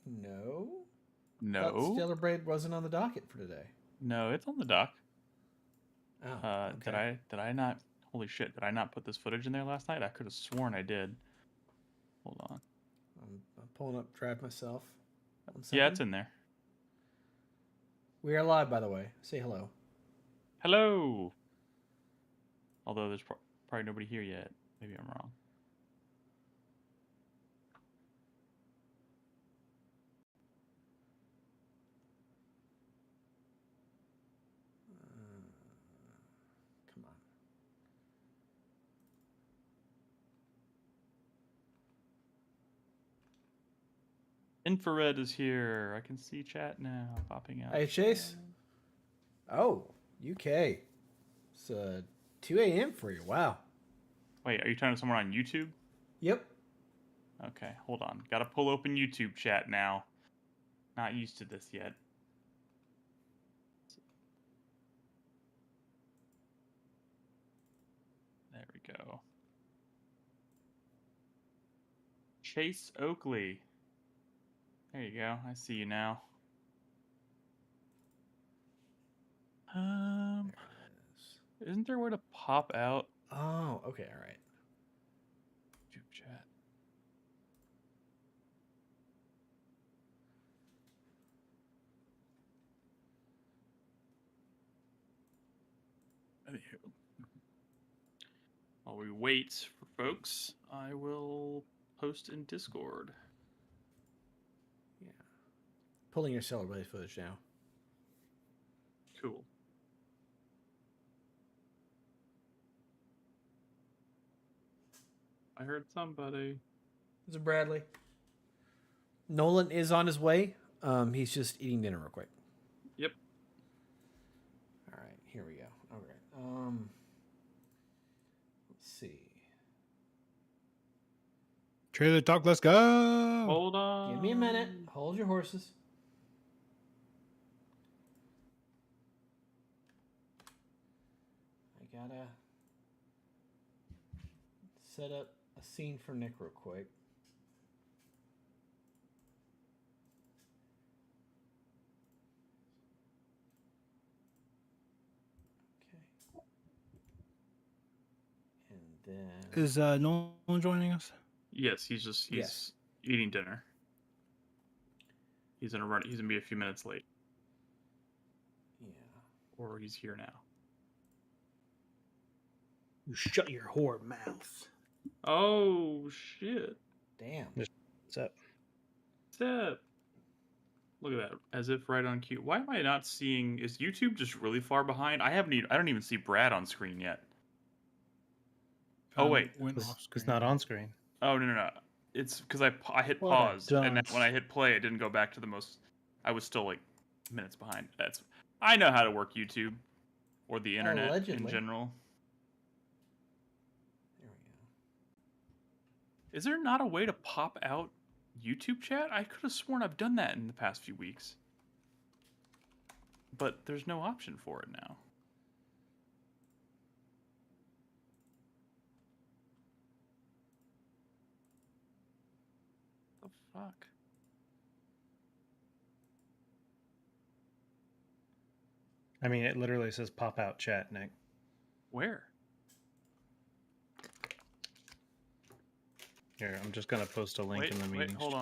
No. Thought No. Stellar Braid wasn't on the docket for today. No, it's on the dock. Oh, okay. Did I not? Holy shit! Did I not put this footage in there last night? I could have sworn I did. Hold on. I'm pulling up Drive myself. 1 Yeah, second. it's in there. We are live, by the way. Say hello. Hello. Although there's probably nobody here yet. Maybe I'm wrong. Come on. Infrared is here. I can see chat now popping out. Hey, Chase. Oh, UK. It's 2 a.m. for you. Wow. Wait, are you talking to someone on YouTube? Yep. Okay, hold on. Gotta pull open YouTube chat now. Not used to this yet. There we go. Chase Oakley. There you go. I see you now. Isn't there a way to pop out Oh, okay. All right. YouTube chat? Anywho, while we wait for folks, I will post in Discord. Yeah. Pulling your Stellar Braid footage now. Cool. I heard somebody. This is Bradley. Nolan is on his way. He's just eating dinner real quick. Yep. All right, here we go. All right. Let's see. Trailer talk, let's go. Hold on. Give me a minute. Hold your horses. I gotta set up a scene for Nick real quick. Okay. And then Is Nolan joining us? Yes, he's eating dinner. He's gonna be a few minutes late. Yeah. Or he's here now. You shut your whore mouth. Oh shit. Damn. What's up? Step. Look at that. As if right on cue. Why am I not seeing? Is YouTube just really far behind? I don't even see Brad on screen yet. Oh wait. It's not on screen. Oh no. It's because I hit What a pause, and then dunce. when I hit play, it didn't go back to the most. I was still like minutes behind. I know how to work YouTube or the internet in Allegedly. general. There we go. Is there not a way to pop out YouTube chat? I could have sworn I've done that in the past few weeks, but there's no option for it now. The fuck? I mean, it literally says pop out chat, Nick. Where? Here, I'm just gonna post a link in the meeting. Hold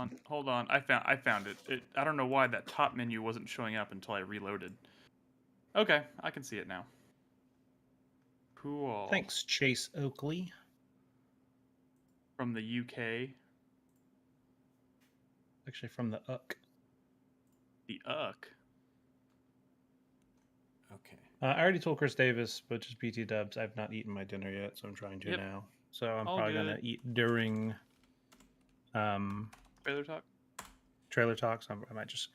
on. I found it. I don't know why that top menu wasn't showing up until I reloaded. Okay, I can see it now. Cool. Thanks, Chase Oakley. From the UK. Actually, from the UK. The UK. Okay. I already told Chris Davis, but just BT dubs. I've not eaten my dinner yet, so I'm trying to now. So I'm All probably good. gonna eat during Trailer talk. trailer talks. I might just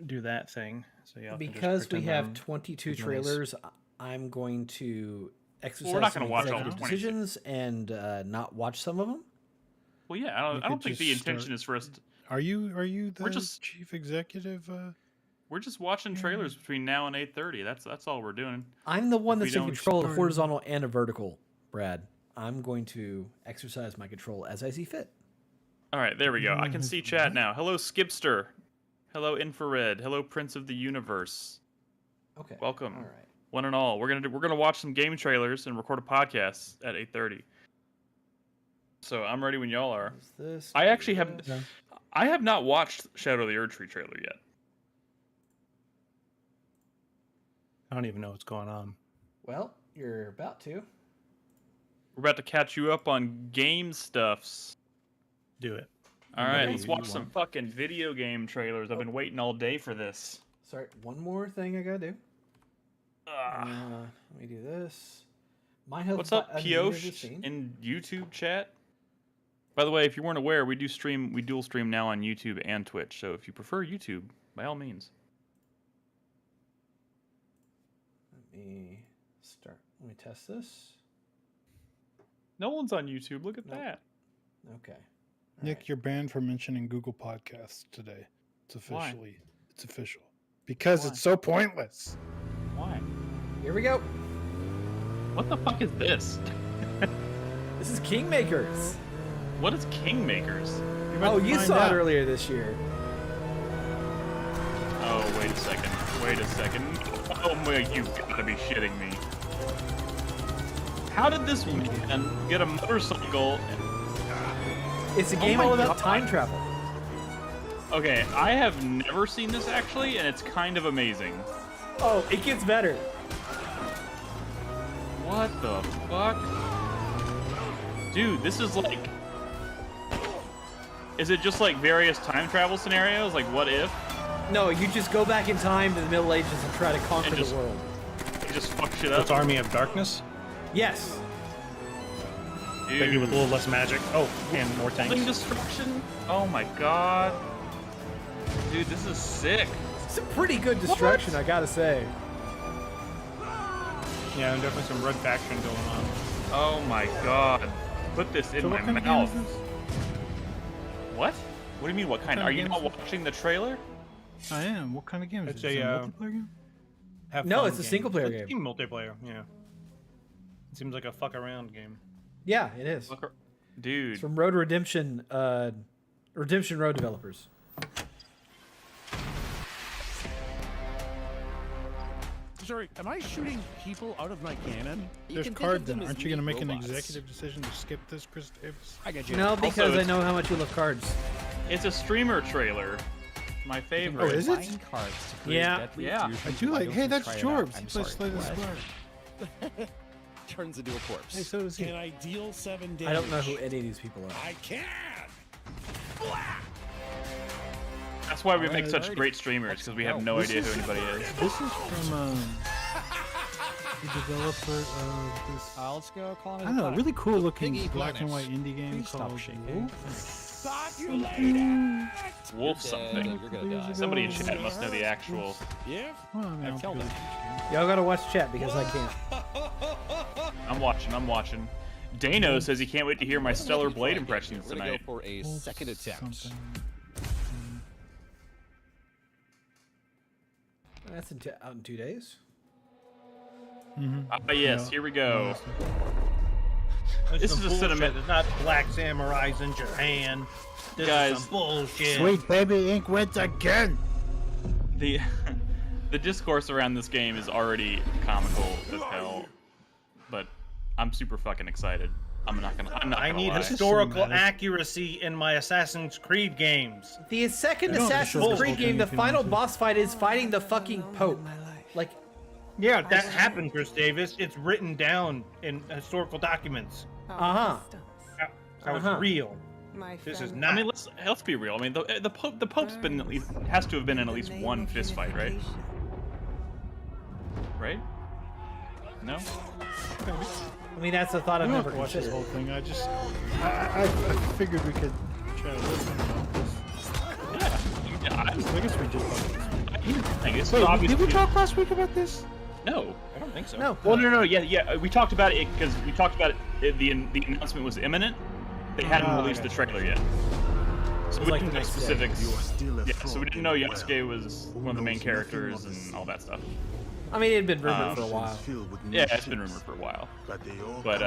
do that thing. So yeah, Because we have 22 trailers, I'm going to exercise we're not some gonna watch all executive 26. decisions and not watch some of them. Well, yeah, I don't think the intention is for us to. Are you the We're just- chief executive? We're just watching trailers between now and 8:30. That's all we're doing. I'm the one If we that's in don't control of start- horizontal and a vertical, Brad. I'm going to exercise my control as I see fit. All right, there we go. I can see chat now. Hello, Skipster. Hello, Infrared. Hello, Prince of the Universe. Okay. Welcome, All right. one and all. We're gonna watch some game trailers and record a podcast at 8:30. So I'm ready when y'all are. Is this? I actually have. Yeah. I have not watched Shadow of the Erdtree trailer yet. I don't even know what's going on. Well, you're about to. We're about to catch you up on game stuffs. Do it. All right, Okay. let's watch some fucking video game trailers. I've been waiting all day for this. Sorry, one more thing I gotta do. Ugh. Let me do this. My health. What's up, Pioche in YouTube chat? By the way, if you weren't aware, we dual stream now on YouTube and Twitch. So if you prefer YouTube, by all means. Let me start. Let me test this. No one's on YouTube. Look at Nope. that. Okay. All Nick, right. you're banned from mentioning Google Podcasts today. It's Why? official. Because Why? it's so pointless. Why? Here we go. What the fuck is this? This is Kingmakers. What is Kingmakers? You're about Oh, to you find saw out. it earlier this year. Oh, wait a second. Wait a second. Oh my, you gotta be shitting me. How did this man get a motorcycle? It's a Oh game my all about God. time travel. Okay, I have never seen this actually, and it's kind of amazing. Oh, it gets better. What the fuck? Dude, this is like... Is it just like various time travel scenarios? Like what if? No, you just go back in time to the Middle Ages and try to conquer And just- the world. You just fuck shit It's up? Army of Darkness. Yes. Maybe with a little less magic. Oh, and more Building tanks. destruction? Oh my god. Dude, this is sick. It's a pretty good destruction, I gotta say. Yeah, and definitely some red faction going on. Oh my god. Put this in So my what kind of mouth. game is this? What? What do you mean, what kind? kind of Are you game not is this? watching the trailer? I am. What kind of game is It's it? Is it a, a multiplayer game? Have No, fun it's a game. single-player It's game. team multiplayer, yeah. It seems like a fuck around game. Yeah, it is. Look, dude. It's from Road Redemption, Redemption Road developers. Sorry, am I shooting people out of my cannon? There's cards in. Aren't you going to make an executive decision to skip this, Chris Davis? I got you. No, because I it's- know how much you love cards. It's a streamer trailer. My favorite. Oh, is it? Buying cards to create Yeah. deadly Yeah. fusions. I do Why like. don't Hey, you that's try it Jorbs. out? He I'm plays sorry, Slay the what? Spire. Turns into a corpse. Hey, so does he. Can I deal 7 damage? I don't know who any of these people are. I can. That's why we make Alright, such alright. great streamers, because we have no This idea is- who anybody is. This is from the developer of this. Let's go call it. I don't know, really cool looking Piggy black and white planets. indie game Please stop called shaking. Wolf. Populated. Wolf something. You're gonna die. Somebody in chat must know the actual. Yeah. Well, I mean, I don't killed really- Y'all gotta watch chat because I can't. I'm watching. Dano says he can't wait to hear my stellar blade impressions We're gonna tonight. go for a Wolf second attempt. something. That's out in 2 days. Ah, yes, Yeah. here we go. This some is a bullshit. cinematic. It's not black samurais in Japan. This Guys. is some bullshit. Sweet baby ink went again. The the discourse around this game is already comical as hell, but I'm super fucking excited. I'm not gonna I need lie. historical Cinematic. accuracy in my Assassin's Creed games. The second No, Assassin's it's Creed okay game, the if you final want to. boss fight is fighting the fucking Pope. Like, Yeah, that happened, Chris Davis. It's written down in historical documents. uh-huh. That was Uh-huh. real. This is not. I mean, let's be real. I mean, the Pope's been at least has to have been in at least one fist fight, right? Right? No. I mean, that's a thought I've I don't never have to watch this considered. whole thing. I just, I figured we could chat a little bit about this. Yeah. I guess we just talked. I guess Wait, obviously. did we talk last week about this? No. I don't think so. No. Well, no. Yeah. We talked about it because we talked about it. The announcement was imminent. They hadn't Oh, released okay. the trailer yet, so we like didn't the know next day. specifics. Yeah, so we didn't know Yasuke was one of the main characters and all that stuff. I mean, it had been rumored for a while. Yeah, it's been rumored for a while. But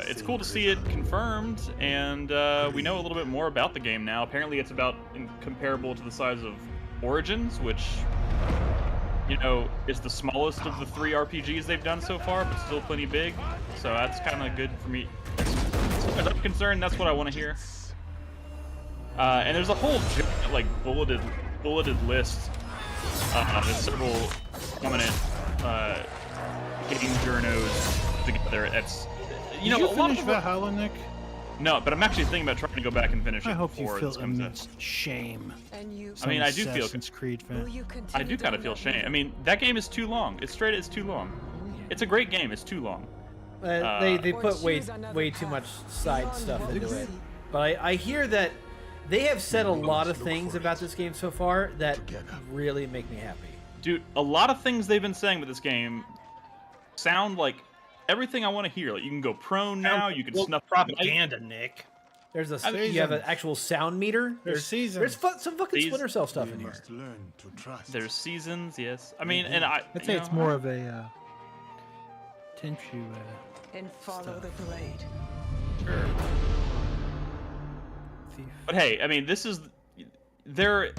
it's cool to see it confirmed, and we know a little bit more about the game now. Apparently, it's about comparable to the size of Origins, which, you know, is the smallest of the 3 RPGs they've done so far, but still plenty big. So that's kind of good for me. As far as I'm concerned, that's what I want to hear. And there's a whole like bulleted list. There's several prominent game journos together. It's Did you finish Valhalla, Nick? No, but I'm actually thinking about trying to go back and finish it. I hope you before feel this comes out. immense shame. I mean, I do feel. Assassin's Creed fan. I do kind of feel shame. I mean, that game is too long. It's too long. It's a great game. It's too long. They put way too much side stuff into it. But I hear that they have said a lot of things about this game so far that really make me happy. Dude, a lot of things they've been saying with this game sound like everything I want to hear. Like, you can go prone now. You can snuff propaganda, Nick. There's you have an actual sound meter. There's seasons. There's some fucking Splinter Cell stuff in here. There's seasons, yes. I mean, and I'd say it's more of a Tenchu. And follow the parade. Sure. But hey, I mean, this is their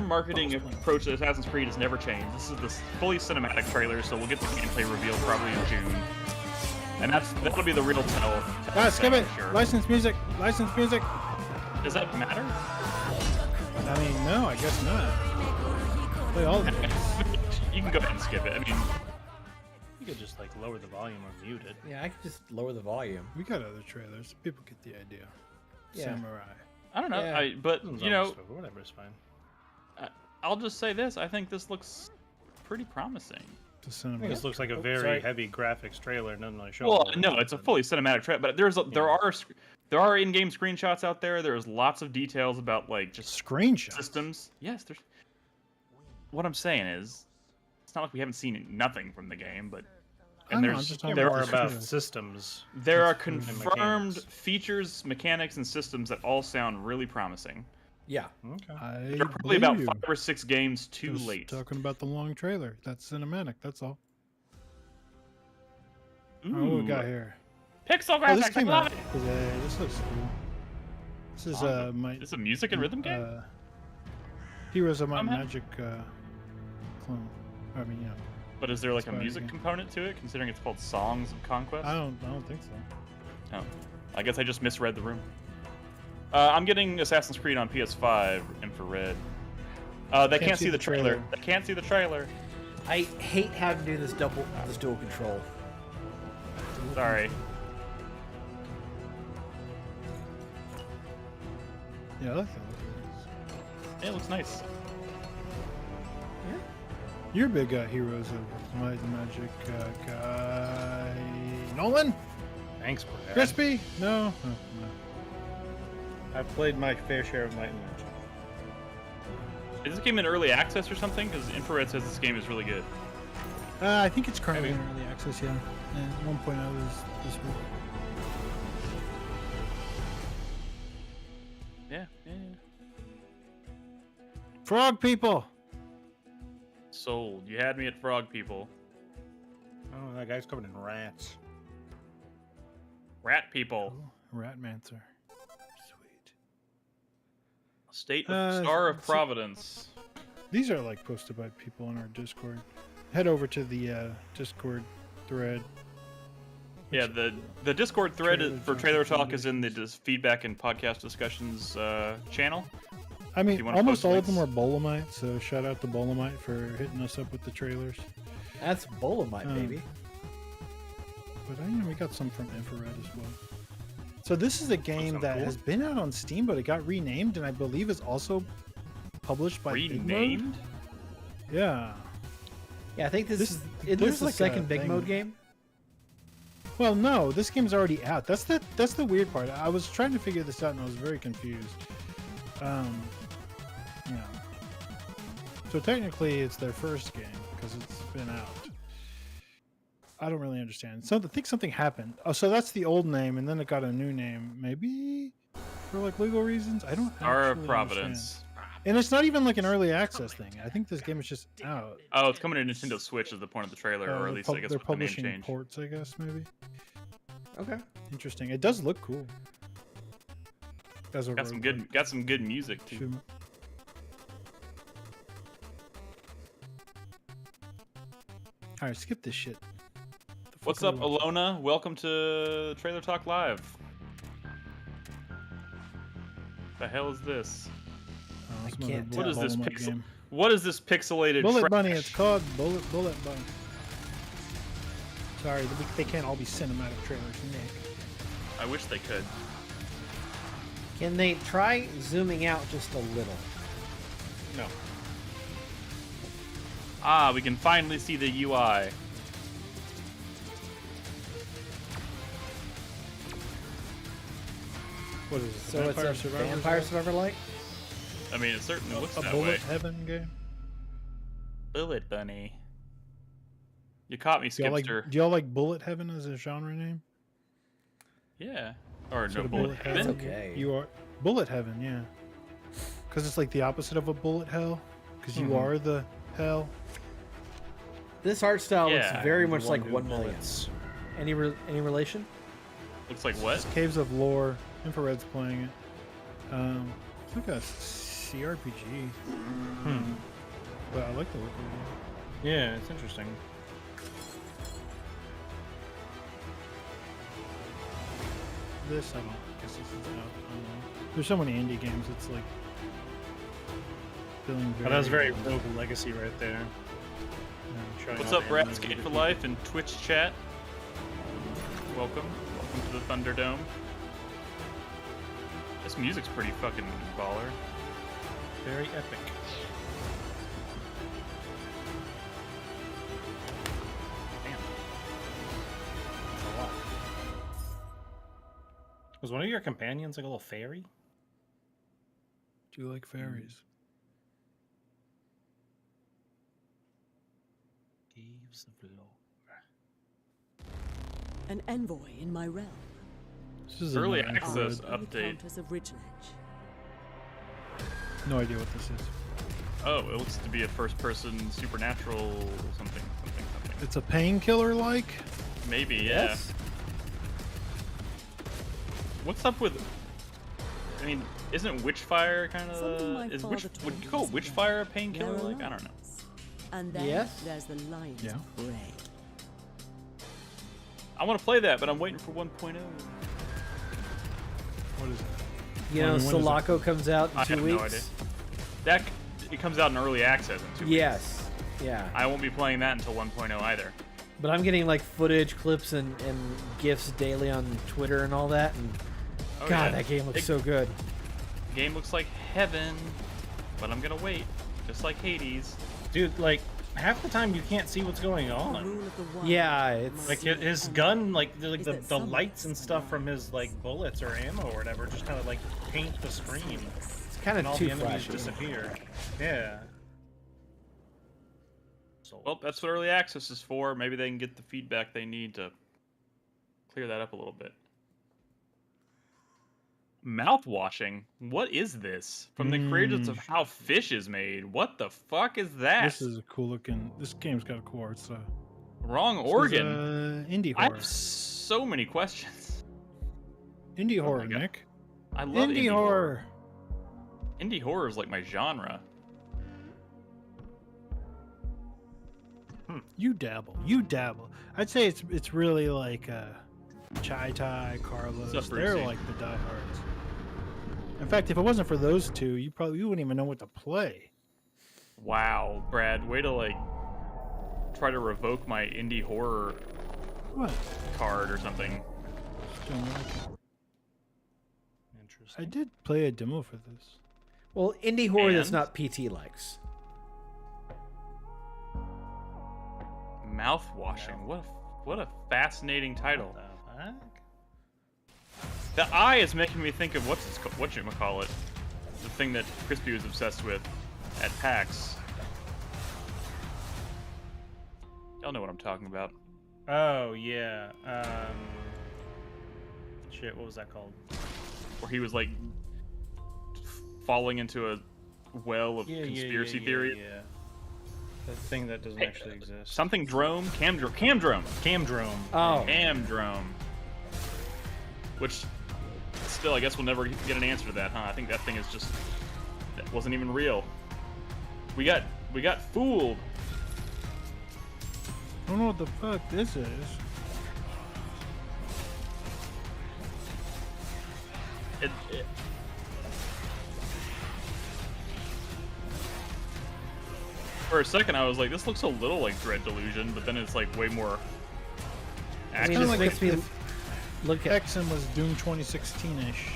marketing approach to Assassin's Creed has never changed. This is the fully cinematic trailer, so we'll get the gameplay reveal probably in June, and that'll be the real tell. Skip it. Sure. License music. License music. Does that matter? I mean, no, I guess not. Play all of it. You can go ahead and skip it. I mean, You could just like lower the volume or mute it. Yeah, I could just lower the volume. We got other trailers. People get the idea. Yeah. Samurai. I don't know. Yeah. But you know, whatever is fine. I'll just say this. I think this looks pretty promising. The cinema. This looks like a very heavy graphics trailer. None of my show. Well, no, it's a fully cinematic trailer, but there are in-game screenshots out there. There's lots of details about like just Screenshots. systems. Yes, there's. What I'm saying is, it's not like we haven't seen nothing from the game, but I know, I'm just talking there more are about systems. there are and confirmed mechanics. features, mechanics, and systems that all sound really promising. Yeah. I They're probably about believe 5 or 6 games too Just late. Talking about the long trailer. That's cinematic. That's all. Ooh, Oh, what we got here? pixel Oh, this graphics. I came love out it. today. This looks cool. This is my. It's a music and rhythm game. Heroes of Might and Somehow? Magic clone. I mean, yeah. But is there like a Inspired music game. component to it, considering it's called Songs of Conquest? I don't think so. Oh, I guess I just misread the room. I'm getting Assassin's Creed on PS5 infrared. They can't see the trailer. They can't see the trailer. I hate having to do this dual control. Sorry. Yeah, I like that. It looks nice. You're a big Heroes of Might and Magic guy. Nolan? Thanks, Brad. Crispy? No? Oh, no. I've played my fair share of Might and Magic. Is this game in early access or something? Because Infrared says this game is really good. I think it's currently Maybe. in early access, yeah. And 1.0 is this week. Yeah. Frog people! Sold. You had me at Frog People. Oh, that guy's covered in rats. Rat People. Ratmancer. Sweet. State of Star of so- Providence. These are like posted by people in our Discord. Head over to the Discord thread. Yeah, the Discord thread Trailer for Talk Trailer Talk is recommendations. in the feedback and podcast discussions channel. I you mean, wanna almost post all of them are links? Bolamite, so shout out to Bolamite for hitting us up with the trailers. That's Bolamite, baby. But we got some from Infrared as well. So this is a game sounds that cool. has been out on Steam, but it got renamed, and I believe is also published by Big Mode. Renamed? Yeah. Yeah, I think This- isn't there's this the like a second Big thing- Mode game? Well, no, this game's already out. That's the weird part. I was trying to figure this out, and I was very confused. Yeah. So technically, it's their first game because it's been out. I don't really understand. So I think something happened. Oh, so that's the old name, and then it got a new name, maybe for like legal reasons. I don't. Star of actually Providence. And it's not even like an early access thing. I think this game is just out. Oh, it's coming to Nintendo Switch is the point of the trailer, or at least I guess they're with the name publishing change. ports, I guess, maybe. Okay. Interesting. It does look cool. As a Got some roguelike. good music too. Shoot 'em. All right, skip this shit. The What's fuck up, are we watching? Alona? Welcome to Trailer Talk Live. The hell is this? Oh, it's I another can't bullet What is this bullet pixel? game. What is this pixelated? Bullet trash? Bunny. It's called Bullet Bunny. Sorry, they can't all be cinematic trailers, Nick. I wish they could. Can they try zooming out just a little? No. Ah, we can finally see the UI. What is it? So it's a Vampire Survivor like? I mean, it certainly looks A that Bullet way. Heaven game. Bullet Bunny. You caught me, Do y'all Skipster. like Bullet Heaven as a genre name? Yeah. Or Sort no, of Bullet Bullet Heaven. It's okay. You are Bullet Heaven, yeah. Because it's like the opposite of a bullet hell. Because you are the hell. This art style Yeah. looks very much The like who 1 million. bullets. Any relation? Looks like what? It's Caves of Lore. Infrared's playing it. It's like a CRPG. But I like the look of it. Yeah, it's interesting. This, I don't guess this is out. I don't know. There's so many indie games, it's like feeling very... Oh, that was very Rogue Legacy right there. Showing What's all up, the Brad? animated Skate for people. Life in Twitch chat. Welcome. Welcome to the Thunderdome. This music's pretty fucking baller. Very epic. Damn. That's a lot. Was one of your companions like a little fairy? Do you like fairies? Caves of Lore. An envoy in my realm. This is Early another access Infrared. The update. Countess of Ridgeledge. No idea what this is. Oh, it looks to be a first-person supernatural something. It's a painkiller like? Maybe, yeah. Yes. What's up with? I mean, isn't Witchfire kind Something my of? Is father would told you call us about. Witchfire a painkiller? There are Like, I don't know. lions. And then Yes. there's the lion's Yeah. prey. I want to play that, but I'm waiting for 1.0. What is it? You know, When is it? Sulaco comes out in I 2 have weeks. no idea. That it comes out in early access in 2 weeks. Yes. Yeah. I won't be playing that until 1.0 either. But I'm getting like footage, clips, and GIFs daily on Twitter and all that. And Oh, God, yeah. that game looks It- so good. Game looks like heaven, but I'm gonna wait, just like Hades. Dude, like half the time you can't see what's going The on. rule of the wild Yeah, it's- Like must his be gun, like Is the that some lights and lights stuff from his like bullets or ammo or whatever just kind of like paint the screen, It's kind and of all too the enemies flashy. disappear. Yeah. So, Well, that's what early access is for. Maybe they can get the feedback they need to clear that up a little bit. Mouth washing? What is this? From the creators of How Fish is Made. What the fuck is that? This is a cool looking. This game's got a cool art style. Wrong This is, organ. indie I horror. have so many questions. Indie Oh horror, my God. Nick. I love Indie horror. Indie horror is like my genre. You dabble. You dabble. I'd say it's really like Chai Tai, Carlos. What's up, They're Brucey? like the diehards. In fact, if it wasn't for those two, you wouldn't even know what to play. Wow, Brad, way to like try to revoke my indie horror What? card or something. Don't like it. interesting. I did play a demo for this. Well, indie horror that's And? not PT likes. Mouth washing. What a fascinating title. What the fuck? The eye is making me think of whatchamacallit, the thing that Crispy was obsessed with at PAX. Y'all know what I'm talking about. Oh yeah. Shit, what was that called? Where he was like falling into a well of conspiracy theories. Yeah. That thing that doesn't actually exist. Something drone, camdrone. Camdrone. Oh. Camdrone. Which, still, I guess we'll never get an answer to that, huh? I think that thing is just, that wasn't even real. We got fooled. I don't know what the fuck this is. It, for a second, I was like, this looks a little like Dread Delusion, but then it's like way more I action. mean, this like makes me look at Hexen was Doom 2016-ish.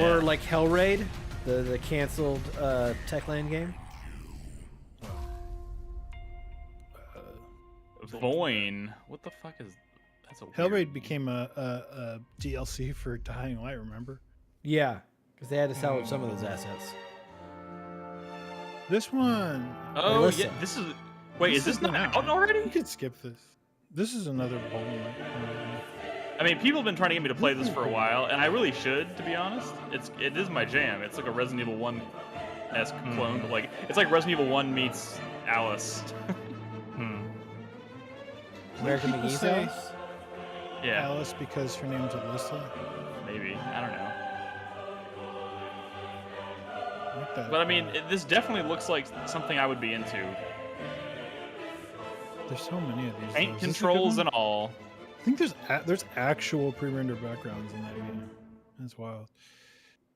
or like Hellraid, the canceled Techland game. Voin. What the fuck is? That's a Hellraid weird became a DLC for Dying Light. Remember? Yeah, because they had to salvage some of those assets. This one. Oh Melissa. yeah, this is. Wait, is this not out You already? could skip this. This is another bowling. I mean, people have been trying to get me to play this for a while, and I really should, to be honest. It is my jam. It's like a Resident Evil 1-esque clone, but like it's like Resident Evil 1 meets Alice. American people McGee's say- house. Yeah, Alice because her name's Alyssa. maybe. I don't know. I like that. But I mean, this definitely looks like something I would be into. There's so many of these. Paint though. Is this a good controls one? and all. I think there's actual pre-rendered backgrounds in that game. That's wild.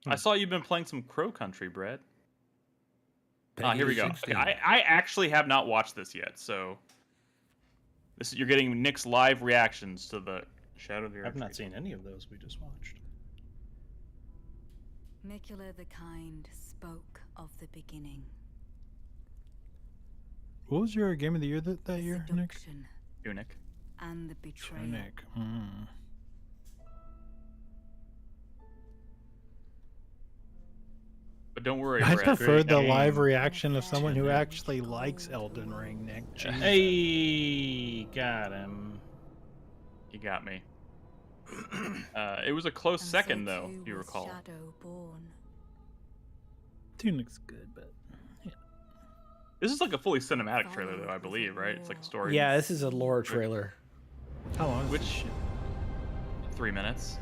I saw you've been playing some Crow Country, Brad. Ah, Peggy here we go. 16. Okay, I actually have not watched this yet, so you're getting Nick's live reactions to the Shadow of the Earth. I've not seen any of those we just watched. Mikula the Kind spoke of the beginning. What was your game of the year that year, Nick? Seduction Nick. and the betrayal. Nick. But don't worry, I Brad. prefer the Game. live reaction of someone who actually likes Elden Ring, Nick. Jesus. Hey, got him. You got me. It was a close And second, so though, too if you was recall. Shadow born. Tunic's good, but This is like a fully cinematic trailer, though, I believe, right? It's like a story. Yeah, this is a lore trailer. how long? Is Which- this shit? 3 minutes.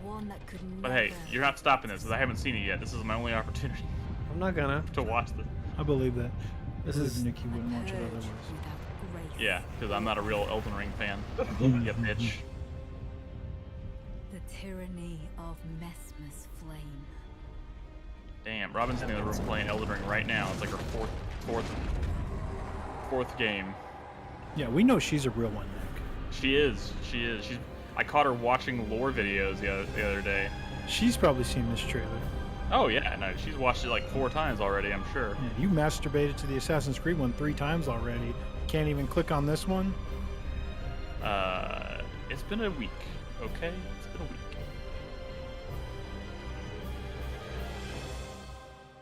One that could But hey, never you're not stopping this, because I haven't seen it yet. This is my only opportunity I'm not gonna. to watch this. I believe that. This I believe is Nicky wouldn't watch it purged otherwise. without grace. Yeah, because I'm not a real Elden Ring fan. You bitch. The tyranny of Messmer's flame. Damn, Robin's in the other room playing Elden Ring right now. It's like her fourth game. Yeah, we know she's a real one, Nick. She is. I caught her watching lore videos the other day. She's probably seen this trailer. Oh yeah, no, she's watched it like 4 times already, I'm sure. Yeah, you masturbated to the Assassin's Creed one 3 times already. Can't even click on this one. It's been a week, okay? It's been a week.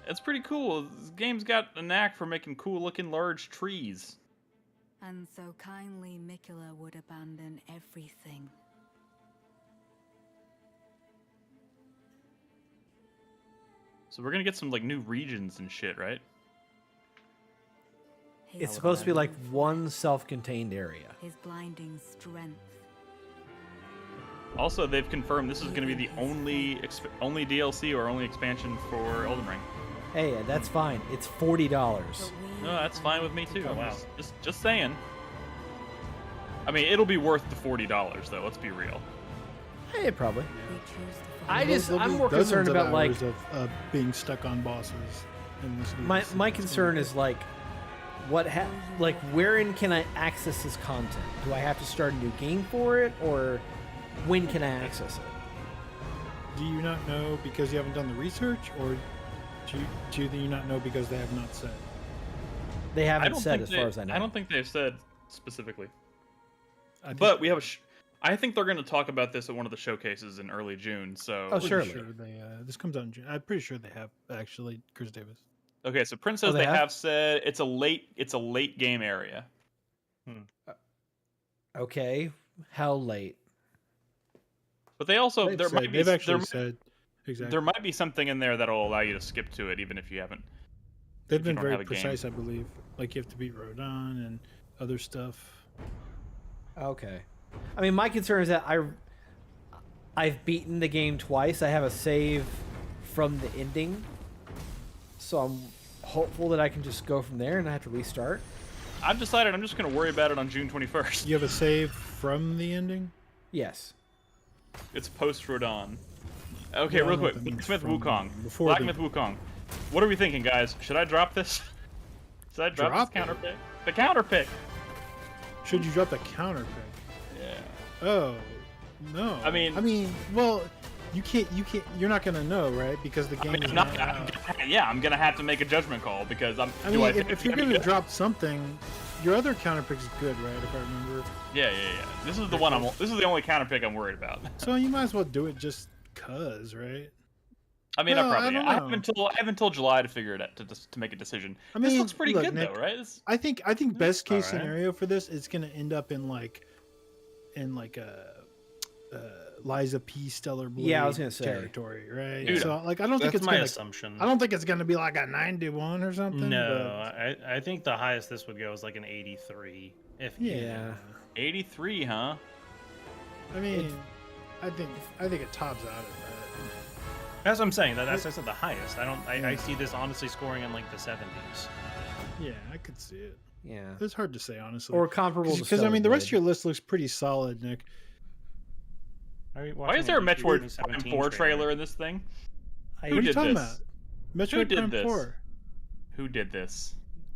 It's pretty cool. This game's got a knack for making cool-looking large trees. And so kindly Mikula would abandon everything. So we're gonna get some like new regions and shit, right? His it's supposed to be like blinding one flesh, self-contained area. His blinding strength. Also, they've confirmed this is gonna be the only DLC or only expansion for Elden Ring. Hey, that's fine. It's $40. But we No, that's fine with me too. Oh, I'm wow. just saying. I mean, it'll be worth the $40 though. Let's be real. Hey, probably. we choose to I follow. just- There'll I'm be more dozens concerned of about, like- hours of being stuck on bosses in this My DLC. my concern is like, like wherein can I access this content? Do I have to start a new game for it, or when can I access it? Do you not know because you haven't done the research, or do you not know because they have not said? They I haven't don't said, think as far as I know. I don't think they've said specifically. I think- But we have I think they're going to talk about this at one of the showcases in early June. So Oh, pretty surely. sure they, this comes out in June. I'm pretty sure they have actually, Chris Davis. okay, so Prince says they they have? have said it's a late game area. Okay, how late? But they also They've there said- might be they've actually there, said exactly. There might be something in there that'll allow you to skip to it, even if you haven't. They've if you been don't very have a game. precise, I believe. Like you have to beat Rodon and other stuff. Okay. I mean, my concern is that I've beaten the game twice. I have a save from the ending, so I'm hopeful that I can just go from there and I have to restart. I've decided I'm just going to worry about it on June 21st. You have a save from the ending? Yes. It's post Rodon. Okay, Yeah, I real know what quick. that means Blacksmith from Wukong. before Blacksmith Wukong. What are we thinking, guys? Should I drop this? Should I drop this counter pick? The counter pick. Should you drop the counter pick? Yeah. Oh, no. I mean, well, you can't. You're not gonna know, right? Because the game is not out. I'm gonna have to make a judgment call because I'm. I mean, if you're gonna drop something, your other counter pick is good, right? If I remember. Yeah. This is the one This is the only counter pick I'm worried about. So you might as well do it just cause, right? I mean, Well, I I have until July to figure it out to make a decision. I mean, this looks pretty look, good Nick, though, right? I think best case alright. scenario for this is gonna end up in Liza P. Stellar Blade Yeah, I was gonna say. territory, right? Dude, so like I don't think That's it's my gonna. assumption. I don't think it's gonna be like a 91 or something. No, I think the highest this would go is like an 83. If But, yeah. even. 83, huh? I mean, I think it tops out at that. That's what I'm saying. That's I said the highest. I see this honestly scoring in like the 70s. Yeah, I could see it. Yeah. It's hard to say honestly. Or comparable to because I mean the rest of Stellar your list looks pretty solid, Nick. Why is there a Metroid Prime 4 trailer in this thing? Blade. Who What are you did talking this? about? Metroid did Prime this? 4. Who did this?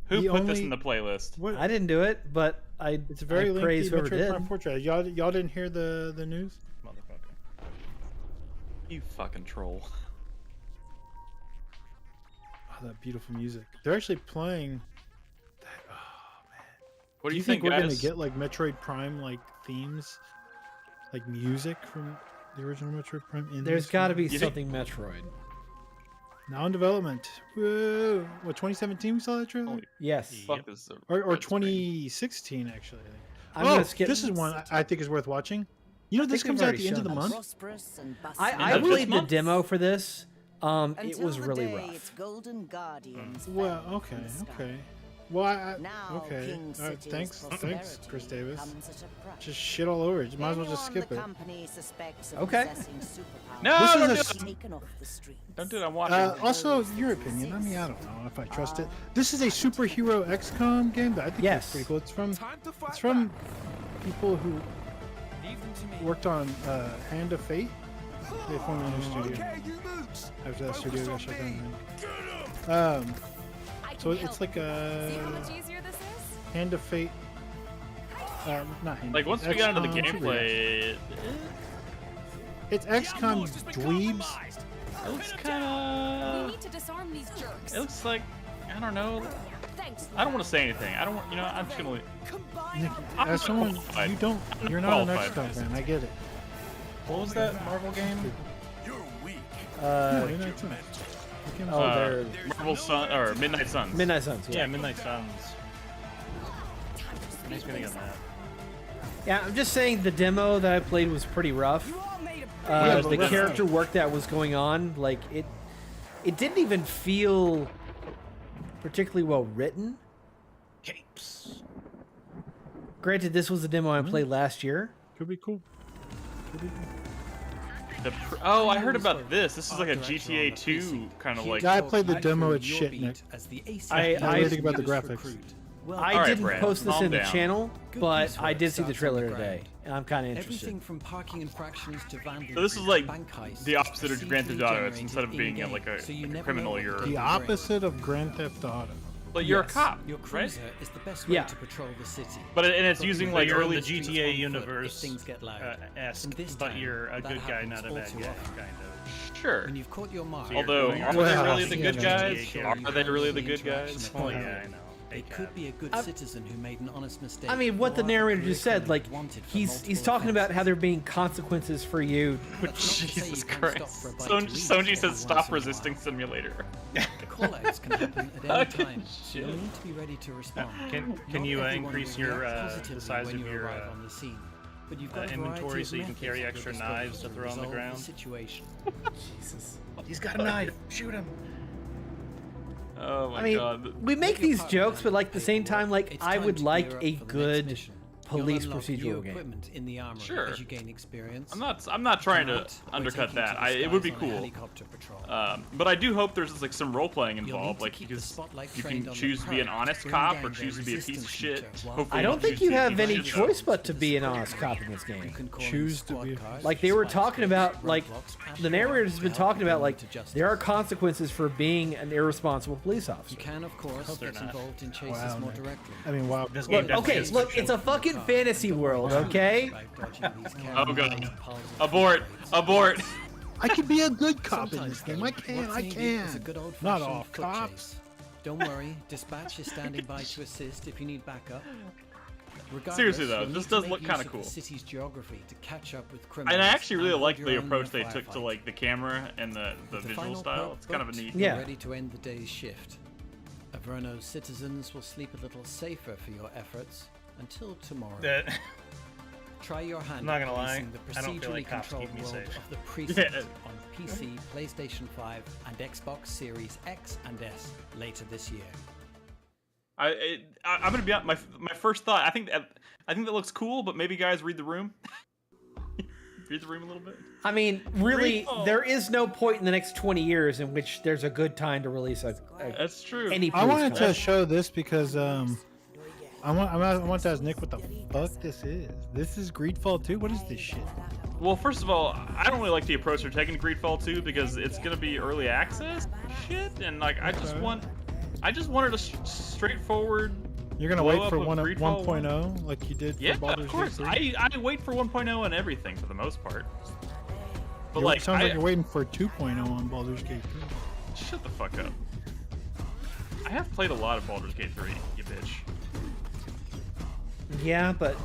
Who The put this only- in the playlist? What? I didn't do it, but It's a very I praise lengthy whoever Metroid did. Prime 4 trailer. Y'all didn't hear the news? Motherfucker. You fucking troll. Oh, that beautiful music. They're actually playing. What Do do you you think we're guys? gonna get like Metroid Prime like themes, like music from the original Metroid Prime? There's got to be think- something Metroid. now in development. Whoa! What 2017 we saw that trailer? Holy Yes. fuck, this is a Or red screen. 2016 actually. I think. I'm gonna skip. This is one I think is worth watching. You know, this think comes they've out at the already end of the shown month. Prosperous and I End of played this the month? demo for this. It Until was the really day rough. its golden guardians Well, fell okay, from the sky. okay. Well, Now okay. King All right, City's thanks, prosperity Chris Davis. comes at a price. Just shit all over it. You might as well just Anyone skip the it. company suspects of Okay. possessing superpowers No, This don't is do a it. taken off the streets. Don't do it. I'm watching. Also, your opinion. I mean, I don't know if I trust it. This is a superhero XCOM game that I think Yes. is pretty cool. It's from Time to fight people who Leave them to me. worked on Hand of Fate. They formed a new studio. Okay, you mooks. After that studio got shut down. Get 'em. So it's like a easier this is? Hand of Fate. Not Hand. Like of once Fate, we got into the XCOM, gameplay, it's XCOM dweebs. it looks We kind need to disarm these jerks. of. It looks like I don't know. Thanks. I don't want to say anything. I don't want. You know, I'm just gonna. Nick, I'm as someone qualified. you're not an Qualified. XCOM fan. I get it. What was that Marvel game? You're weak. Yeah, you're not a fan. You can- they're Marvel Sun or Midnight Suns. Midnight Suns. Yeah, Midnight Suns. Makes me think of that. Yeah, I'm just saying the demo that I played was pretty rough. Yeah, The but character work that was going on, like it didn't even feel particularly well written. Capes. Granted, this was the demo I played last year. Could be cool. Could be cool. Oh, I heard about this. This is like a GTA 2 kind of like. Yeah, I played the demo. It's shit, Nick. I What do you think about the graphics? I Alright, didn't Brad, post this calm in the down. channel, Good but piece I work did see the starts on trailer the today, ground. and I'm kind of interested. Everything from parking infractions to vandalism. So this is like bank heists, the opposite of Grand Theft Auto. It's procedurally instead of being generated like a, in-game, so you like a never criminal, know you're. what The to opposite of Grand Theft Auto. But you're a Yes, cop, Your right? cruiser is the best way Yeah. to patrol the city. But and it's using But like you're in early. the streets GTA on foot universe, if things get loud. esque, And this but time, you're a that good guy, happens not a all bad too guy, often. kind of. Sure. When you've caught your mark, Although, you're are doing they Well, really the yeah, good yeah, guys? yeah. Are they really the good guys? Oh yeah, I know. they could be a good citizen who made an honest mistake. I mean, what the or a narrator career just said, like criminal wanted for he's multiple talking about how offenses. there being consequences for you. That's not to say Jesus you can't Christ. stop for a bite to eat Sonji every says once stop in a while. resisting simulator. Callouts can happen at any Fucking time, so you'll shit. need to be ready to respond. Can Not you everyone increase will your react the positively size when of you your arrive on the scene. But you've got a variety inventory of so you can methods carry at your extra knives to disposal throw on the resolve ground. Situation. Jesus. He's got a knife. Shoot him. Oh my I mean, god. we make Your these partner jokes, but like at the same time, like It's I time would to like gear up a for the next good mission. police You'll unlock new procedural game. equipment in the armory Sure. as you gain experience. I'm not trying to Tonight, we're undercut taking to that. the It would be skies on a cool. helicopter patrol. But I do hope there's like some role playing You'll need involved, to like keep the because spotlight you trained can on the choose to be an perks, honest bring cop down or their choose to be a piece of resistance shit. meter while Hopefully I don't choose think to you be a have piece of any shit, though. choice but to be an honest cop in this game. Choose to be. Like they were talking about, like the narrator has been talking about, like there are consequences for being an irresponsible police officer. You can, of course, they're get not. involved in chases Wow, more Nick. directly. I mean, wow. This Look, game okay, definitely look, it's a fucking fantasy world, okay? Oh god. Abort! Abort! I can be a good cop in Sometimes, this game. though, I can. what's I needed can. is a good Not old-fashioned all foot cops. chase. Don't worry, dispatch is standing by to assist if you need backup. Regardless, Seriously, though, you'll this need to does make look use kinda of cool. The city's geography to catch up with criminals. And I actually really and like hold the your own approach in a they took to firefight. like the camera and the With the visual final style. perk It's kind of a booked, neat. you're Yeah. ready to end the day's shift. Averno's citizens will sleep a little safer for your efforts until tomorrow. That- Try your hand I'm not at gonna lie, policing the I don't feel procedurally like cops controlled keep me world safe. of the precinct Yeah. on PC, PlayStation 5, and Xbox Series X and S later this year. I'm gonna be honest. My first thought. I think that looks cool, but maybe guys read the room. Read the room a little bit. I mean, really, Recall. there is no point in the next 20 years in which there's a good time to release That's true. any I police wanted film. to show this because I want to ask Nick what the fuck this is. This is Greedfall 2? What is this shit? Well, first of all, I don't really like the approach they're taking to Greedfall 2 because it's gonna be early access shit, and like I just wanted a straightforward. You're gonna blow wait up for of 1.0 like you did Yeah, for Baldur's of course. Gate 3? I wait for 1.0 and everything for the most part. But It like, sounds like you're waiting for 2.0 on Baldur's Gate 3. shut the fuck up. I have played a lot of Baldur's Gate 3, you bitch. Yeah, but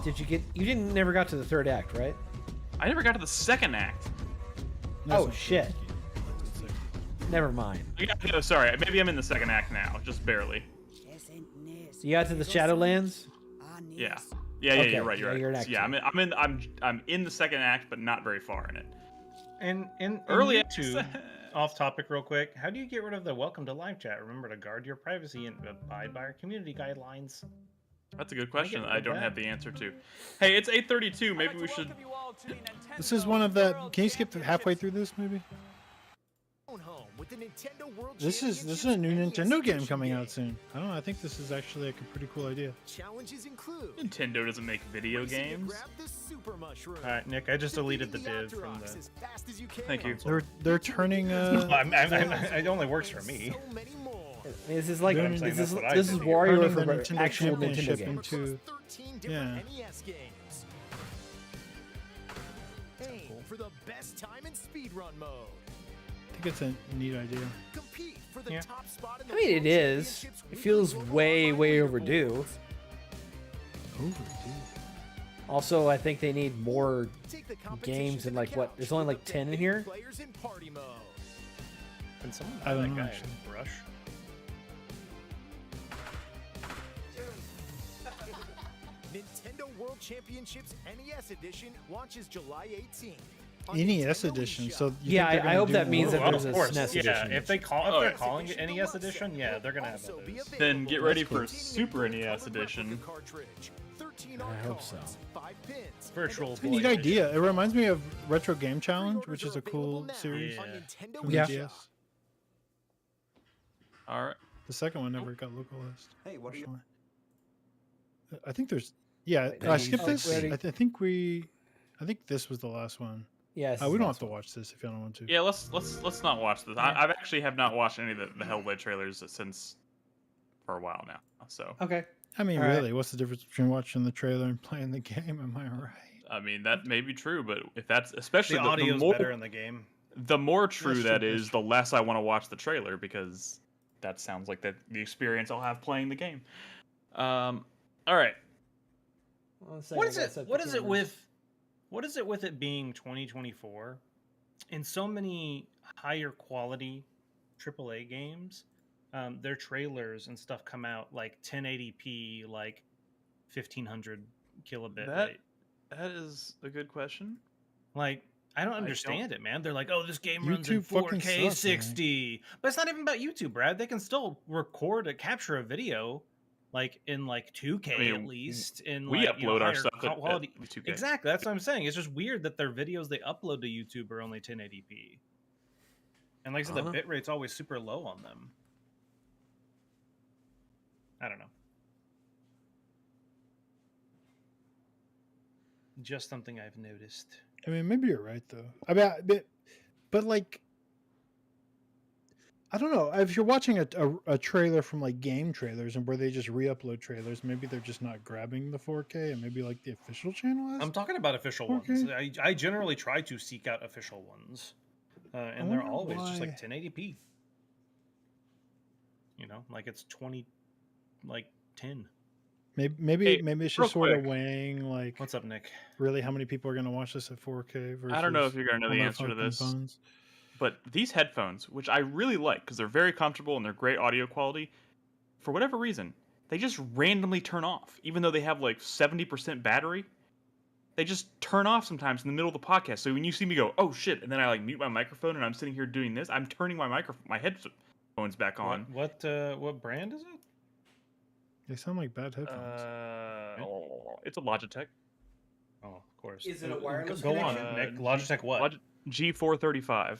you never got to the third act, right? I never got to the second act. That's Oh, not shit. Baldur's Gate. Never mind. No, sorry. Maybe I'm in the second act now, just barely. You got to the Shadowlands? Yeah. Yeah, Okay, you're right. yeah, you're in act Yeah, two. I'm in the second act, but not very far in it. And in Early YouTube, off topic real quick, how do you get rid of the welcome to live chat? Remember to guard your privacy and abide by our community guidelines. That's a good question. rid I of don't that? have the answer to. Hey, it's 8:32. Maybe we should. This is one of the. Can you skip halfway through this, maybe? This is a new Nintendo game coming out soon. I don't know. I think this is actually like a pretty cool idea. Challenges include Nintendo doesn't make video games. All right, Nick, I just deleted the div from the. Thank you. They're turning. It only works for me. This is like Doing- I'm saying this that's is what I this is did. Wario turning for the Nintendo actual Nintendo Championship games. into. Yeah. for the best time in speedrun mode. I think it's a neat idea. Compete for the Yeah. top spot in the I mean, it World is. Championships It feels weekly way, online way leaderboard. overdue. Overdue. Also, I think they need more Take the competition games to and the like what? couch There's only with like the 10 in hidden here. Players in party mode. Can someone I buy don't that know, guy actually. a brush? Nintendo World Championships NES Edition launches July 18th. on NES Nintendo edition. eShop. So you Yeah, think they're I gonna hope do that means more? that there's of a course. SNES Yeah, edition. if they call, Oh, if they're yeah. calling it NES edition, yeah, they're gonna have Also be those. Then get ready available for with Super containing NES colored replica edition. cartridge, 13 I art hope cards, so. 5 pins, Virtual It's a neat idea. It reminds me of Retro Game Challenge, which is a cool series Yeah. from Yeah. the DS. All right. The second one never got localized. Hey, what are you? I think there's. Yeah, Wait, I skipped oh, this. ready? I think this was the last one. Yes. We don't have to watch this if you don't want to. Yeah, let's not watch this. I've actually have not watched any of the Hellblade trailers since for a while now. So Okay. I mean, All right. really, what's the difference between watching the trailer and playing the game? Am I right? I mean that may be true, but if that's especially The the audio's more better in the game. the more true That's that true, is, that's the less I want to watch the trailer because that sounds like the experience I'll have playing the game. All right. What is it? What is it with it being 2024, and so many higher quality AAA games? Their trailers and stuff come out like 1080p, like 1500 kilobit rate. That is a good question. Like, I don't understand it, man. They're like, oh, this game runs YouTube in fucking 4K sucks, 60. But it's not even about YouTube, Brad. They can still capture a video like in like 2K at least, in we like, upload our higher stuff quality. at 2K. Exactly. That's what I'm saying. It's just weird that their videos they upload to YouTube are only 1080p. And like I said, the bitrate's always super low on them. I don't know. Just something I've noticed. I mean, maybe you're right though. I mean, but like, I don't know. If you're watching a trailer from like game trailers and where they just re-upload trailers, maybe they're just not grabbing the 4K, and maybe like the official channel has. I'm talking about official 4K? ones. I generally try to seek out official ones, and they're always just like 1080p. You know, like it's 10. Maybe it's just sort of weighing like. What's up, Nick? Really, how many people are going to watch this at 4K versus? I don't know if you're going to know the answer to this. Phones? But these headphones, which I really like because they're very comfortable and they're great audio quality, for whatever reason, they just randomly turn off. Even though they have like 70% battery, they just turn off sometimes in the middle of the podcast. So when you see me go, oh shit, and then I like mute my microphone and I'm sitting here doing this, I'm turning my headphones back on. What brand is it? They sound like bad headphones. It's a Logitech. Oh, of course. Is it a wireless Go connection? on, Nick. Logitech what? G435.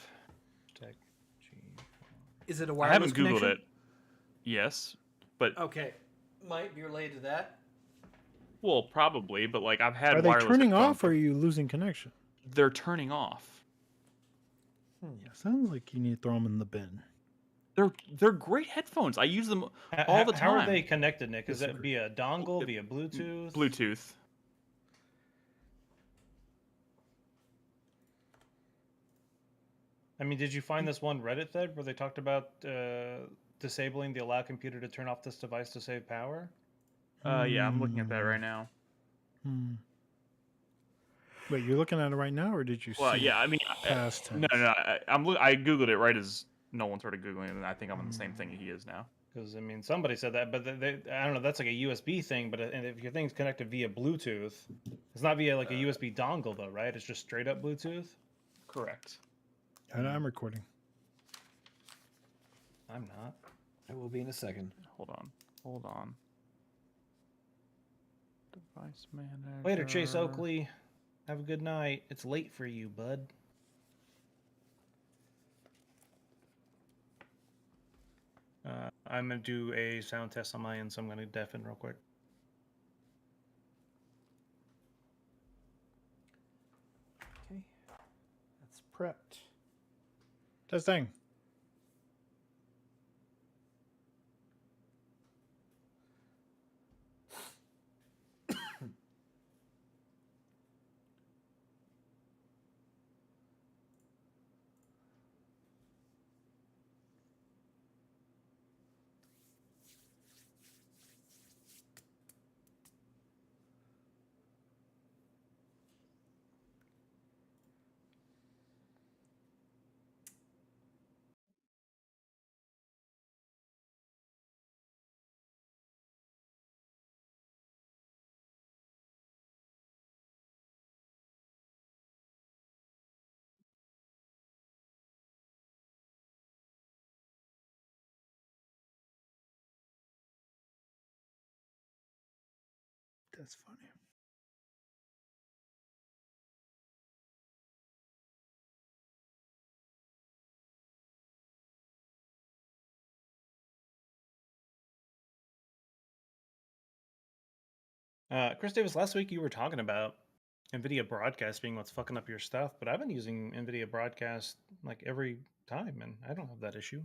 Is it a I wireless haven't connection? Googled it. Yes, but Okay, might be related to that. Well, probably, but like I've had. Are they wireless turning headphones. off, or are you losing connection? They're turning off. Yeah, sounds like you need to throw them in the bin. They're great headphones. I use them all the time. How are they connected, Nick? Is that via dongle, via Bluetooth? Bluetooth. I mean, did you find this one Reddit thread where they talked about disabling the allow computer to turn off this device to save power? Yeah, I'm looking at that right now. Wait, you're looking at it right now, or did you? Well, see yeah, I mean, past tense? no. I googled it right as Nolan started googling it, and I think I'm on the same thing he is now. Because I mean, somebody said that, but I don't know. That's like a USB thing. But and if your thing's connected via Bluetooth, it's not via like a USB dongle, though, right? It's just straight up Bluetooth. Correct. I'm recording. I'm not. I will be in a second. Hold on. Device manager. Later, Chase Oakley. Have a good night. It's late for you, bud. I'm going to do a sound test on my end, so I'm going to deafen real quick. Okay, that's prepped. Testing. That's funny. Chris Davis, last week you were talking about NVIDIA Broadcast being what's fucking up your stuff, but I've been using NVIDIA Broadcast like every time, and I don't have that issue.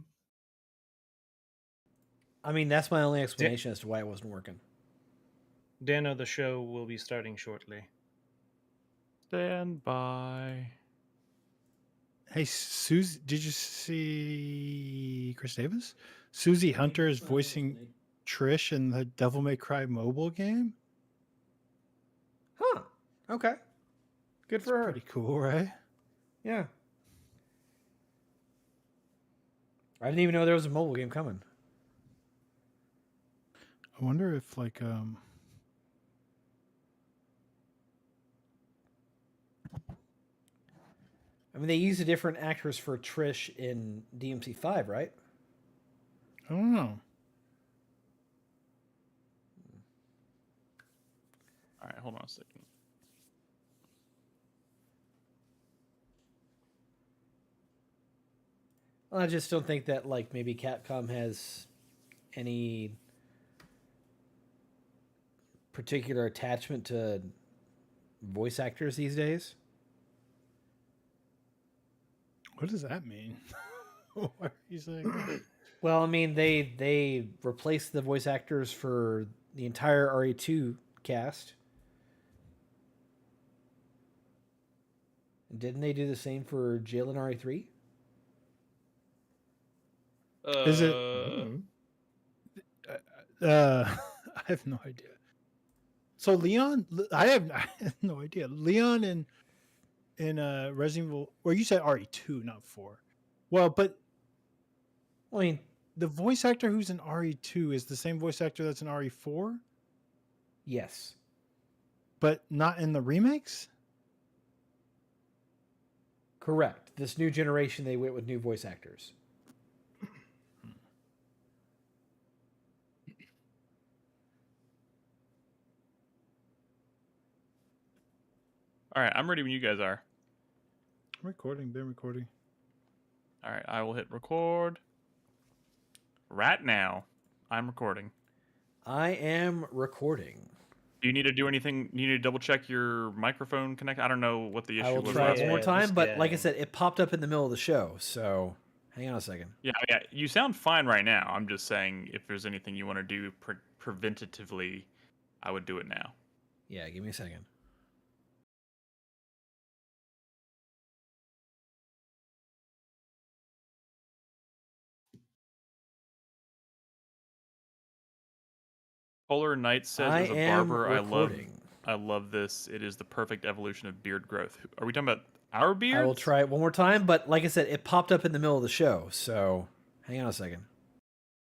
I mean, that's my only explanation as to why it wasn't working. Dano, the show will be starting shortly. Stand by. Hey, Susie, did you see Chris Davis? Susie Hunter is voicing Trish in the Devil May Cry mobile game. Huh. Okay. Good for her. Pretty cool, right? Yeah. I didn't even know there was a mobile game coming. I wonder if like I mean, they use a different actress for Trish in DMC5, right? I don't know. All right, hold on a second. Well, I just don't think that like maybe Capcom has any particular attachment to voice actors these days. What does that mean? Why are you saying that? Well, I mean, they replaced the voice actors for the entire RE2 cast. Didn't they do the same for Jail in RE3? Is it? I have no idea. So Leon, I have no idea. Leon in Resident Evil, well, you said RE2, not 4. Well, but I mean, the voice actor who's in RE2 is the same voice actor that's in RE4, yes, but not in the remakes. correct. This new generation, they went with new voice actors. All right, I'm ready when you guys are. Been recording. All right, I will hit record. Right now, I'm recording. I am recording. Do you need to do anything? You need to double check your microphone connect. I don't know what the issue I will was. try last it one more week. time, but like I said, it popped up in the middle of the show, so hang on a second. Yeah, you sound fine right now. I'm just saying if there's anything you want to do preventatively, I would do it now. Yeah, give me a second. Polar Knight says, I as a am barber, recording. I love this. It is the perfect evolution of beard growth. Are we talking about our beards? I will try it one more time, but like I said, it popped up in the middle of the show, so hang on a second.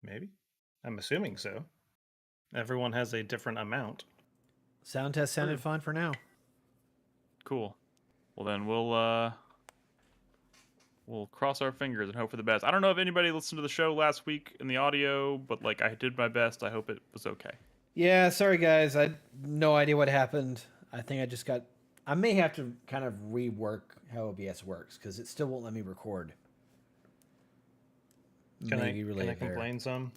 Maybe. I'm assuming so. Everyone has a different amount. Sound test sounded fine for now. Cool. Well, then we'll cross our fingers and hope for the best. I don't know if anybody listened to the show last week in the audio, but like I did my best. I hope it was okay. Yeah, sorry guys. I had no idea what happened. I think I may have to kind of rework how OBS works because it still won't let me record. Can I complain some?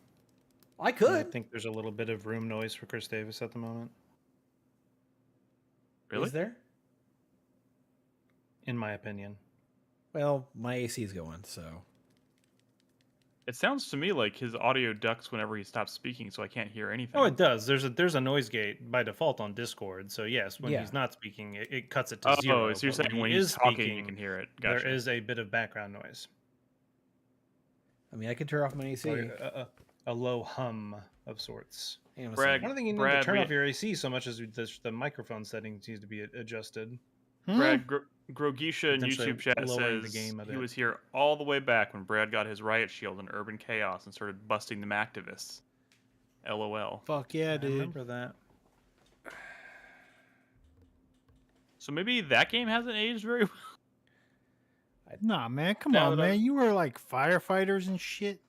I could. I think there's a little bit of room noise for Chris Davis at the moment. Really? Is there? In my opinion. Well, my AC is going, so. It sounds to me like his audio ducks whenever he stops speaking, so I can't hear anything. Oh, it does. There's a noise gate by default on Discord. So yes, when he's not speaking, it cuts it to zero. Oh, so you're saying when he's talking, you can hear it. Gotcha. There is a bit of background noise. I mean, I can turn off my AC. A low hum of sorts. Brad, I don't think you need to turn off your AC so much as the microphone settings needs to be adjusted. Brad Grogisha in YouTube chat says he was here all the way back when Brad got his riot shield in Urban Chaos and started busting them activists. LOL. Fuck yeah, dude. I remember that. So maybe that game hasn't aged very well. Nah, man, come on, man. You were like firefighters and shit.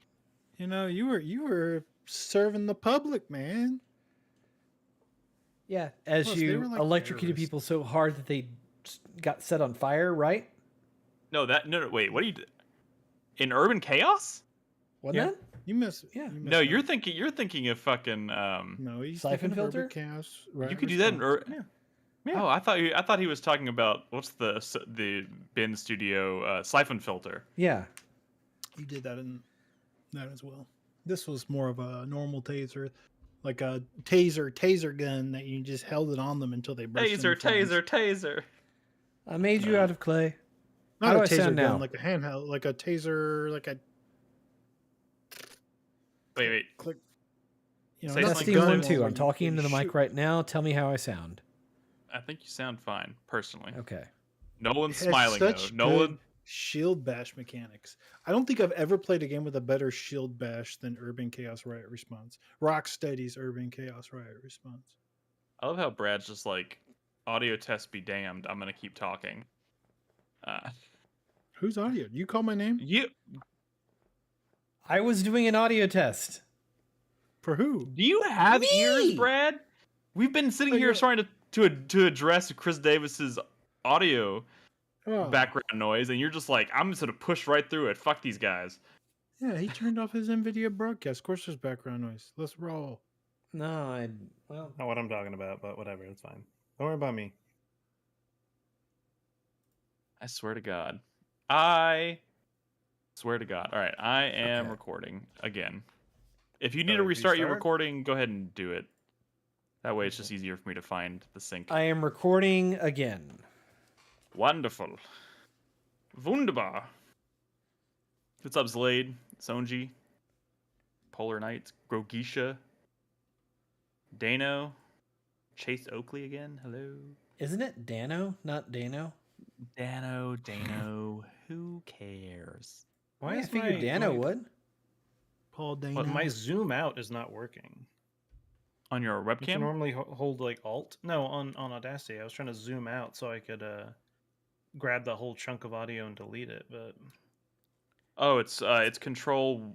You know, you were serving the public, man. Yeah, as Plus, you like electrocuted people so hard that they got set on fire, right? No, wait, what are you in Urban Chaos? What then? You miss. Yeah. No, you're thinking of fucking No, he's Siphon Filter. Chaos, right? You could do that in Yeah. Oh, I thought he was talking about what's the bin studio Siphon Filter. Yeah. You did that in that as well. This was more of a normal taser, like a taser gun that you just held it on them until they burst. Taser. I made you out of clay. Not How do a I taser sound gun, now? like a handheld, like a taser, like a. Wait. Click. You know, Say not something. the Testing gun 1 2. where I'm you talking into the mic shoot. right now. Tell me how I sound. I think you sound fine, personally. Okay. Nolan's It has smiling though. such Nolan. good shield bash mechanics. I don't think I've ever played a game with a better shield bash than Urban Chaos Riot Response. Rocksteady's Urban Chaos Riot Response. I love how Brad's just like, audio test be damned. I'm gonna keep talking. Whose audio? You call my name? You I was doing an audio test. For who? do you have Me! ears, Brad? We've been sitting here trying to address Chris Davis's audio background noise, and you're just like, I'm just gonna push right through it. Fuck these guys. Yeah, he turned off his NVIDIA broadcast. Of course, there's background noise. Let's roll. No, Not what I'm talking about, but whatever, it's fine. Don't worry about me. I swear to God. I swear to God. All right, I am Okay. recording again. If you need Oh, to restart your restart? recording, go ahead and do it. That way it's just easier for me to find the sync. I am recording again. Wonderful. Wunderbar. What's up, Zlade? Sonji? Polar Knights? Grogisha? Dano? Chase Oakley again? Hello? Isn't it Dano, not Dano? Dano. Who cares? Why I is figured Dano would. Paul Dana. But my zoom out is not working. On your You can webcam? normally hold like Alt. No, on Audacity. I was trying to zoom out so I could grab the whole chunk of audio and delete it, but Oh, it's Control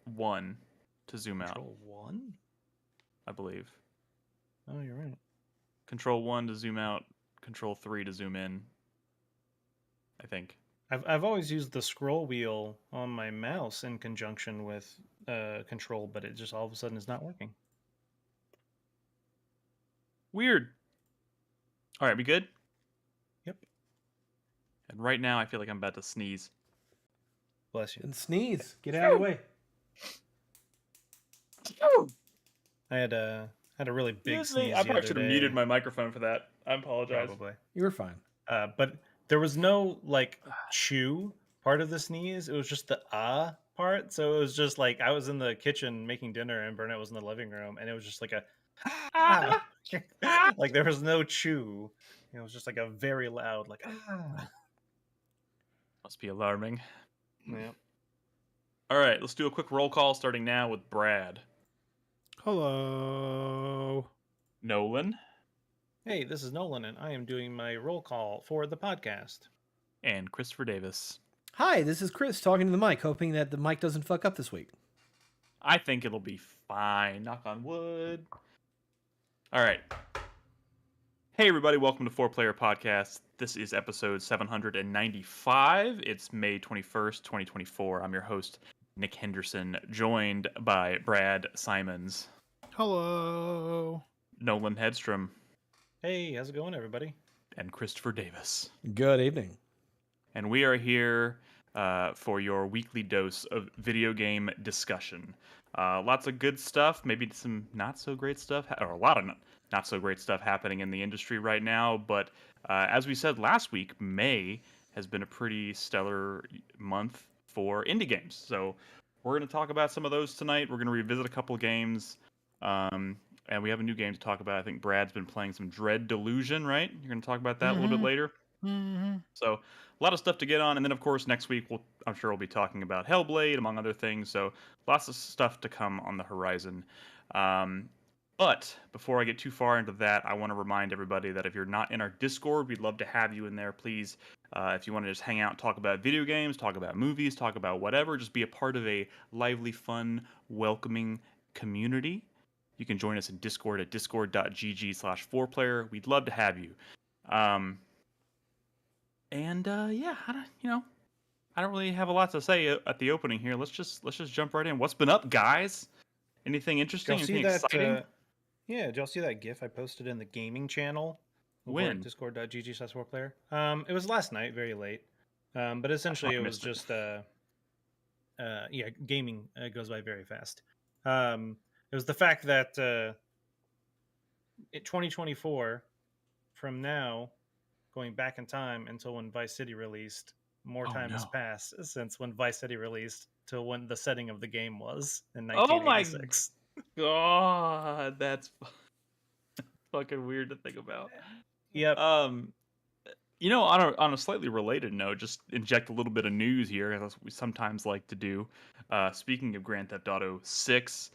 1 to zoom out, Control 1? I believe. Oh, you're right. Control 1 to zoom out, Control 3 to zoom in. I think. I've always used the scroll wheel on my mouse in conjunction with Control, but it just all of a sudden is not working. Weird. All right, we good? Yep. And right now, I feel like I'm about to sneeze. Bless you. And sneeze. Get out of the way. I had a really big sneeze. I the probably other should have day. muted my microphone for that. I apologize. Probably. You were fine. But there was no like chew part of the sneeze. It was just the part. So it was just like I was in the kitchen making dinner and Burnett was in the living room, and it was just like a like there was no chew. It was just like a very loud like Must be alarming. Yeah. All right, let's do a quick roll call starting now with Brad. Hello. Nolan. Hey, this is Nolan, and I am doing my roll call for the podcast. And Christopher Davis. Hi, this is Chris talking to the mic, hoping that the mic doesn't fuck up this week. I think it'll be fine. Knock on wood. All right. Hey, everybody. Welcome to 4Player Podcast. This is episode 795. It's May 21st, 2024. I'm your host, Nick Henderson, joined by Brad Simons. Hello. Nolan Hedstrom. Hey, how's it going, everybody? And Christopher Davis. Good evening. And we are here for your weekly dose of video game discussion. Lots of good stuff, maybe some not so great stuff, or a lot of not so great stuff happening in the industry right now. But as we said last week, May has been a pretty stellar month for indie games. So we're going to talk about some of those tonight. We're going to revisit a couple games. And we have a new game to talk about. I think Brad's been playing some Dread Delusion, right? You're going to talk about that a little bit later. Mm-hmm. So a lot of stuff to get on. And then, of course, next week, I'm sure we'll be talking about Hellblade, among other things. So lots of stuff to come on the horizon. But before I get too far into that, I want to remind everybody that if you're not in our Discord, we'd love to have you in there. Please, if you want to just hang out and talk about video games, talk about movies, talk about whatever, just be a part of a lively, fun, welcoming community. You can join us in Discord at discord.gg/4player. We'd love to have you. Yeah, I don't really have a lot to say at the opening here. Let's just jump right in. What's been up, guys? Anything interesting? Anything exciting? Yeah, did y'all see that GIF I posted in the gaming channel? When? Discord.gg/4player. It was last night, very late. But essentially, it was just gaming goes by very fast. It was the fact that 2024, from now, going back in time until when Vice City released, more time has passed since when Vice City released to when the setting of the game was in 1986. Oh my god, that's fucking weird to think about. Yep. On a slightly related note, just inject a little bit of news here, as we sometimes like to do. Speaking of Grand Theft Auto 6,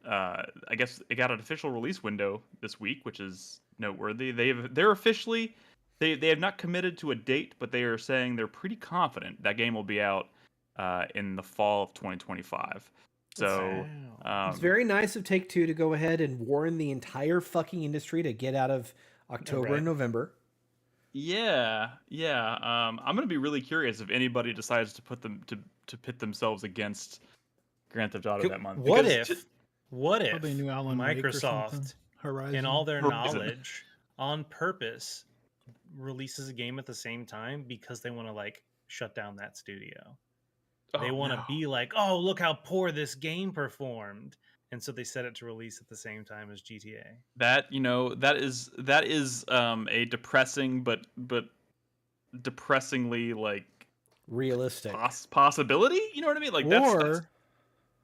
I guess it got an official release window this week, which is noteworthy. They're officially They have not committed to a date, but they are saying they're pretty confident that game will be out in the fall of 2025. So it's very nice of Take-Two to go ahead and warn the entire fucking industry to get out of October and November. Yeah. I'm gonna be really curious if anybody decides to pit themselves against Grand Theft Auto that month. What if Probably a new Alan Wake or something. Microsoft, Horizon. in all their Horizon. knowledge, on purpose, releases a game at the same time because they want to like shut down that studio? They want to be like, oh, look how poor this game performed, and so they set it to release at the same time as GTA. That that is a depressing but depressingly like realistic possibility. You know what I mean? Like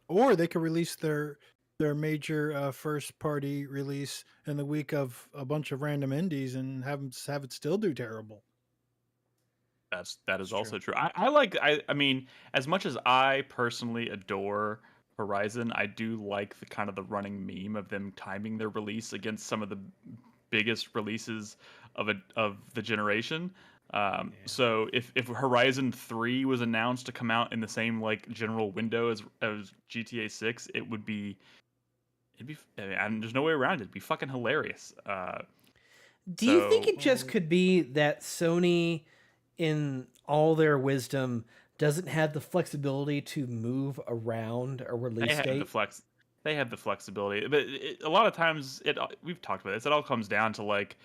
or they could release their major first party release in the week of a bunch of random indies and have it still do terrible. That is also true. I mean, as much as I personally adore Horizon, I do like the kind of the running meme of them timing their release against some of the biggest releases of the generation. So if Horizon 3 was announced to come out in the same like general window as GTA 6, it'd be and there's no way around it. It'd be fucking hilarious. Do you think it just could be that Sony, in all their wisdom, doesn't have the flexibility to move around a release date? They have the flexibility, but a lot of times we've talked about this. It all comes down to like,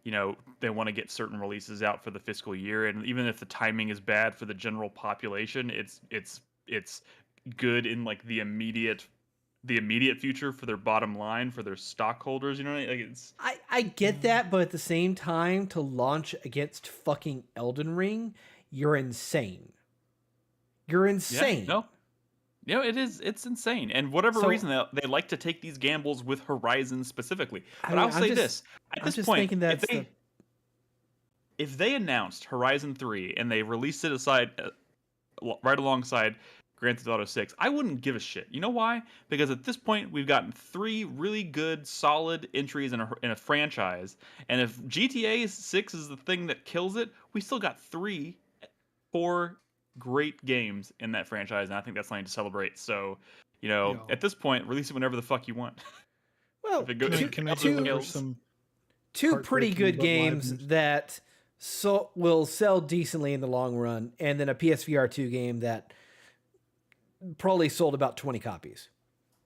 you know, they want to get certain releases out for the fiscal year, and even if the timing is bad for the general population, it's good in like the immediate future for their bottom line, for their stockholders. You know, like it's. I get that, but at the same time, to launch against fucking Elden Ring, you're insane. You're insane. Yeah, no, it is. It's insane. And whatever reason they like to take these gambles with Horizon specifically. But I'll say this: at this point, if they announced Horizon 3 and they released it right alongside Grand Theft Auto 6, I wouldn't give a shit. You know why? Because at this point, we've gotten 3 really good, solid entries in a franchise. And if GTA 6 is the thing that kills it, we still got 4 great games in that franchise, and I think that's something to celebrate. So, you know, at this point, release it whenever the fuck you want. Well, two pretty good games that will sell decently in the long run, and then a PSVR 2 game that probably sold about 20 copies.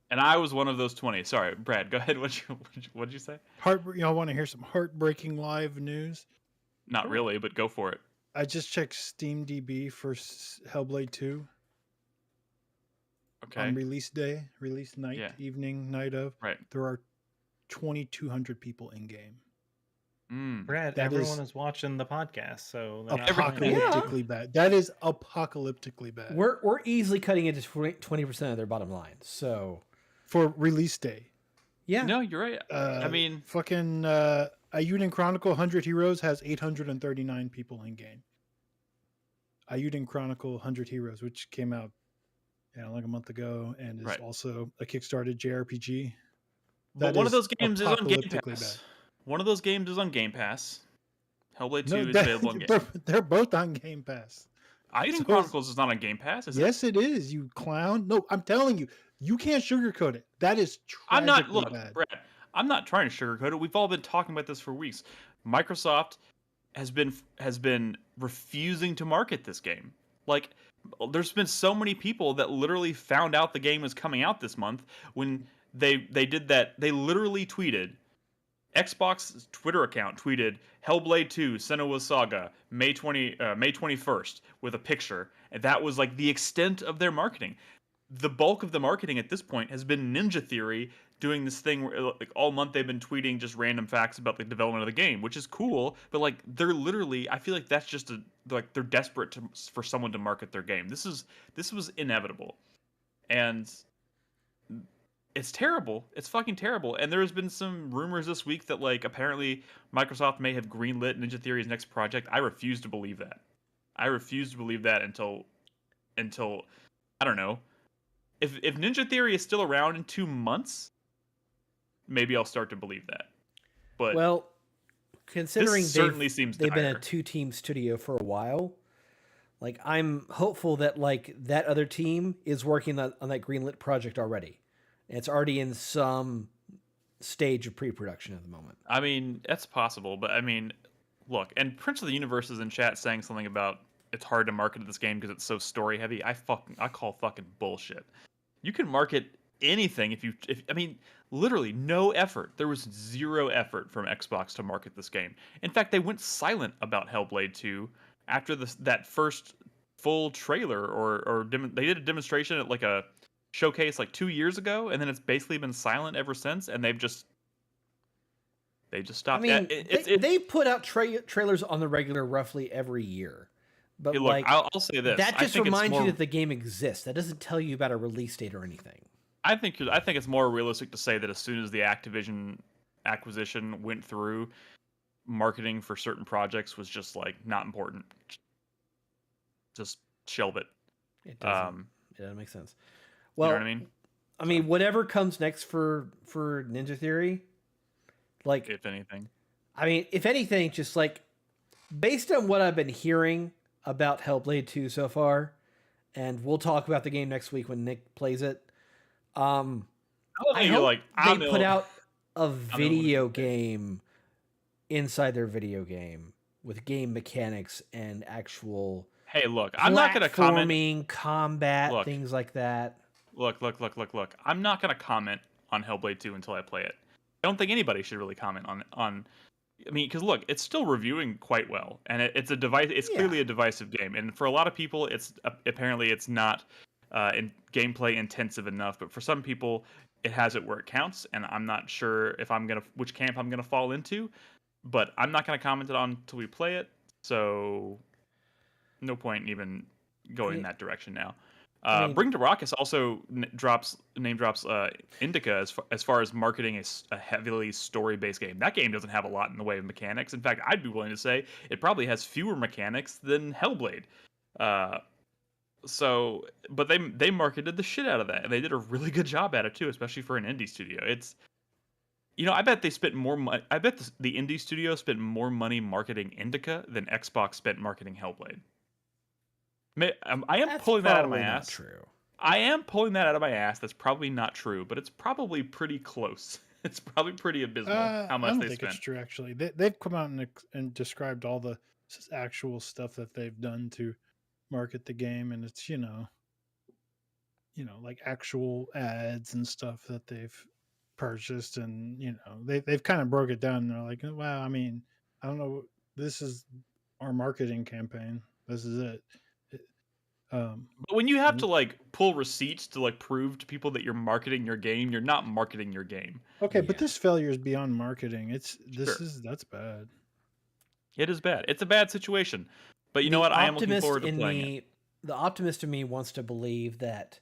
And I was one of those 20. Sorry, Brad, go ahead. What'd you say? Y'all want to hear some heartbreaking live news? Not really, but go for it. I just checked SteamDB for Hellblade 2. Okay. On release day, release night, evening, night of. Right. There are 2,200 people in game. Brad, everyone is watching the podcast, so apocalyptically bad. That is apocalyptically bad. We're easily cutting into 20% of their bottom line. So for release day. Yeah. No, you're right. I mean, fucking Ayuden Chronicle 100 Heroes has 839 people in game. Ayuden Chronicle 100 Heroes, which came out like a month ago, and is also a Kickstarted JRPG. But one of those games is on Game Pass. One of those games is on Game Pass. Hellblade 2 is available on Game Pass. They're both on Game Pass. Ayuden Chronicles is not on Game Pass, is it? Yes, it is, you clown. No, I'm telling you, you can't sugarcoat it. That is tragically bad. Brad, I'm not trying to sugarcoat it. We've all been talking about this for weeks. Microsoft has been refusing to market this game. Like, there's been so many people that literally found out the game was coming out this month when they did that. They literally tweeted, Xbox's Twitter account tweeted Hellblade 2 Senua's Saga May 21st with a picture, and that was like the extent of their marketing. The bulk of the marketing at this point has been Ninja Theory doing this thing where like all month they've been tweeting just random facts about the development of the game, which is cool, but like they're literally, I feel like that's just they're desperate for someone to market their game. This was inevitable. And it's terrible. It's fucking terrible. And there's been some rumors this week that like apparently Microsoft may have greenlit Ninja Theory's next project. I refuse to believe that. I refuse to believe that until I don't know. If Ninja Theory is still around in 2 months, maybe I'll start to believe that. But well, considering this certainly seems they've been a dire. 2-team studio for a while, like I'm hopeful that like that other team is working on that greenlit project already. And it's already in some stage of pre-production at the moment. I mean, that's possible, but I mean, look, and Prince of the Universe is in chat saying something about it's hard to market this game because it's so story heavy. I call fucking bullshit. You can market anything if I mean, literally no effort. There was zero effort from Xbox to market this game. In fact, they went silent about Hellblade 2 after that first full trailer they did a demonstration at like a showcase like 2 years ago, and then it's basically been silent ever since, and they've just stopped. I mean, they put out trailers on the regular roughly every year. But look, like, I'll say this. That just reminds you that the game exists. That doesn't tell you about a release date or anything. I think it's more realistic to say that as soon as the Activision acquisition went through, marketing for certain projects was just like not important. Just shelve it. It doesn't make sense. Well, you know what I mean? I mean, whatever comes next for Ninja Theory, like if anything. I mean, if anything, just like based on what I've been hearing about Hellblade 2 so far, and we'll talk about the game next week when Nick plays it. I hope they put out a video game inside their video game with game mechanics and actual. Hey, look, I'm not going to comment. Combat, things like that. Look. I'm not going to comment on Hellblade 2 until I play it. I don't think anybody should really comment on. I mean, because look, it's still reviewing quite well, and it's a device. It's clearly a divisive game, and for a lot of people, it's apparently it's not gameplay intensive enough. But for some people, it has it where it counts, and I'm not sure if which camp I'm gonna fall into. But I'm not gonna comment it on until we play it. So no point in even going in that direction now. Bring to Raucous also name drops Indica as far as marketing a heavily story-based game. That game doesn't have a lot in the way of mechanics. In fact, I'd be willing to say it probably has fewer mechanics than Hellblade. But they marketed the shit out of that, and they did a really good job at it too, especially for an indie studio. It's, I bet they spent more money. I bet the indie studio spent more money marketing Indica than Xbox spent marketing Hellblade. I am pulling that out of my ass. True. I am pulling that out of my ass. That's probably not true, but it's probably pretty close. It's probably pretty abysmal how much they spent. I don't think it's true, actually. They've come out and described all the actual stuff that they've done to market the game, and it's like actual ads and stuff that they've purchased, and they've kind of broke it down. And they're like, well, I mean, I don't know. This is our marketing campaign. This is it. But when you have to like pull receipts to like prove to people that you're marketing your game, you're not marketing your game. Okay, but this failure is beyond marketing. That's bad. It is bad. It's a bad situation. But you know what? I am looking forward to playing it. The optimist in me wants to believe that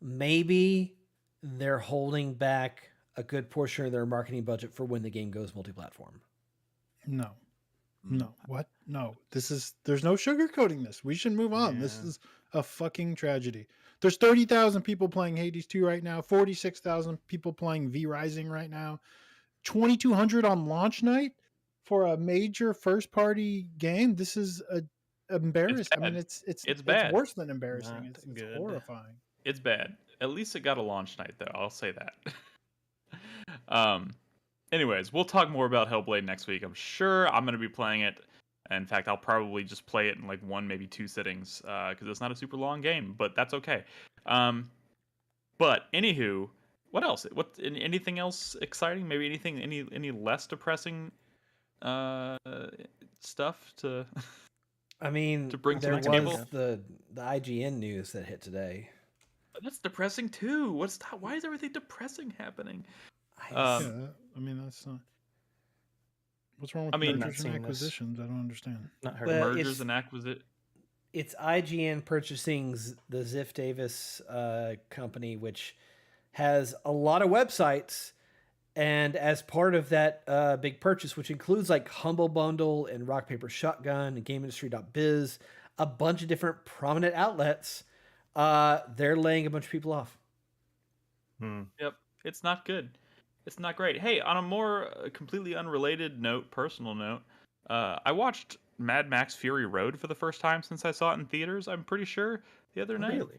maybe they're holding back a good portion of their marketing budget for when the game goes multi-platform. No. What? No. There's no sugarcoating this. We should move on. Yeah. This is a fucking tragedy. There's 30,000 people playing Hades 2 right now, 46,000 people playing V Rising right now, 2,200 on launch night for a major first party game. This is embarrassing. I mean, it's bad. It's worse than embarrassing. It's horrifying. It's bad. At least it got a launch night though. I'll say that. Anyways, we'll talk more about Hellblade next week. I'm sure I'm going to be playing it. In fact, I'll probably just play it in like 1, maybe 2 sittings because it's not a super long game, but that's okay. But anywho, what else? Anything else exciting? Maybe any less depressing stuff to? I mean, to bring there to the table? Was the IGN news that hit today. That's depressing too. Why is everything depressing happening? I mean, that's not. What's wrong with mergers and acquisitions? I don't understand. Not heard mergers and acquisitions. It's IGN purchasing the Ziff Davis company, which has a lot of websites, and as part of that big purchase, which includes like Humble Bundle and Rock Paper Shotgun and GameIndustry.biz, a bunch of different prominent outlets, they're laying a bunch of people off. Yep, it's not good. It's not great. Hey, on a more completely unrelated note, personal note, I watched Mad Max Fury Road for the first time since I saw it in theaters. I'm pretty sure the other night. Really?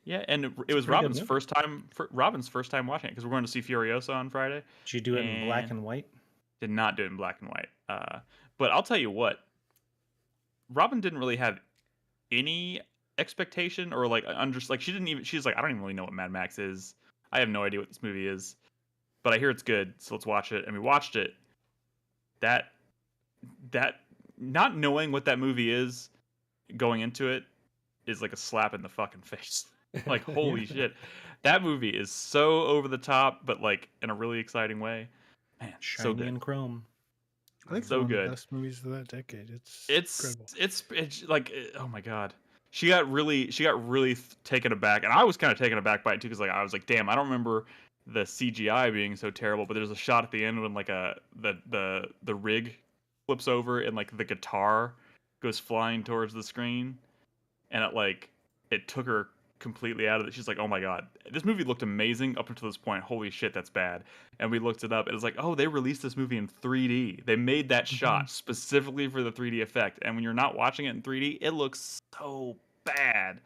Yeah, and it was Robin's first time. Robin's first time watching it because we're going to see Furiosa on Friday. Did you do it in black and white? Did not do it in black and white. But I'll tell you what, Robin didn't really have any expectation or like she didn't even. She's like, I don't even really know what Mad Max is. I have no idea what this movie is, but I hear it's good, so let's watch it. And we watched it. That not knowing what that movie is going into it is like a slap in the fucking face. Like, holy shit. That movie is so over the top, but like in a really exciting way. Man, Shiny so good. and chrome. I think so it's one good. of the best movies of that decade. It's incredible. It's like, oh my god. She got really taken aback, and I was kind of taken aback by it too, because like I was like, damn, I don't remember the CGI being so terrible. But there's a shot at the end when like the rig flips over and like the guitar goes flying towards the screen, and it took her completely out of it. She's like, oh my god, this movie looked amazing up until this point. Holy shit, that's bad. And we looked it up, and it's like, oh, they released this movie in 3D. They made that shot specifically for the 3D effect, and when you're not watching it in 3D, it looks so bad,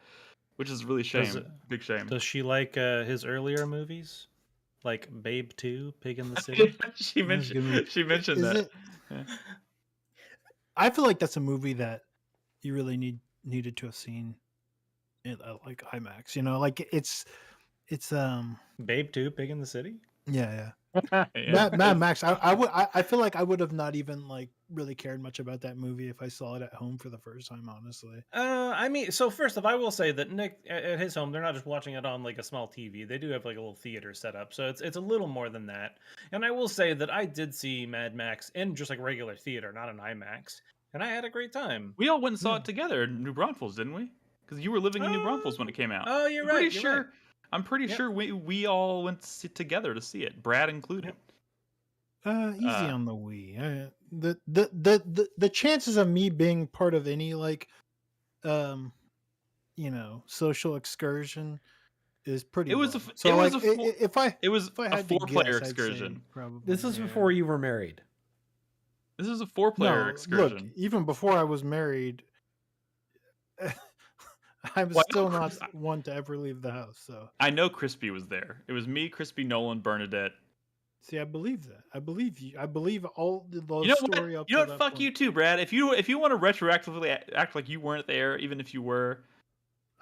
which is really shame. Big shame. Does she like his earlier movies, like Babe 2, Pig in the City? she mentioned that. Yeah. I feel like that's a movie that you really needed to have seen in like IMAX. You know, like it's Babe 2, Pig in the City. Yeah. Yeah. Mad Max. I feel like I would have not even like really cared much about that movie if I saw it at home for the first time. Honestly. I mean, so first off, I will say that Nick at his home, they're not just watching it on like a small TV. They do have like a little theater set up, so it's a little more than that. And I will say that I did see Mad Max in just like regular theater, not an IMAX, and I had a great time. We all went and saw it together in New Braunfels, didn't we? Because you were living in New Braunfels when it came out. Oh, you're right. I'm pretty sure we all went together to see it, Brad included. Easy on the Wii. The chances of me being part of any like, social excursion is pretty. It was low. a 4-player excursion. This was before you were married. This is a 4-player excursion. Look, even before I was married, I was still not one to ever leave the house. So I know Crispy was there. It was me, Crispy, Nolan, Bernadette. See, I believe that. I believe you. I believe all the story up. You know what? Fuck you too, Brad. If you want to retroactively act like you weren't there, even if you were,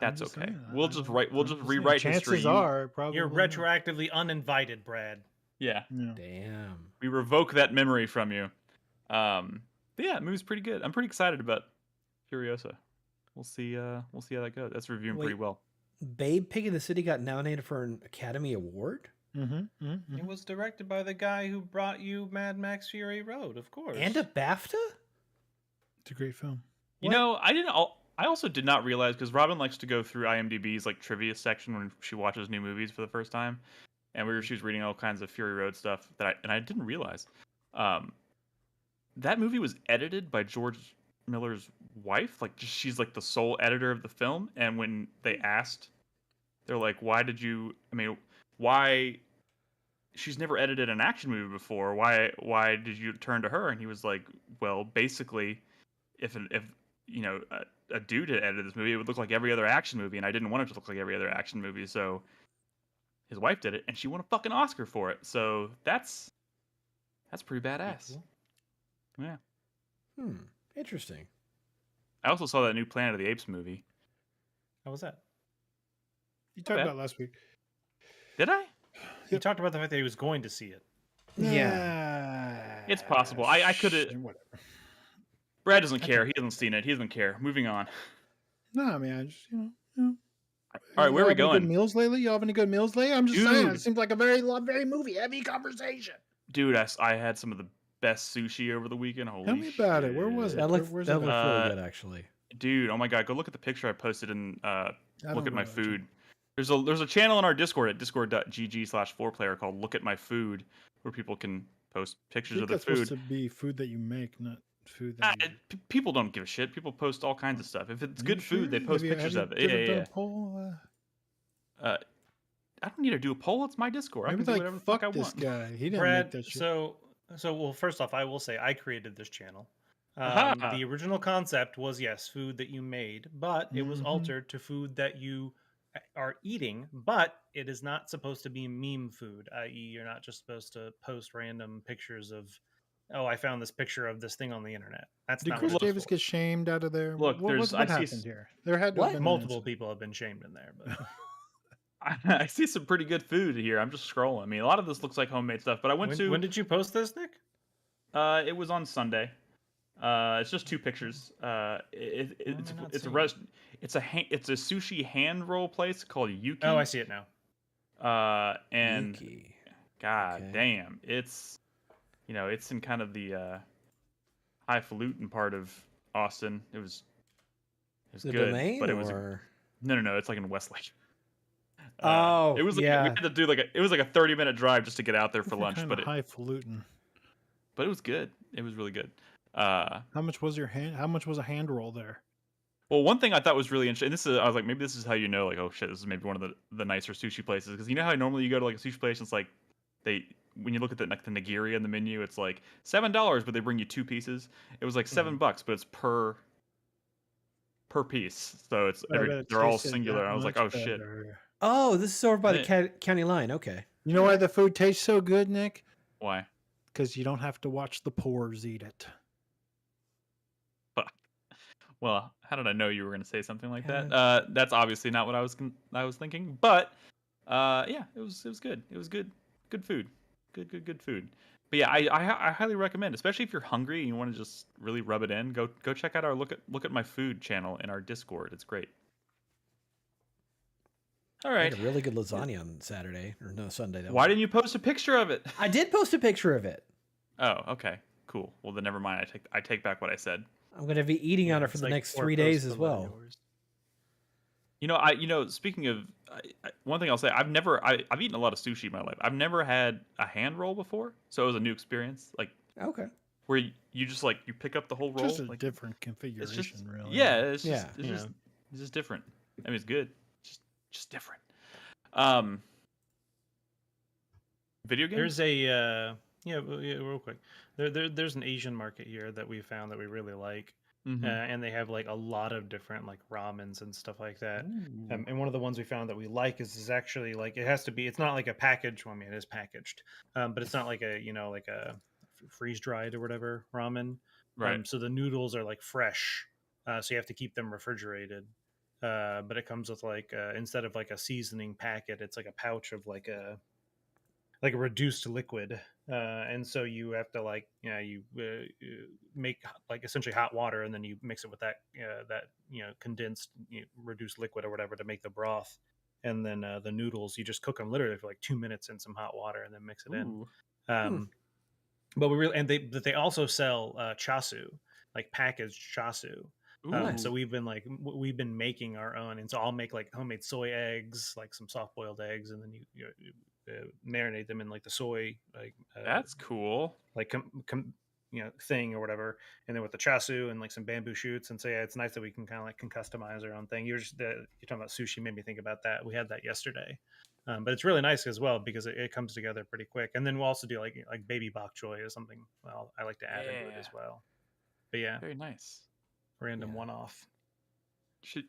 that's okay. Saying, we'll just rewrite history. Chances are probably you're retroactively uninvited, Brad. Yeah. Damn. We revoke that memory from you. But yeah, the movie's pretty good. I'm pretty excited about Furiosa. We'll see how that goes. That's reviewing pretty well. Babe Pig in the City got nominated for an Academy Award? It was directed by the guy who brought you Mad Max Fury Road, of course. And a BAFTA? It's a great film. You know, I also did not realize, because Robin likes to go through IMDb's like trivia section when she watches new movies for the first time, and she was reading all kinds of Fury Road stuff I didn't realize. That movie was edited by George Miller's wife. Like, she's like the sole editor of the film. And when they asked, they're like, why she's never edited an action movie before, why did you turn to her? And he was like, well, basically, if a dude had edited this movie, it would look like every other action movie, and I didn't want it to look like every other action movie, so his wife did it, and she won a fucking Oscar for it. So that's pretty badass. Cool. Yeah. Interesting. I also saw that new Planet of the Apes movie. How was that? You talked about last week. Did I? He talked about the fact that he was going to see it. Yeah. It's possible. I could have. Whatever. Brad doesn't care. He hasn't seen it. He doesn't care. Moving on. No, I mean, I just, All right, where are we going? Good meals lately? You having any good meals lately? I'm just saying. It seems like a very movie heavy conversation. Dude, I had some of the best sushi over the weekend. Holy Tell me about it. Where was it? That looked really good, actually. Dude, oh my god, go look at the picture I posted and look at my food. There's a channel on our Discord at discord.gg/4player called Look at My Food, where people can post pictures of their food. It's supposed to be food that you make, not food that people don't give a shit. People post all kinds of stuff. If it's good food, they post pictures of it. Yeah. don't need to do a poll. It's my Discord. I Maybe can do like whatever the fuck I fuck this want. guy. He didn't Brad, make that shit. so well, first off, I will say I created this channel. Aha. The original concept was, yes, food that you made, but it was altered to food that you are eating, but it is not supposed to be meme food, i.e. you're not just supposed to post random pictures of, oh, I found this picture of this thing on the internet. That's Did not Chris what it's Davis for. get shamed out of there? Look, what happened here? There had to have been multiple people have been shamed in there, but I see some pretty good food here. I'm just scrolling. I mean, a lot of this looks like homemade stuff, but I went to. When did you post this, Nick? It was on Sunday. It's just 2 pictures. It's a sushi hand roll place called Yuki. Oh, I see it now. And Yuki. God damn, it's it's in kind of the highfalutin part of Austin. It was The good, Domain, but it was or... no, it's like in Westlake. It was like we had to do it was like a 30-minute drive just to get out there for lunch, but highfalutin. But it was good. It was really good. How much was How much was a hand roll there? Well, one thing I thought was really interesting. I was like, maybe this is how you know, like, oh shit, this is maybe one of the nicer sushi places, because you know how normally you go to like a sushi place, and it's like when you look at the nigiri in the menu, it's like $7, but they bring you 2 pieces. It was like $7, but it's per piece, so it's they're all singular. I was like, oh shit. Oh, this is over by the county line. Okay. You know why the food tastes so good, Nick? Why? Because you don't have to watch the pores eat it. Well, how did I know you were going to say something like that? That's obviously not what I was thinking. But yeah, it was good. It was good food. Good food. But yeah, I highly recommend, especially if you're hungry and you want to just really rub it in. Go check out our look at my food channel in our Discord. It's great. All right. I had a really good lasagna on Saturday or no Sunday. Why didn't you post a picture of it? I did post a picture of it. Oh, okay, cool. Well, then never mind. I take back what I said. I'm going to be eating on it for the next 3 days as well. Speaking of, one thing I'll say, I've eaten a lot of sushi in my life. I've never had a hand roll before, so it was a new experience. Like, okay, where you just you pick up the whole roll. Just a different configuration, really. Yeah, it's just different. I mean, it's good. Just different. Video games. There's a real quick. There's an Asian market here that we found that we really like, and they have like a lot of different like ramens and stuff like that. And one of the ones we found that we like is actually like it has to be. It's not like a package. Well, I mean, it is packaged, but it's not like a like a freeze dried or whatever ramen. Right. So the noodles are like fresh, so you have to keep them refrigerated. But it comes with like instead of like a seasoning packet, it's like a pouch of like a reduced liquid, and so you have to you make like essentially hot water, and then you mix it with that condensed reduced liquid or whatever to make the broth, and then the noodles you just cook them literally for like 2 minutes in some hot water and then mix it in. But they also sell chasu, like packaged chasu. So we've been making our own, and so I'll make like homemade soy eggs, like some soft boiled eggs, and then you marinate them in like the soy that's cool, like thing or whatever, and then with the chasu and like some bamboo shoots. And so yeah, it's nice that we can kind of can customize our own thing. You're talking about sushi, made me think about that. We had that yesterday, but it's really nice as well because it comes together pretty quick. And then we'll also do like baby bok choy is something I like to add into it as well. But yeah, very nice. Random one-off.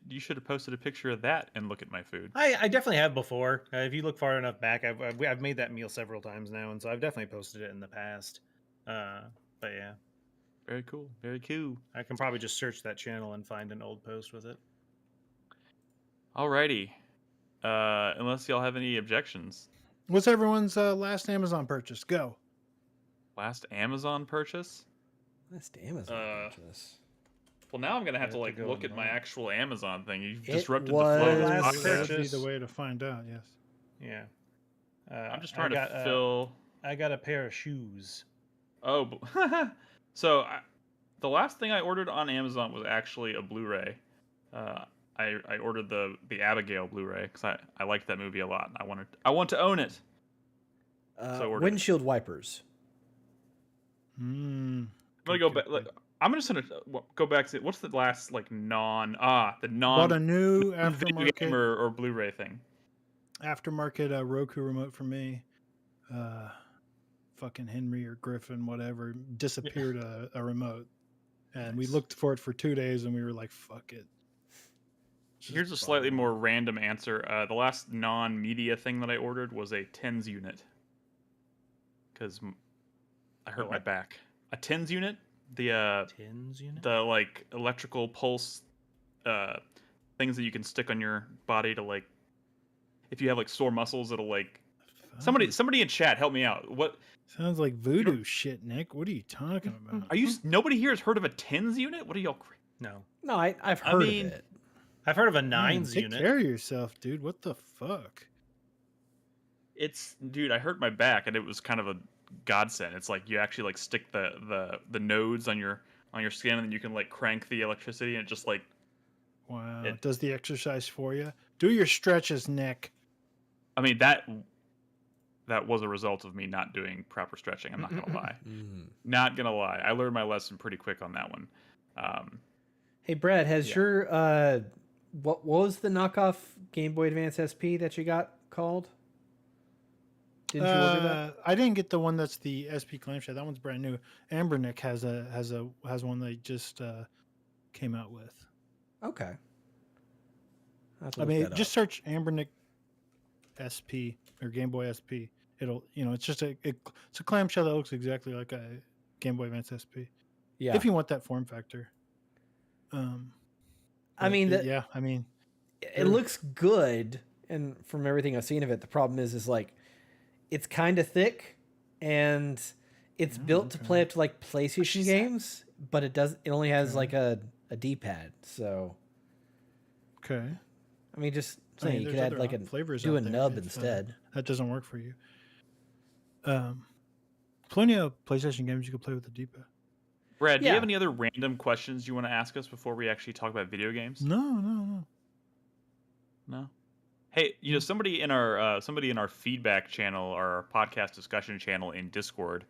You should have posted a picture of that and look at my food. I definitely have before. If you look far enough back, I've made that meal several times now, and so I've definitely posted it in the past. But yeah, very cool. Very cool. I can probably just search that channel and find an old post with it. Alrighty. Unless y'all have any objections. What's everyone's last Amazon purchase? Go. Last Amazon purchase? Last Amazon purchase. Well, now I'm gonna have to look at my actual Amazon thing. You've disrupted the flow of this That podcast. would be the way to find out. Yes. Yeah. I'm just trying to fill. I got a pair of shoes. Oh, so the last thing I ordered on Amazon was actually a Blu-ray. I ordered the Abigail Blu-ray because I liked that movie a lot. I want to own it. So windshield wipers. I'm gonna go back. I'm just gonna go back to what's the last non bought a new video aftermarket game or Blu-ray thing. aftermarket Roku remote for me. Fucking Henry or Griffin, whatever, disappeared a remote, and we looked for it for 2 days, and we were like, "Fuck it." Here's a slightly more random answer. The last non-media thing that I ordered was a TENS unit because I hurt my back. A TENS unit, the TENS unit, the like electrical pulse things that you can stick on your body to like, if you have like sore muscles, it'll like. Somebody in chat, help me out. What sounds like voodoo shit, Nick? What are you talking about? Are you? Nobody here has heard of a TENS unit? What are y'all? No, I've heard of it. I've heard of a nines take unit. Take care of yourself, dude. What the fuck? Dude, I hurt my back, and it was kind of a godsend. It's like you actually like stick the nodes on your skin, and then you can like crank the electricity, and it just like. Wow! It does the exercise for you. Do your stretches, Nick. I mean that was a result of me not doing proper stretching. I'm not gonna lie. Not gonna lie. I learned my lesson pretty quick on that one. Hey Brad, has your what was the knockoff Game Boy Advance SP that you got called? Did you order that? I didn't get the one that's the SP clamshell. That one's brand new. Ambernick has one they just came out with. Okay. I mean, just search Ambernick SP or Game Boy SP. It'll, it's just it's a clamshell that looks exactly like a Game Boy Advance SP. Yeah. If you want that form factor. I mean, it looks good, and from everything I've seen of it, the problem is like it's kind of thick, and it's built to play up to like PlayStation games, but it only has like a D-pad. So. Okay. I mean, just saying, you could add like do a nub instead. That doesn't work for you. Plenty of PlayStation games you could play with the D-pad. Brad, do you have any other random questions you want to ask us before we actually talk about video games? No. Hey, somebody in our feedback channel or our podcast discussion channel in Discord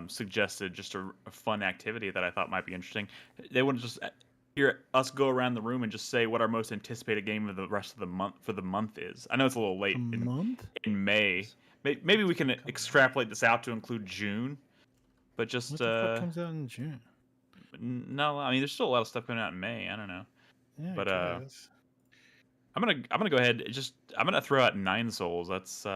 suggested just a fun activity that I thought might be interesting. They want to just hear us go around the room and just say what our most anticipated game of the rest of the month for the month is. I know it's a little late in May. Maybe we can extrapolate this out to include June, but just what the fuck comes out in June? No, I mean there's still a lot of stuff coming out in May. I don't know, but I'm gonna go ahead. I'm gonna throw out Nine Souls. That's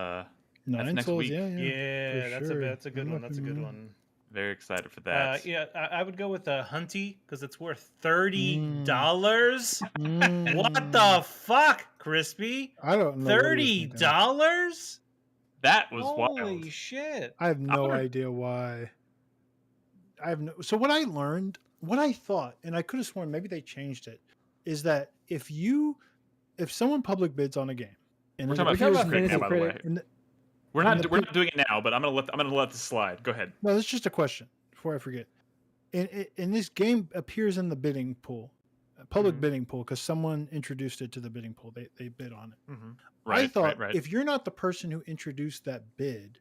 next Souls, week. Yeah, that's a good one. That's a good one. Very excited for that. I would go with Hunty because it's worth $30. What the fuck, Crispy? I don't know. $30? That was wild. Holy shit! I have no idea why. So what I learned, what I thought, and I could have sworn maybe they changed it, is that if someone public bids on a game, and we're talking about Fantasy now, by the way. We're not doing it now, but I'm gonna let this slide. Go ahead. No, that's just a question before I forget. And this game appears in the bidding pool, public bidding pool, because someone introduced it to the bidding pool. They bid on it. Right, I thought right. if you're not the person who introduced that bid,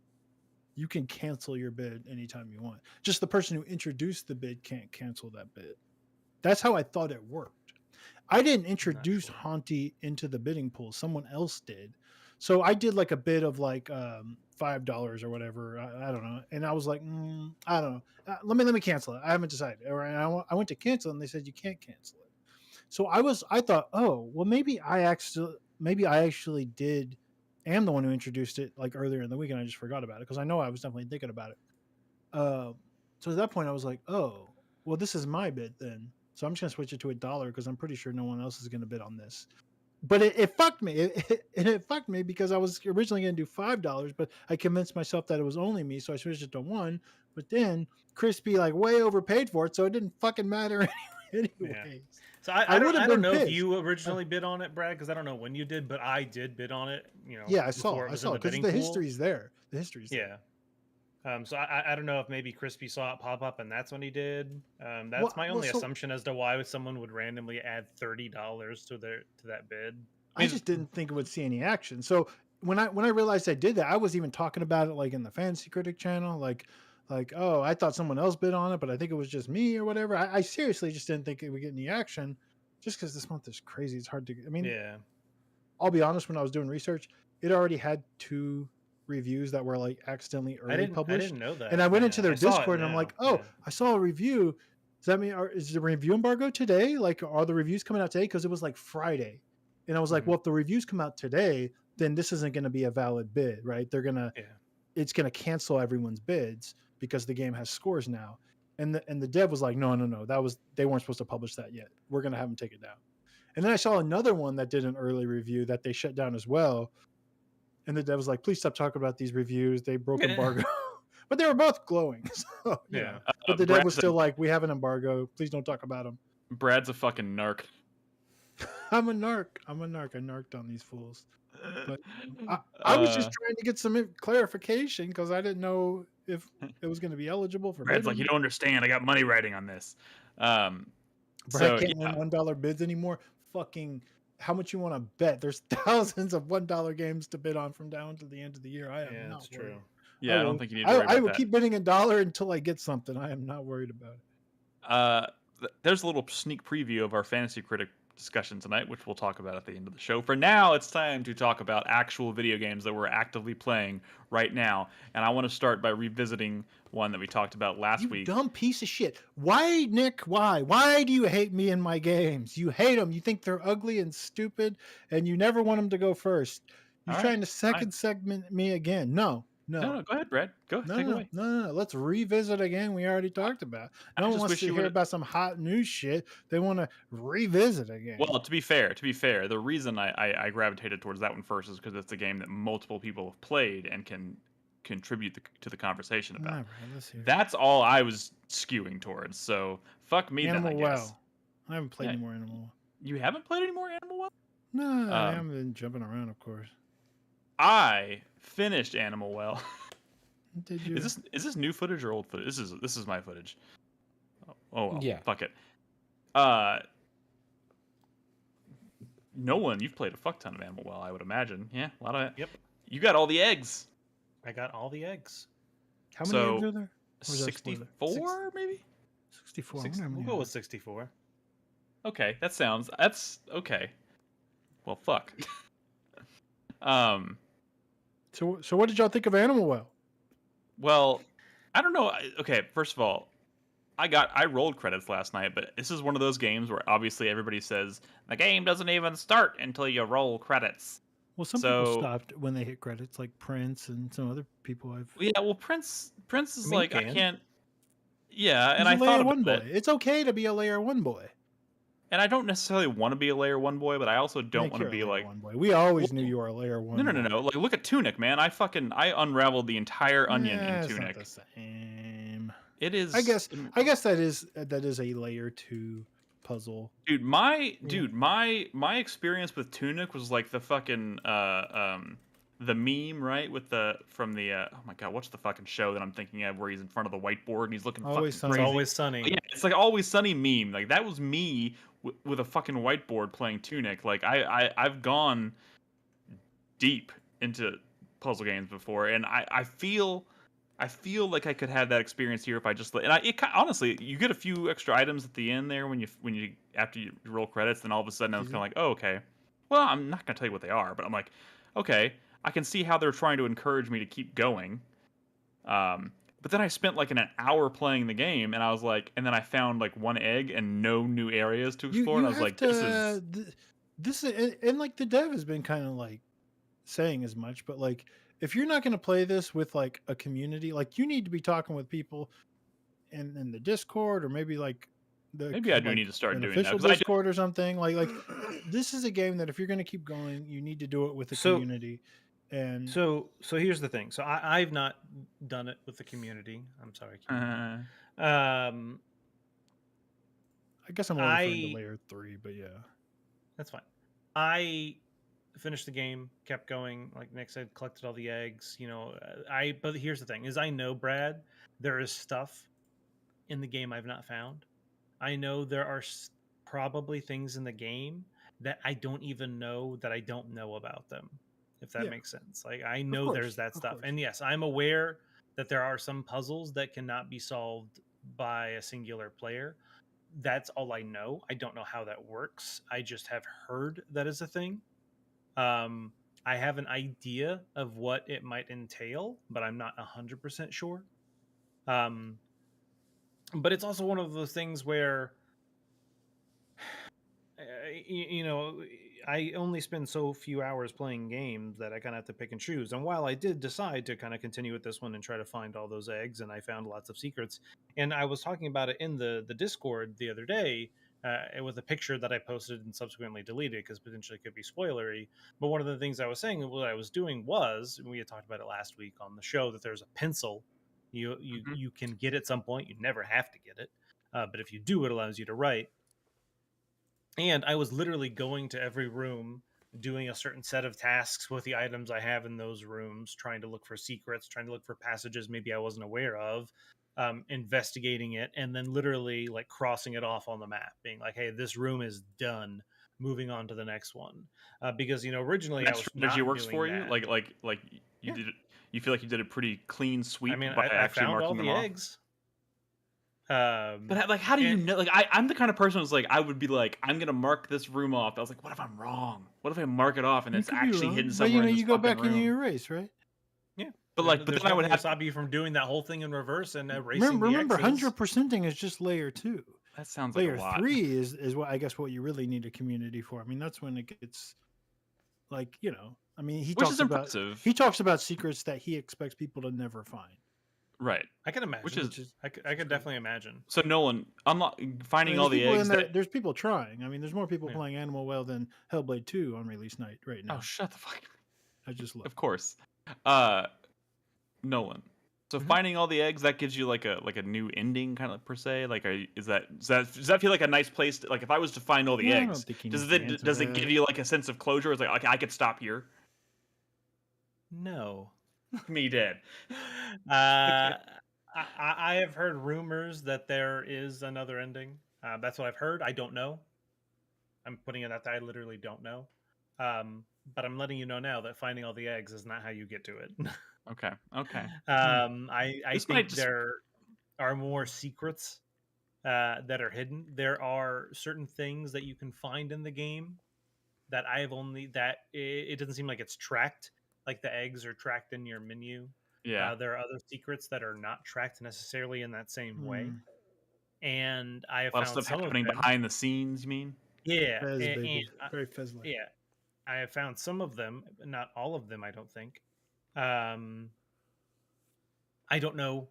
you can cancel your bid anytime you want. Just the person who introduced the bid can't cancel that bid. That's how I thought it worked. I didn't introduce Haunty into the bidding pool. Someone else did. So I did like a bid of like $5 or whatever. I don't know. And I was like, I don't know. Let me cancel it. I haven't decided. And I went to cancel, and they said you can't cancel it. So I thought, oh, well, maybe I actually am the one who introduced it like earlier in the week, and I just forgot about it because I know I was definitely thinking about it. So at that point, I was like, oh, well, this is my bid then. So I'm just gonna switch it to $1 because I'm pretty sure no one else is gonna bid on this. But it fucked me. It fucked me because I was originally going to do $5, but I convinced myself that it was only me, so I switched it to $1. But then Crispy like way overpaid for it, so it didn't fucking matter anyway. Yeah. So I don't know if you originally bid on it, Brad, because I don't know when you did, but I did bid on it. Yeah, I saw because the history's there. The history's there. Yeah. So I don't know if maybe Crispy saw it pop up and that's when he did. That's my only assumption as to why someone would randomly add $30 to that bid. I just didn't think it would see any action. So when I realized I did that, I was even talking about it like in the Fantasy Critic channel, like oh, I thought someone else bid on it, but I think it was just me or whatever. I seriously just didn't think it would get any action, just because this month is crazy. It's hard to. I mean, yeah. I'll be honest. When I was doing research, it already had 2 reviews that were like accidentally early I published. didn't know that. And I went into their I saw it Discord and I'm now. like, oh, Yeah. I saw a review. Does that mean is the review embargo today? Like, are the reviews coming out today? Because it was like Friday, and I was like, well, if the reviews come out today, then this isn't going to be a valid bid, right? It's gonna cancel everyone's bids because the game has scores now. And the dev was like, no, they weren't supposed to publish that yet. We're gonna have them take it down. And then I saw another one that did an early review that they shut down as well. And the dev was like, please stop talking about these reviews. They broke embargo. But they were both glowing. So, yeah. But the dev was still like, we have an embargo. Please don't talk about them. Brad's a fucking narc. I'm a narc. I narked on these fools. But I was just trying to get some clarification because I didn't know if it was going to be eligible for Brad's bidding. like, you don't understand. I got money writing on this. Brad can't win $1 bids anymore. Fucking, how much you want to bet? There's thousands of $1 games to bid on from now until the end of the year. I am not worried. True. Yeah, I don't think you need to worry about I will that. keep bidding $1 until I get something. I am not worried about it. There's a little sneak preview of our Fantasy Critic discussion tonight, which we'll talk about at the end of the show. For now, it's time to talk about actual video games that we're actively playing right now. And I want to start by revisiting one that we talked about last week. Dumb piece of shit. Why, Nick? Why? Why do you hate me in my games? You hate them. You think they're ugly and stupid, and you never want them to go first. You're trying to segment me again. No. Go ahead, Brad. Take it away. No. Let's revisit again. We already talked about. No one wants to hear about some hot news shit. They want to revisit again. Well, to be fair, the reason I gravitated towards that one first is because it's a game that multiple people have played and can contribute to the conversation about. Right, let's hear That's all I was skewing towards. So fuck me Animal then, I guess. Well. I haven't played any more Animal Well. You haven't played any more Animal Well? No, I haven't been jumping around, of course. I finished Animal Well. Did you? Is this new footage or old footage? This is my footage. Oh well, yeah. Fuck it. No one, you've played a fuck ton of Animal Well, I would imagine. Yeah, a lot of it. Yep. You got all the eggs. I got all the eggs. How many eggs are there? 64 maybe? 64. We'll go with 64. Okay, that's okay. Well, fuck. So what did y'all think of Animal Well? Well, I don't know. Okay, first of all, I rolled credits last night, but this is one of those games where obviously everybody says the game doesn't even start until you roll credits. Well, some people stopped when they hit credits, like Prince and some other people Yeah, well, Prince is I I can't. Yeah, and I thought thought one about boy. It's okay to be a layer 1 boy. And I don't necessarily want to be a layer 1 boy, but I also don't want to be like 1 boy. We always knew you were a layer 1. No. Like, look at Tunic, man. I unraveled the entire onion in Tunic. It's not the same. It is. I guess that is a layer 2 puzzle. Dude, my experience with Tunic was like the fucking the meme, right? With oh my god, what's the fucking show that I'm thinking of where he's in front of the whiteboard and he's looking fucking crazy? Always Sunny. Yeah, it's like Always Sunny meme. Like that was me with a fucking whiteboard playing Tunic. Like I've gone deep into puzzle games before, and I feel like I could have that experience here if I just honestly, you get a few extra items at the end there when you after you roll credits, then all of a sudden I was kind of like, oh, okay. Well, I'm not gonna tell you what they are, but I'm like, okay, I can see how they're trying to encourage me to keep going. But then I spent like an hour playing the game, and I was like, and then I found like one egg and no new areas to explore, and I was like, this is and like the dev has been kind of like saying as much, but like if you're not going to play this with like a community, like you need to be talking with people in the Discord, or maybe like maybe I do need to start doing official that, Discord or something. Like this is a game that if you're going to keep going, you need to do it with the community. And so here's the thing. So I've not done it with the community. I'm sorry. I guess I'm only to layer 3, but yeah, that's fine. I finished the game, kept going. Like Nick said, collected all the eggs. But here's the thing: is I know, Brad, there is stuff in the game I've not found. I know there are probably things in the game that I don't even know that I don't know about them. If that makes sense. Like I know there's that stuff. And yes, I'm aware that there are some puzzles that cannot be solved by a singular player. That's all I know. I don't know how that works. I just have heard that is a thing. I have an idea of what it might entail, but I'm not 100% sure. But it's also one of those things where, you know, I only spend so few hours playing games that I kind of have to pick and choose. And while I did decide to kind of continue with this one and try to find all those eggs, and I found lots of secrets, and I was talking about it in the Discord the other day, with a picture that I posted and subsequently deleted because potentially it could be spoilery. But one of the things I was saying, what I was doing was, we had talked about it last week on the show, that there's a pencil you can get at some point. You never have to get it, but if you do, it allows you to write. And I was literally going to every room, doing a certain set of tasks with the items I have in those rooms, trying to look for secrets, trying to look for passages maybe I wasn't aware of, investigating it, and then literally like crossing it off on the map, being like, "Hey, this room is done. Moving on to the next one." Because originally I was strategy not works doing for you. that. Like you did it. You feel like you did a pretty clean sweep I mean, by I actually found all marking them the off. eggs. But like, how do you know? Like, I'm the kind of person who's like, I would be like, I'm gonna mark this room off. I was like, what if I'm wrong? What if I mark it off and it's actually hidden somewhere in this you go fucking back room? and you erase, right? Yeah, but then I would have to stop you from doing that whole thing in reverse and erasing. Remember, the X's. 100%ing is just layer 2. That sounds like layer a lot. 3 is what I guess what you really need a community for. I mean, that's when it gets like, I mean, he talks about secrets that he expects people to never find. Right. I can imagine. I could definitely imagine. So Nolan, finding all the eggs. There's people trying. I mean, there's more people playing Animal Well than Hellblade 2 on release night right now. Oh, shut the fuck. I just looked. Of course. Nolan. So finding all the eggs, that gives you like a new ending, kind of per se. Like, does that feel like a nice place? Like, if I was to find all the eggs, does it give you like a sense of closure? It's like, okay, I could stop here. No. Me dead. I have heard rumors that there is another ending. That's what I've heard. I don't know. I'm putting it out there. I literally don't know. But I'm letting you know now that finding all the eggs is not how you get to it. Okay. I think there are more secrets that are hidden. There are certain things that you can find in the game that it doesn't seem like it's tracked. Like the eggs are tracked in your menu. Yeah. There are other secrets that are not tracked necessarily in that same way. And I have found stuff some happening of them behind the scenes, you mean? Yeah. Very Fez-like. Yeah. I have found some of them, not all of them, I don't think. I don't know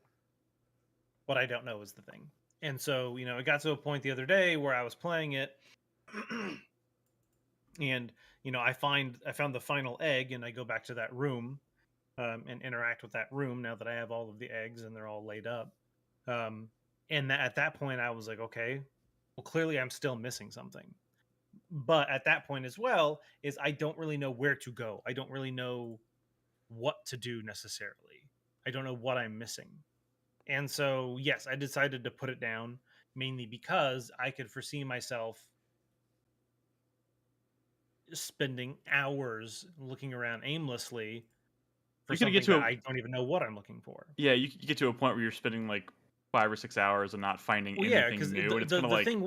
what I don't know is the thing. And so, it got to a point the other day where I was playing it and I found the final egg, and I go back to that room and interact with that room now that I have all of the eggs and they're all laid up. And at that point, I was like, okay, well, clearly I'm still missing something. But at that point as well, is I don't really know where to go. I don't really know what to do necessarily. I don't know what I'm missing. And so, yes, I decided to put it down mainly because I could foresee myself spending hours looking around aimlessly for something that I don't even know what I'm looking for. Yeah, you get to a point where you're spending like 5 or 6 hours and not finding anything new. The thing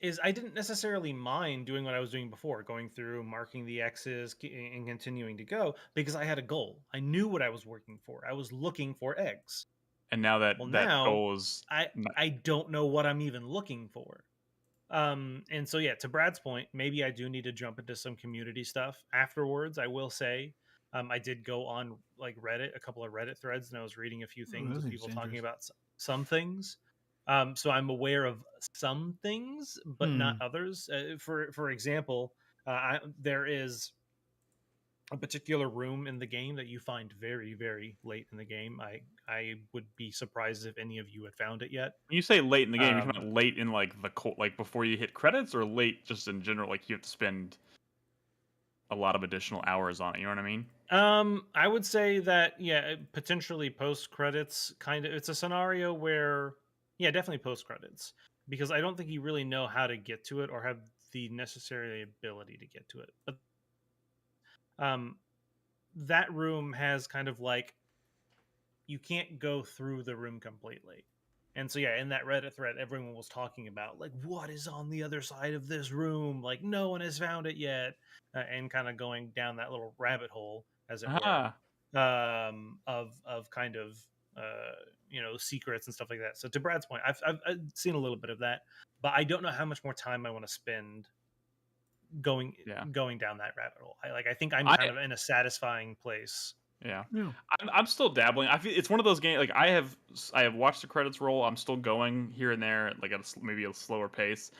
is I didn't necessarily mind doing what I was doing before, going through, marking the X's and continuing to go, because I had a goal. I knew what I was working for. I was looking for eggs. And now that goal is... I don't know what I'm even looking for. And so, yeah, to Brad's point, maybe I do need to jump into some community stuff afterwards. I will say, I did go on like Reddit, a couple of Reddit threads, and I was reading a few things of people talking about some things. So I'm aware of some things, but not others. For example, there is a particular room in the game that you find very, very late in the game. I would be surprised if any of you had found it yet. When you say late in the game, you're talking about late in like like before you hit credits, or late just in general, like you have to spend a lot of additional hours on it. You know what I mean? I would say that, yeah, potentially post credits kind of. It's a scenario where, yeah, definitely post credits, because I don't think you really know how to get to it or have the necessary ability to get to it. But that room has kind of like, you can't go through the room completely. And so yeah, in that Reddit thread, everyone was talking about like what is on the other side of this room. Like no one has found it yet, and kind of going down that little rabbit hole, as it were, of kind of secrets and stuff like that. So to Brad's point, I've seen a little bit of that, but I don't know how much more time I want to spend going down that rabbit hole. I think I'm kind of in a satisfying place. Yeah. I'm still dabbling. I feel it's one of those games. Like I have watched the credits roll. I'm still going here and there, like at maybe a slower pace.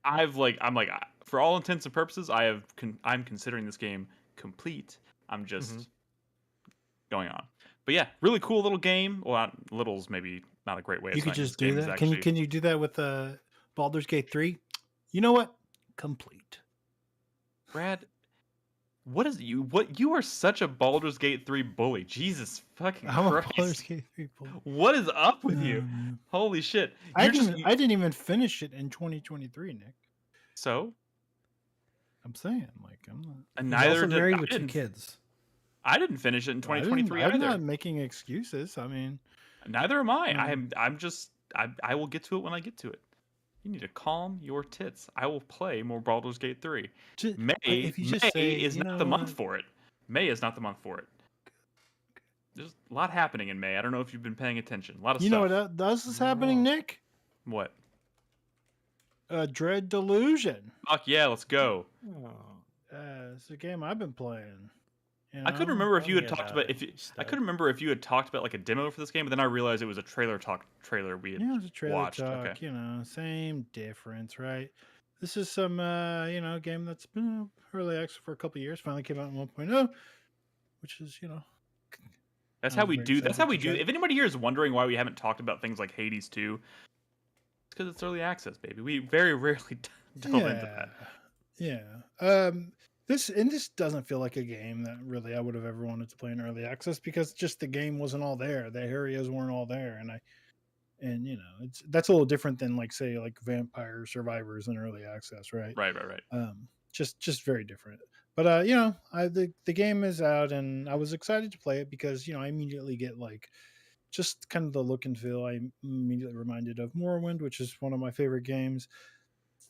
I'm like for all intents and purposes, I'm considering this game complete. I'm just going on. But yeah, really cool little game. Well, little's maybe not a great way. You could just do that. Can you do that with Baldur's Gate 3? You know what? Complete. Brad, you are such a Baldur's Gate 3 bully. Jesus fucking Christ. A Baldur's Gate 3 bully. What is up with you? Holy shit. I didn't even finish it in 2023, Nick. So? I'm saying, like, I'm not. And neither did married with 2 kids. I didn't finish it in 2023 either. I'm not making excuses. I mean, neither am I. I will get to it when I get to it. You need to calm your tits. I will play more Baldur's Gate 3. May is not the month for it. May is not the month for it. There's a lot happening in May. I don't know if you've been paying attention. A lot of stuff. You know what else is happening, Nick? What? Dread Delusion. Fuck yeah, let's go. It's a game I've been playing. I couldn't remember if you had talked about I couldn't remember if you had talked about like a demo for this game, but then I realized it was a trailer we had it was a trailer watched. talk. Okay. Same difference, right? This is some game that's been early access for a couple of years. Finally came out in 1.0, which is That's how we do. That's how we do. If anybody here is wondering why we haven't talked about things like Hades 2, it's because it's early access, baby. We very rarely delve into that. Yeah. This doesn't feel like a game that really I would have ever wanted to play in early access because just the game wasn't all there. The areas weren't all there, and that's a little different than like say like Vampire Survivors in early access, right? Right. Just very different. But the game is out, and I was excited to play it because I immediately get like just kind of the look and feel. I'm immediately reminded of Morrowind, which is one of my favorite games.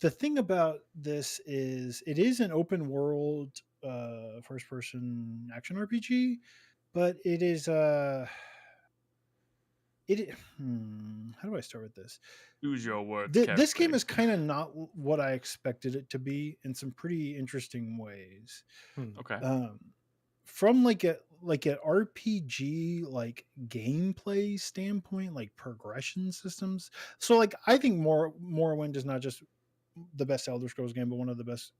The thing about this is it is an open world first person action RPG, but it is how do I start with this? Use your words. This game is kind of not what I expected it to be in some pretty interesting ways. Okay. From like an RPG like gameplay standpoint, like progression systems. So like I think Morrowind is not just the best Elder Scrolls game, but one of the best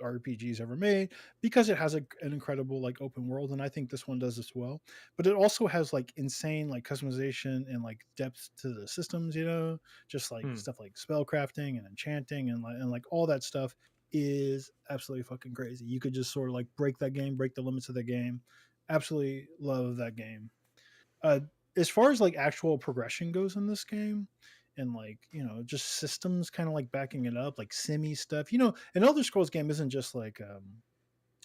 RPGs ever made because it has an incredible like open world, and I think this one does as well. But it also has like insane like customization and like depth to the systems, just like stuff like spell crafting and enchanting and like all that stuff is absolutely fucking crazy. You could just sort of like break the limits of the game. Absolutely love that game. As far as like actual progression goes in this game, and like just systems kind of like backing it up, like simi stuff. An Elder Scrolls game isn't just like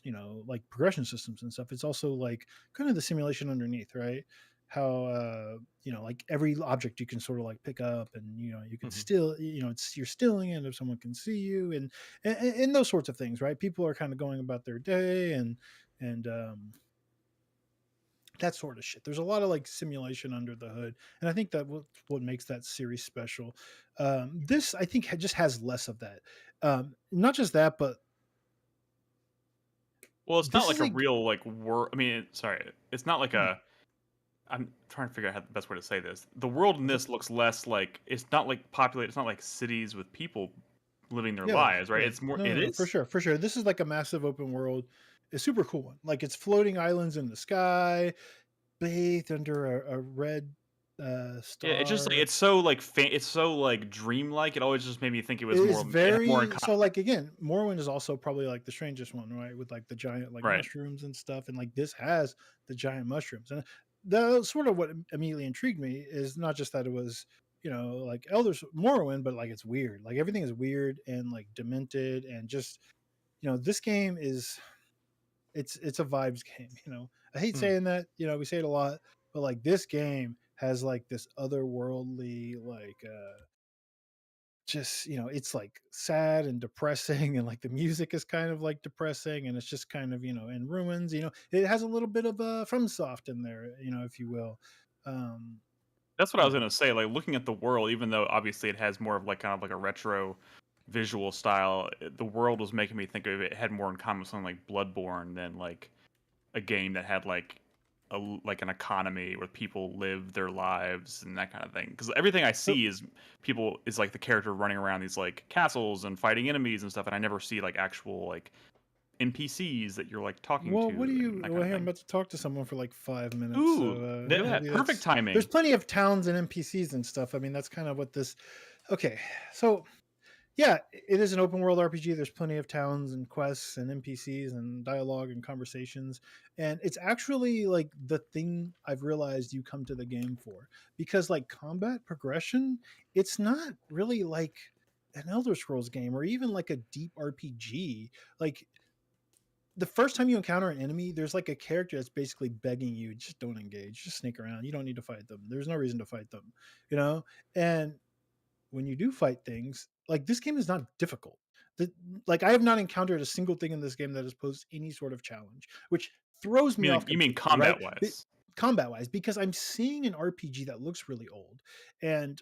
like progression systems and stuff. It's also like kind of the simulation underneath, right? How like every object you can sort of like pick up, and you can still you're stilling it if someone can see you, and those sorts of things, right? People are kind of going about their day and that sort of shit. There's a lot of like simulation under the hood, and I think that what makes that series special. This I think just has less of that. Not just that, but it's not like a real like world. I mean, it's not like a. I'm trying to figure out how the best way to say this. The world in this looks less like it's not like populated. It's not like cities with people living their lives, right? It's more. It is for sure. This is like a massive open world. A super cool one. Like it's floating islands in the sky, bathed under a red star. Yeah, it's just like it's so like dreamlike. It always just made me think it was more so like again, Morrowind is also probably like the strangest one, right? With like the giant like mushrooms and stuff, and like this has the giant mushrooms, and the sort of what immediately intrigued me is not just that it was like Morrowind, but like it's weird. Like everything is weird and like demented, and just this game is. It's a vibes game, I hate saying that, we say it a lot, but like this game has like this otherworldly just it's like sad and depressing, and like the music is kind of like depressing, and it's just kind of in ruins. It has a little bit of FromSoft in there, if you will. um That's what I you was know gonna say. Like looking at the world, even though obviously it has more of like kind of like a retro visual style, the world was making me think of it had more in common with something like Bloodborne than like a game that had like like an economy where people live their lives and that kind of thing. Because everything I so, see is people is like the character running around these like castles and fighting enemies and stuff, and I never see like actual like NPCs that you're like talking well, what to do and you that well, kind of hey, I'm thing. about to talk to someone for like 5 minutes, so Ooh, look at that! maybe Perfect there's timing. plenty of towns and NPCs and stuff. I mean, that's kind of what this. Okay, so yeah, it is an open world RPG. There's plenty of towns and quests and NPCs and dialogue and conversations. And it's actually like the thing I've realized you come to the game for. Because like combat progression, it's not really like an Elder Scrolls game or even like a deep RPG. Like the first time you encounter an enemy, there's like a character that's basically begging you, just don't engage, just sneak around. You don't need to fight them. There's no reason to fight them, you know? And when you do fight things, like this game is not difficult. Like I have not encountered a single thing in this game that has posed any sort of challenge, which throws me off You mean completely, right? combat wise? Combat wise, because I'm seeing an RPG that looks really old, and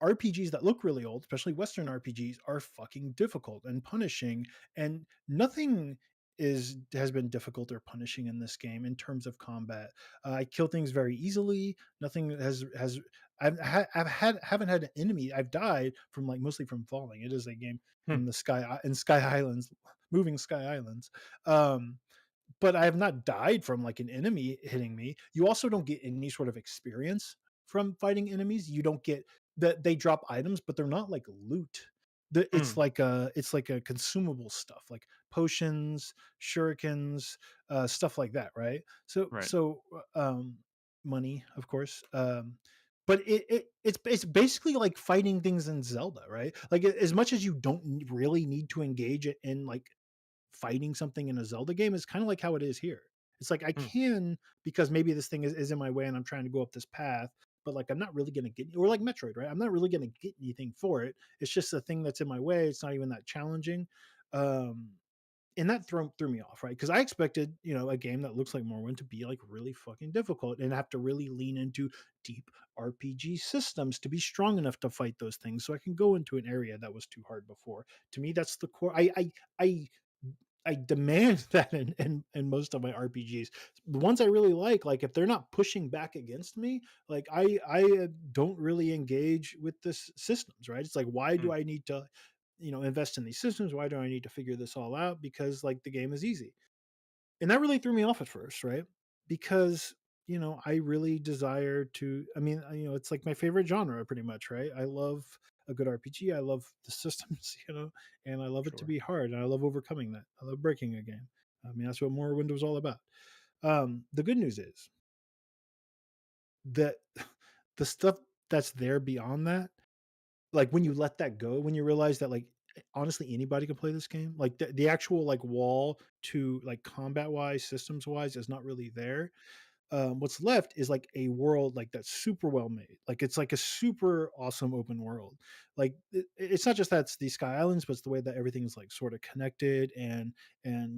RPGs that look really old, especially Western RPGs, are fucking difficult and punishing, and nothing has been difficult or punishing in this game in terms of combat. I kill things very easily. Nothing has haven't had an enemy. I've died from like mostly from falling. It is a game Hmm. in the Sky Islands, moving Sky Islands. Um, but I have not died from like an enemy hitting me. You also don't get any sort of experience from fighting enemies. You don't get that they drop items, but they're not like loot. Hmm. It's like a consumable stuff like potions, shurikens, stuff like that, right? So Right. so money, of course. But it's basically like fighting things in Zelda, right? Like as much as you don't really need to engage in like fighting something in a Zelda game is kind of like how it is here. It's like I Hmm. can because maybe this thing is in my way and I'm trying to go up this path, but like I'm not really gonna get or like Metroid, right? I'm not really gonna get anything for it. It's just a thing that's in my way. It's not even that challenging. Um and that threw me off, right? Because I expected, a game that looks like Morrowind to be like really fucking difficult and have to really lean into deep RPG systems to be strong enough to fight those things. So I can go into an area that was too hard before. To me, that's the core. I demand that in most of my RPGs. The ones I really like if they're not pushing back against me, like I don't really engage with this systems, right? It's like why Hmm. do I need to, invest in these systems? Why do I need to figure this all out? Because like the game is easy. And that really threw me off at first, right? Because I really desire to. I mean, it's like my favorite genre, pretty much, right? I love a good RPG. I love the systems, and I love it to Sure. be hard. And I love overcoming that. I love breaking a game. I mean, that's what Morrowind was all about. The good news is that the stuff that's there beyond that, like when you let that go, when you realize that, like, honestly, anybody can play this game. Like the actual like wall to like combat wise, systems wise, is not really there. What's left is like a world like that's super well made. Like it's like a super awesome open world. Like it's not just that's these Sky Islands, but it's the way that everything's like sort of connected and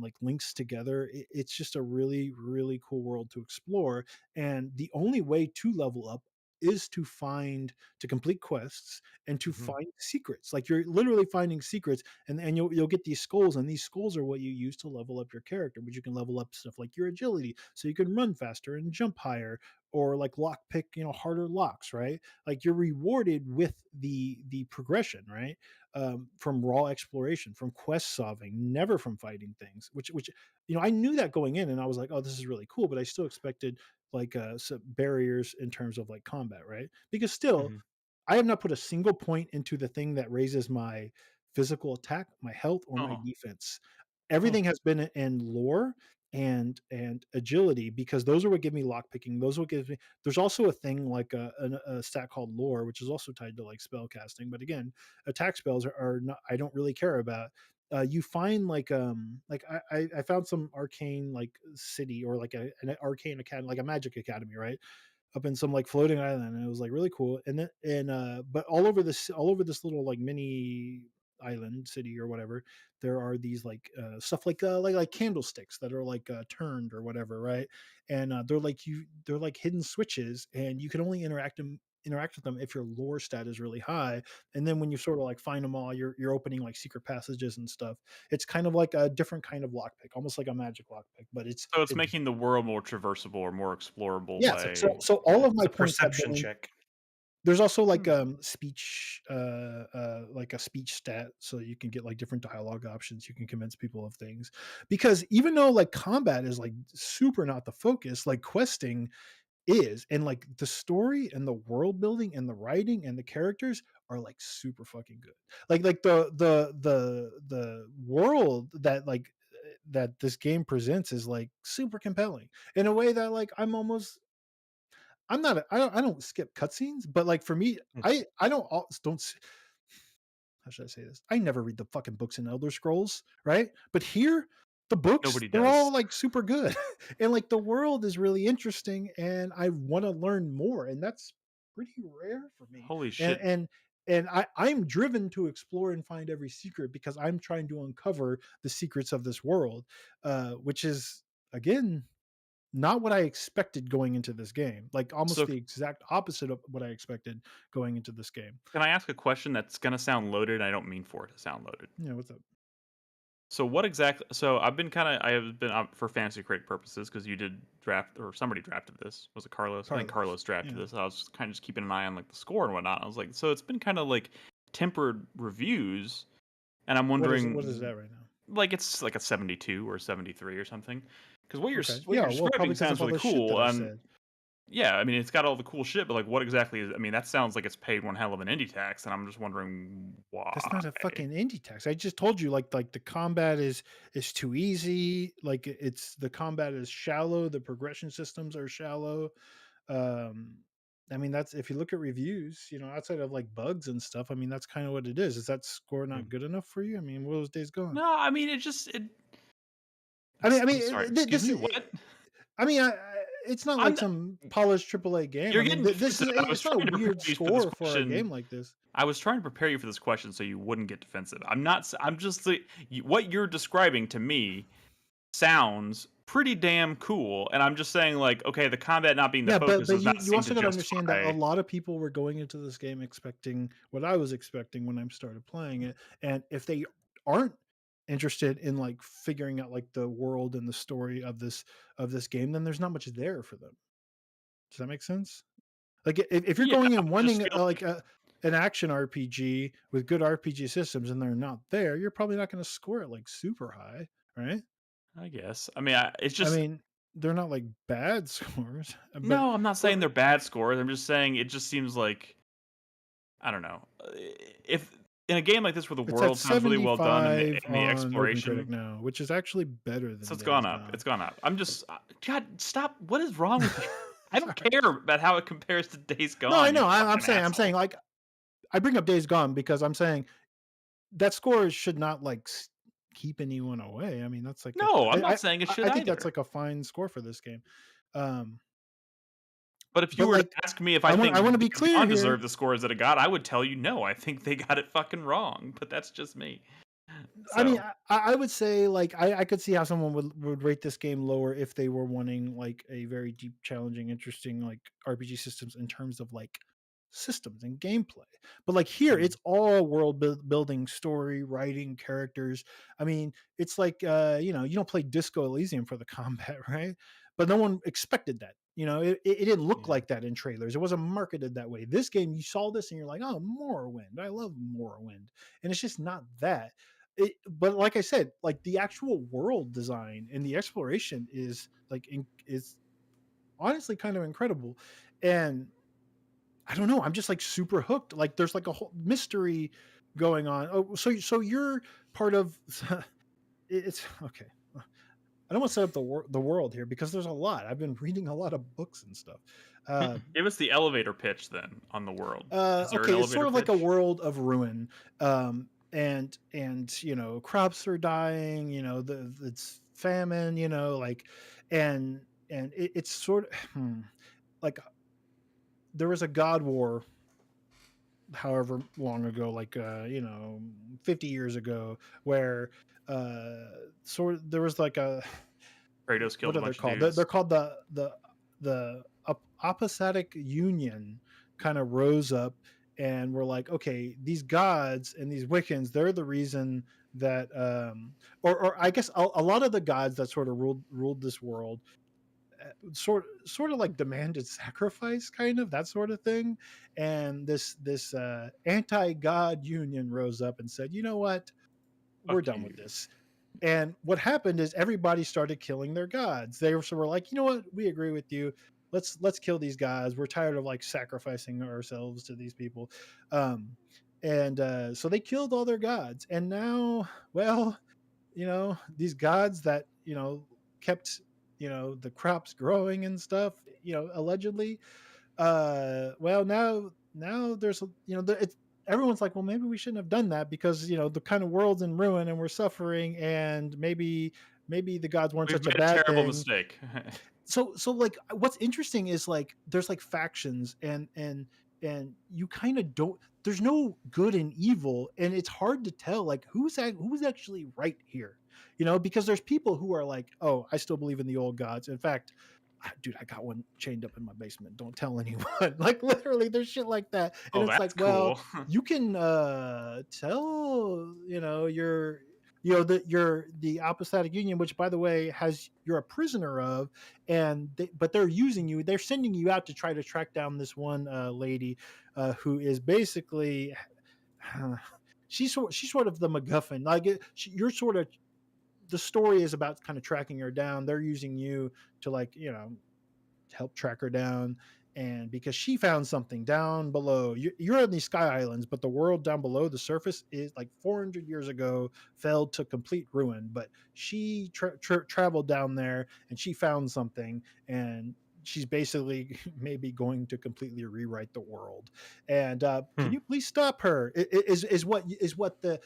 like links together. It's just a really really cool world to explore. And the only way to level up is to complete quests and to Hmm. find secrets. Like you're literally finding secrets, and you'll get these skulls, and these skulls are what you use to level up your character. But you can level up stuff like your agility, so you can run faster and jump higher, or like lock pick, harder locks, right? Like you're rewarded with the progression, right? From raw exploration, from quest solving, never from fighting things. Which I knew that going in, and I was like, oh, this is really cool, but I still expected like some barriers in terms of like combat, right? Because still, Hmm. I have not put a single point into the thing that raises my physical attack, my health, or my Oh. defense. Huh. Everything has been in lore and agility, because those are what give me lockpicking. Those are what gives me. There's also a thing like a stat called lore, which is also tied to like spell casting. But again, attack spells are not. I don't really care about. You find like I found some arcane like city or like an arcane academy, like a magic academy, right? up in some like floating island, and it was like really cool. And but all over this little like mini island city or whatever, there are these like stuff like candlesticks that are like turned or whatever, right? And they're like hidden switches, and you can only interact with them if your lore stat is really high. And then when you sort of like find them all, you're opening like secret passages and stuff. It's kind of like a different kind of lockpick, almost like a magic lockpick, but it's making the world more traversable or more explorable. yeah. By So all of my It's a points have perception been. check. There's also like speech, like a speech stat, so you can get like different dialogue options. You can convince people of things, because even though like combat is like super not the focus, like questing is, and like the story and the world building and the writing and the characters are like super fucking good. Like the world that that this game presents is like super compelling in a way that like I'm not I don't skip cutscenes, but like for me, I don't how should I say this? I never read the fucking books in Elder Scrolls, right? But here, the books, Nobody they're does. all like super good. And like the world is really interesting, and I want to learn more. And that's pretty rare for me. Holy shit. And I'm driven to explore and find every secret because I'm trying to uncover the secrets of this world, which is again not what I expected going into this game. Like almost So the exact opposite of what I expected going into this game. can I ask a question that's gonna sound loaded? I don't mean for it to sound loaded. Yeah, what's up? So what exactly? So I've been I have been for fantasy critic purposes, because you did draft, or somebody drafted this. Was it Carlos? I think Carlos drafted this. I was kind of just keeping an eye on like the score and whatnot. I was like, so it's been kind of like tempered reviews, and I'm wondering what is that right now? Like it's like a 72 or 73 or something. Because what you're Yeah, well, describing probably sounds all really the shit that cool. I said. Yeah, I mean it's got all the cool shit, but like what exactly is? I mean that sounds like it's paid one hell of an indie tax, and I'm just wondering why. That's not a fucking indie tax. I just told you, like the combat is too easy. Like the combat is shallow. The progression systems are shallow. I mean, that's if you look at reviews, you know, outside of like bugs and stuff. I mean, that's kind of what it is. Is that score not good enough for you? I mean, what those days gone? No, I mean it just it. I mean, sorry, excuse me, what? I mean, it's not like some polished AAA game. You're I mean, getting this is defensive. it's not a weird score for a game like this. I was trying to prepare you for this question so you wouldn't get defensive. I'm not. I'm just what you're describing to me sounds pretty damn cool, and I'm just saying like, okay, the combat not being the focus but is not. You also got to understand that a lot of people were going into this game expecting what I was expecting when I started playing it, and if they aren't interested in like figuring out like the world and the story of this game, then there's not much there for them. Does that make sense? Like if you're going in wanting like an action RPG with good RPG systems and they're not there, you're probably not going to score it like super high, right? I guess. I mean, it's just. I mean, they're not like bad scores. But, no, I'm not saying they're bad scores. I'm just saying it just seems like, I don't know, if in a game like this where the world sounds really well done and the exploration now, which is actually better than. So it's gone up. It's gone up. I'm just, God, stop! What is wrong with you? I don't care about how it compares to Days Gone. No, I know. I'm saying like, I bring up Days Gone because I'm saying that score should not like keep anyone away. I mean, that's like I'm not saying it should. I think that's like a fine score for this game. But if you were to ask me if I think I want to be clear here, deserve the scores that it got, I would tell you no. I think they got it fucking wrong. But that's just me. So. I mean, I would say like I could see how someone would rate this game lower if they were wanting like a very deep, challenging, interesting like RPG systems in terms of like systems and gameplay. But like here, it's all world building, story, writing, characters. I mean, it's like you know, you don't play Disco Elysium for the combat, right? But no one expected that. You know, it didn't look like that in trailers. It wasn't marketed that way. This game, you saw this and you're like, oh, Morrowind. I love Morrowind. And it's just not that. But like I said, like the actual world design and the exploration is like is honestly kind of incredible. And I don't know, I'm just like super hooked. Like there's like a whole mystery going on. Oh, so you're part of it's okay. I don't want to set up the world here because there's a lot. I've been reading a lot of books and stuff. Give us the elevator pitch then on the world. Okay, it's sort of like a world of ruin. And you know, crops are dying, you know, it's famine, you know, like, and it's sort of like there was a God War however long ago, like 50 years ago, where there was like a Kratos killed what a are they bunch of called? dudes. They're called the Apostolic Union kind of rose up and were like, okay, these gods and these Wiccans, they're the reason that or I guess a lot of the gods that sort of ruled this world sort of like demanded sacrifice, kind of that sort of thing. And this anti-god union rose up and said, you know what, we're Fuck done you. with this. And what happened is everybody started killing their gods. They were like, you know what, we agree with you, let's kill these gods, we're tired of like sacrificing ourselves to these people. And so they killed all their gods, and now, well, these gods that kept the crops growing and stuff, allegedly, well, now there's it's everyone's like, well, maybe we shouldn't have done that, because the kind of world's in ruin and we're suffering, and maybe the gods weren't We've such a made a bad terrible thing. mistake. So like, what's interesting is like there's like factions, and you kind of don't, there's no good and evil, and it's hard to tell like who's actually right here, because there's people who are like, oh, I still believe in the old gods. In fact, dude, I got one chained up in my basement, don't tell anyone. Like, literally, there's shit like that. And Oh, it's like, that's well, cool. you can tell the Apostolic Union, which, by the way, you're a prisoner of, but they're using you, they're sending you out to try to track down this one lady who is basically she's sort of the MacGuffin. Like, you're sort of, the story is about kind of tracking her down. They're using you to, like, help track her down. And because she found something down below, you're on these sky islands, but the world down below the surface is like 400 years ago fell to complete ruin. But she traveled down there and she found something, and she's basically maybe going to completely rewrite the world. And can you please stop her? Is what the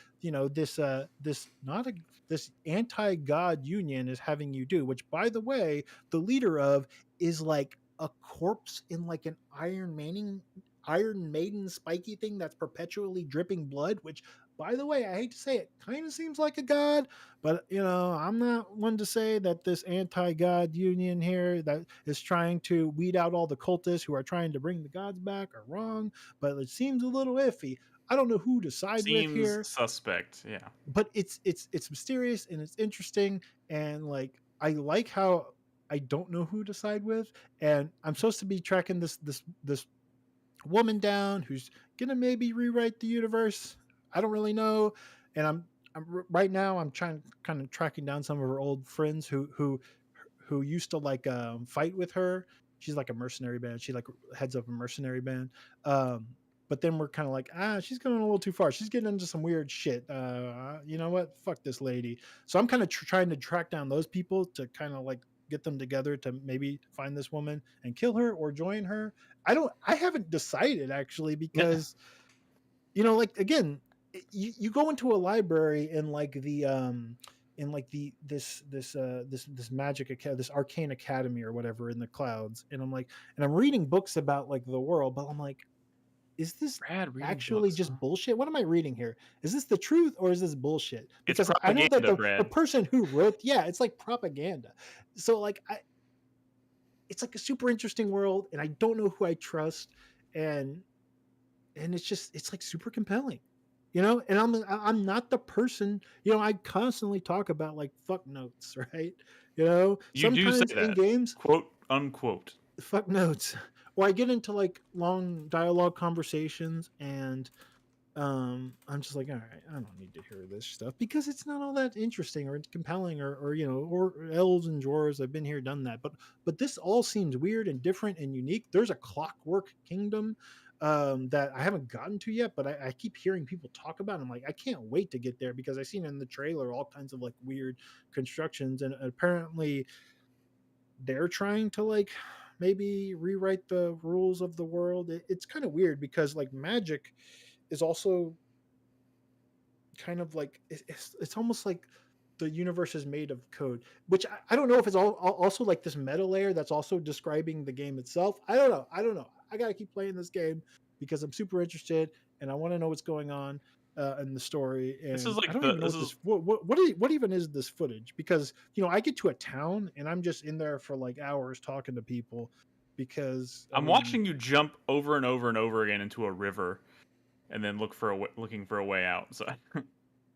this anti-god union is having you do, which, by the way, the leader of is like a corpse in like an Iron Maiden spiky thing that's perpetually dripping blood, which, by the way, I hate to say it, kind of seems like a god, but I'm not one to say that this anti-god union here that is trying to weed out all the cultists who are trying to bring the gods back are wrong, but it seems a little iffy. I don't know who to side with Seems here, suspect, yeah. but it's mysterious and it's interesting, and like, I like how I don't know who to side with, and I'm supposed to be tracking this woman down who's gonna maybe rewrite the universe. I don't really know, and I'm right now I'm trying, kind of tracking down some of her old friends who used to like fight with her. She's like a mercenary band. She like heads up a mercenary band. But then we're kind of like, she's going a little too far. She's getting into some weird shit. You know what? Fuck this lady. So I'm kind of trying to track down those people to kind of like get them together to maybe find this woman and kill her or join her. I haven't decided, actually, because like, again, you go into a library in like the in like this magic this arcane academy or whatever in the clouds, and I'm reading books about like the world, but I'm like, is this actually just bullshit? What am I reading here? Is this the truth or is this bullshit? Because I know that the person who wrote, it's like propaganda. So like, it's like a super interesting world, and I don't know who I trust, and it's like super compelling, and I'm not the person, I constantly talk about like fuck notes, right? You Sometimes do say that, in games, quote unquote, fuck notes, or I get into like long dialogue conversations, and I'm just like, all right, I don't need to hear this stuff because it's not all that interesting or compelling, or elves and dwarves. I've been here, done that. But this all seems weird and different and unique. There's a Clockwork Kingdom that I haven't gotten to yet, but I keep hearing people talk about it. I'm like, I can't wait to get there, because I've seen in the trailer all kinds of like weird constructions, and apparently they're trying to like maybe rewrite the rules of the world. It's kind of weird because like magic is also kind of like, it's almost like the universe is made of code, which I don't know if it's also like this meta layer that's also describing the game itself. I don't know. I got to keep playing this game because I'm super interested and I want to know what's going on in the story. And This is like I don't even know what even is this footage, because I get to a town and I'm just in there for like hours talking to people because I'm watching you jump over and over and over again into a river, and then looking for a way out. So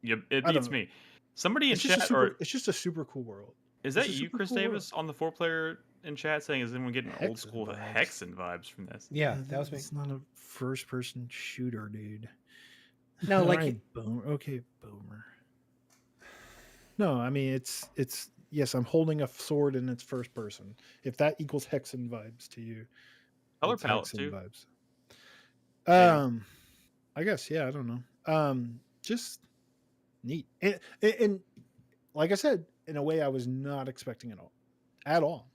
it beats me. Somebody in chat, it's just a super cool world. Is that you, Chris Davis, on the 4Player in chat saying, is anyone getting old school Hexen vibes from this? Yeah, that was me. It's not a first-person shooter, dude. No, like okay, boomer. No, I mean it's yes, I'm holding a sword and it's first person. If that equals Hexen vibes to you, color palette too. Vibes. I guess I don't know. Just neat, and like I said, in a way I was not expecting it at all,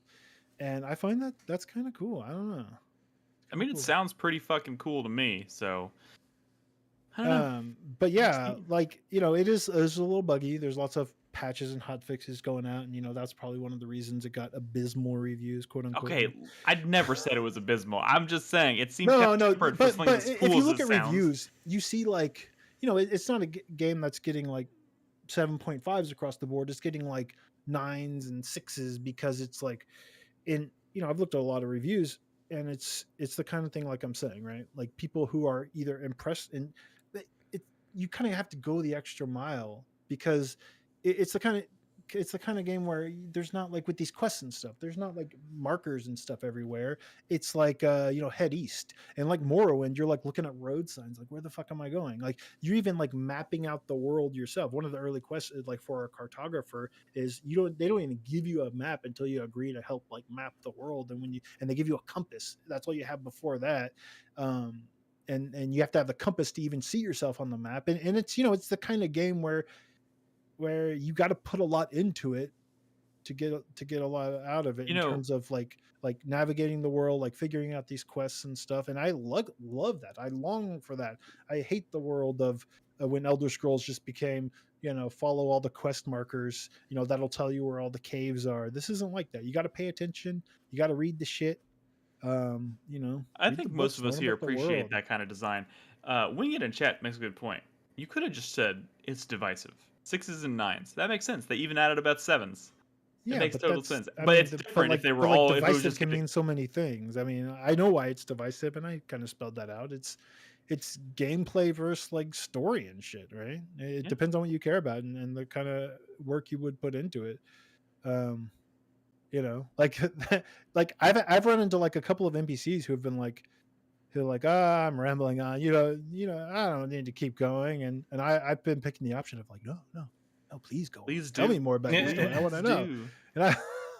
and I find that's kind of cool. I don't know. I mean, it sounds pretty fucking cool to me. So. I don't know. But yeah, like it is a little buggy. There's lots of patches and hotfixes going out, and that's probably one of the reasons it got abysmal reviews, quote unquote. Okay, I'd never said it was abysmal. I'm just saying it seems no. But if you look at reviews, you see like it's not a game that's getting like 7.5s across the board. It's getting like 9s and 6s because it's like I've looked at a lot of reviews, and it's the kind of thing like I'm saying, right? Like people who are either impressed, and you kind of have to go the extra mile because it's the kind of game where there's not like with these quests and stuff, there's not like markers and stuff everywhere. It's like head east, and like Morrowind, you're like looking at road signs like, where the fuck am I going? Like you're even like mapping out the world yourself. One of the early quests like for a cartographer is they don't even give you a map until you agree to help like map the world, and they give you a compass. That's all you have before that. And you have to have the compass to even see yourself on the map, and it's it's the kind of game where you got to put a lot into it to get a lot out of it in terms of like navigating the world, like figuring out these quests and stuff. And I love that. I long for that. I hate the world of when Elder Scrolls just became follow all the quest markers, that'll tell you where all the caves are. This isn't like that. You got to pay attention. You got to read the shit. I think most of us here appreciate that kind of design. Wing It in chat makes a good point. You could have just said it's divisive. 6s and 9s. That makes sense. They even added about 7s. Yeah, it makes total sense. But it's different if they were all. Divisive if it was just can mean so many things. I mean, I know why it's divisive, and I kind of spelled that out. It's gameplay versus like story and shit, right? It depends on what you care about and the kind of work you would put into it. Like I've run into like a couple of NPCs who have been like, I'm rambling on, I don't need to keep going, and I've been picking the option of like, no, please go, tell me more about your story. I want to know,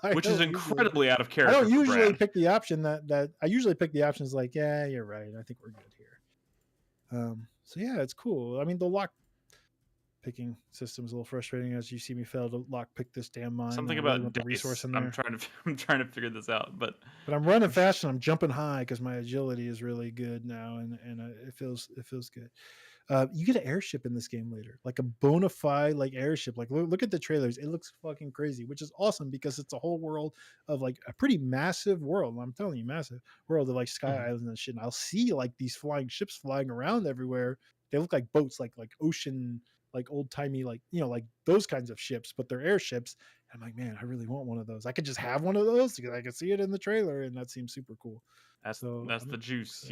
and which is incredibly out of character. I don't usually pick the option that I usually pick the options like, yeah, you're right, I think we're good here. So yeah, it's cool. I mean, the lock picking system's a little frustrating as you see me fail to lock pick this damn mine. Something about the resource in there. I'm trying to figure this out, but I'm running fast and I'm jumping high because my agility is really good now, and it feels good. You get an airship in this game later, like a bona fide like airship. Like look at the trailers, it looks fucking crazy, which is awesome because it's a whole world of like a pretty massive world. I'm telling you, massive world of like sky islands and shit. And I'll see like these flying ships flying around everywhere. They look like boats, like ocean, like old timey, like like those kinds of ships, but they're airships. And I'm like, man, I really want one of those. I could just have one of those because I could see it in the trailer, and that seems super cool. That's the juice.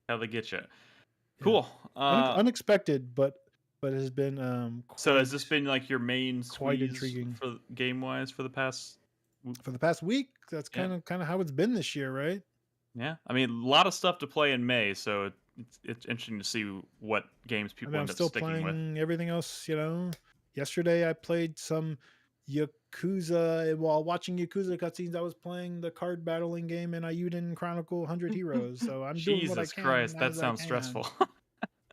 How they get you. Cool. Unexpected, but it has been. So has this been like your main quite intriguing for game wise for the past week? That's kind of how it's been this year, right? Yeah, I mean, a lot of stuff to play in May, so it's interesting to see what games people end up sticking with. I'm still playing everything else. Yesterday I played some Yakuza. While watching Yakuza cutscenes, I was playing the card battling game in Ayuden Chronicle 100 Heroes. So I'm doing what I can. Jesus Christ, that sounds stressful.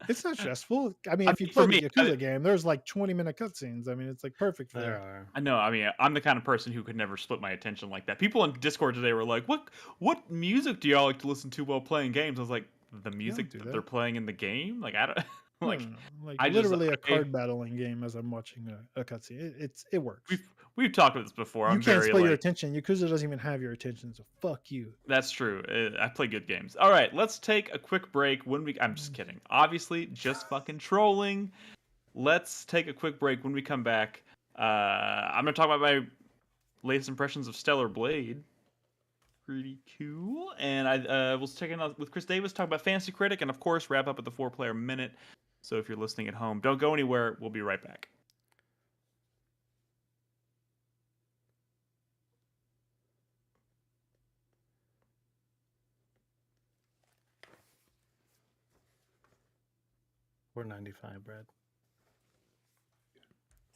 It's not stressful. I mean, if you play the Yakuza game, there's like 20-minute cutscenes. I mean, it's like perfect for that. I know. I mean, I'm the kind of person who could never split my attention like that. People on Discord today were like, "What music do y'all like to listen to while playing games?" I was like, "The music that they're playing in the game." Like, I don't. Like, like I just literally a card battling game as I'm watching a cutscene. It works. we've talked about this before. You I'm can't very split your like attention. Yakuza doesn't even have your attention, so fuck you. that's true. I play good games. All right, let's take a quick break. I'm just kidding. Obviously, just fucking trolling. Let's take a quick break. When we come back, I'm gonna talk about my latest impressions of Stellar Blade. Pretty cool. And I was checking out with Chris Davis, talk about Fantasy Critic, and of course wrap up with the 4-Player Minute. So if you're listening at home, don't go anywhere. We'll be right back. $4.95, Brad.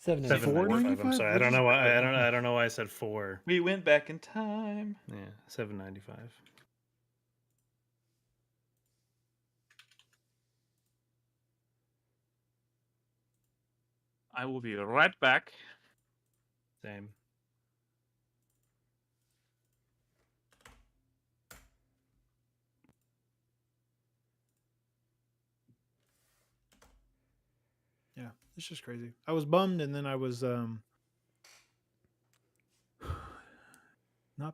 $7.95. I'm sorry. I don't know why. I don't know why I said 4. We went back in time. Yeah, $7.95. I will be right back. Same. Yeah, it's just crazy. I was bummed, and then I was not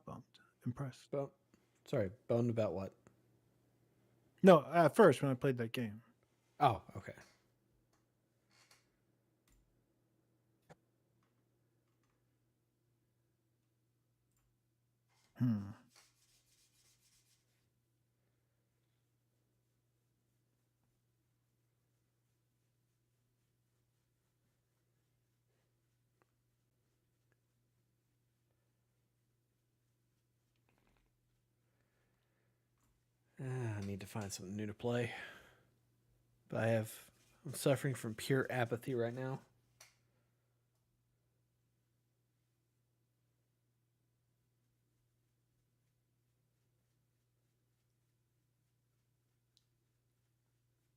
bummed, impressed. Sorry, bummed about what? No, at first when I played that game. Oh, okay. I need to find something new to play. But I'm suffering from pure apathy right now.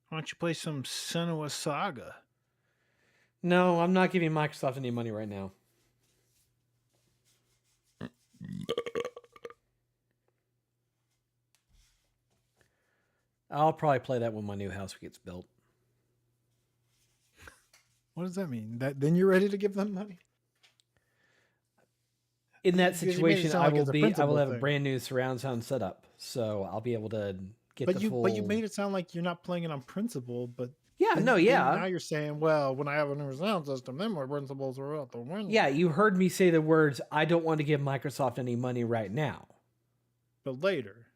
Why don't you play some Senua Saga? No, I'm not giving Microsoft any money right now. I'll probably play that when my new house gets built. What does that mean? That then you're ready to give them money? In that Because you made it situation, sound I like will it's a be. I will principal have a thing. brand new surround sound setup, so I'll be able to get But the you full. but you made it sound like you're not playing it on principle. But Yeah, then- no, then yeah. now you're saying, well, when I have a new sound system, then my principles are out the window. Yeah, you heard me say the words. I don't want to give Microsoft any money right now. But later,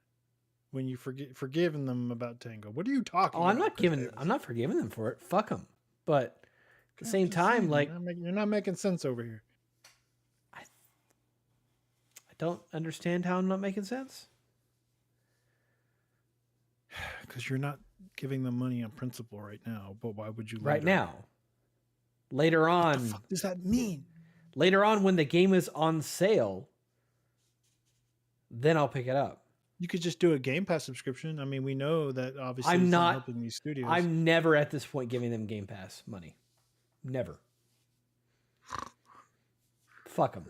when you forgiving them about Tango, what are you talking? Oh, about, I'm not Chris giving. Davis? I'm not forgiving them for it. Fuck them. But at the I'm same just time, saying, like you're not making sense over here. I don't understand how I'm not making sense. Because you're not giving them money on principle right now. But why would you? Right later? now, later on. What the fuck does that mean? Later on, when the game is on sale, then I'll pick it up. You could just do a Game Pass subscription. I mean, we know that obviously I'm it's not helping these studios. I'm never at this point giving them Game Pass money. Never. Fuck them.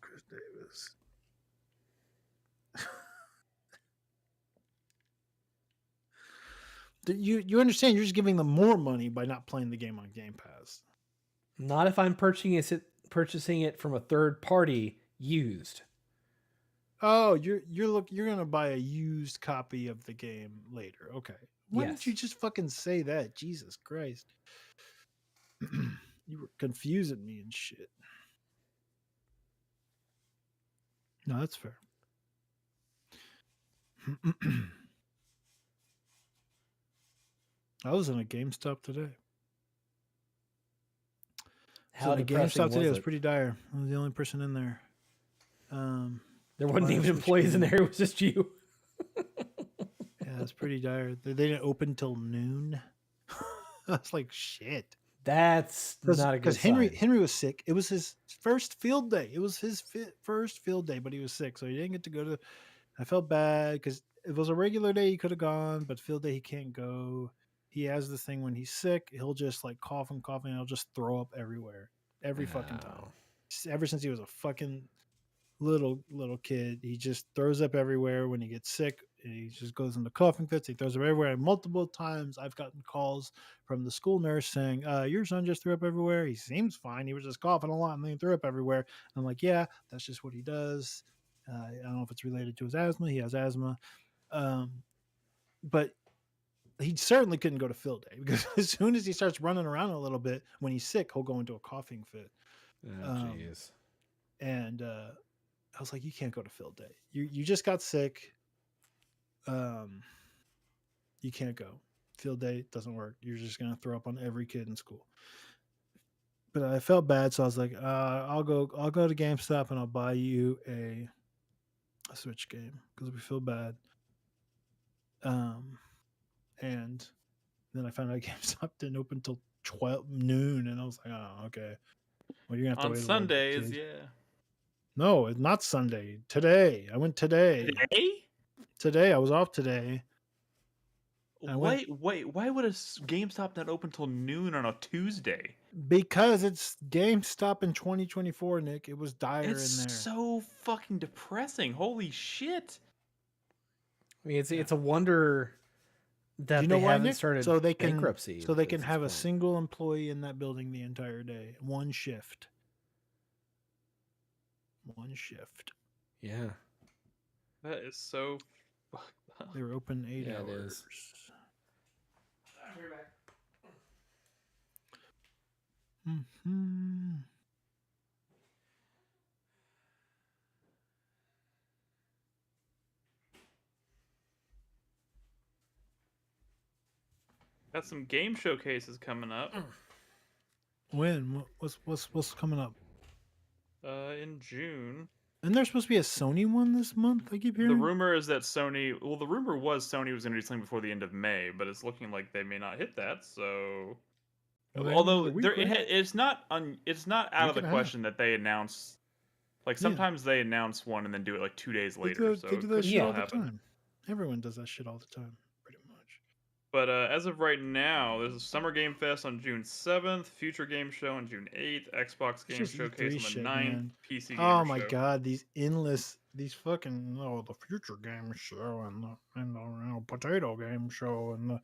Chris Davis. You understand? You're just giving them more money by not playing the game on Game Pass. Not if I'm purchasing it from a third party used. Oh, you're gonna buy a used copy of the game later. Okay. Why Yes. didn't you just fucking say that? Jesus Christ. You were confusing me and shit. No, that's fair. I was in a GameStop today. How the depressing GameStop today was was it? pretty dire. I was the only person in there. There wasn't even employees in there. It was just you. Yeah, it's pretty dire. They didn't open till noon. I was like, shit. That's not a good Because sign. Henry was sick. It was his first field day. It was his first field day, but he was sick, so he didn't get to go to. I felt bad because if it was a regular day, he could have gone, but field day he can't go. He has this thing when he's sick, he'll just like cough and he'll just throw up everywhere, every fucking time. Ever since he was a fucking little kid. He just throws up everywhere when he gets sick. He just goes into coughing fits. He throws up everywhere. And multiple times I've gotten calls from the school nurse saying, your son just threw up everywhere. He seems fine. He was just coughing a lot and then he threw up everywhere. And I'm like, yeah, that's just what he does. I don't know if it's related to his asthma. He has asthma. But he certainly couldn't go to field day because as soon as he starts running around a little bit, when he's sick, he'll go into a coughing fit. Jeez. And I was like, you can't go to field day. You just got sick. You can't go. Field day doesn't work. You're just gonna throw up on every kid in school. But I felt bad, so I was like, I'll go to GameStop and I'll buy you a Switch game because we feel bad. And then I found out GameStop didn't open until 12 noon, and I was like, oh, okay. Well, you're gonna have to On wait Sundays, yeah. No, it's not Sunday. Today. I went today. Today. I was off today. Wait, why would a GameStop not open till noon on a Tuesday? Because it's GameStop in 2024, Nick. It was dire in there. It's so fucking depressing. Holy shit. I mean, it's a wonder that you know they why, haven't Nick? started so they can, bankruptcy. So they can at have this a point. single employee in that building the entire day. One shift. Yeah. That is so fucked up. They were open 8 hours. It is. Mm-hmm. Got some game showcases coming up. When? What's coming up? In June. And there's supposed to be a Sony one this month. I keep hearing. The rumor is that Sony. Well, the rumor was Sony was going to do something before the end of May, but it's looking like they may not hit that. So, although it's not out of the question that they announce. Like sometimes they announce one and then do it like 2 days later. They do that shit all the time. Everyone does that shit all the time. But as of right now, there's a Summer Game Fest on June 7th, Future Game Show on June 8th, Xbox Game Showcase on the 9th, PC Game Show. Oh my god, these fucking the Future Game Show and the Potato Game Show and the,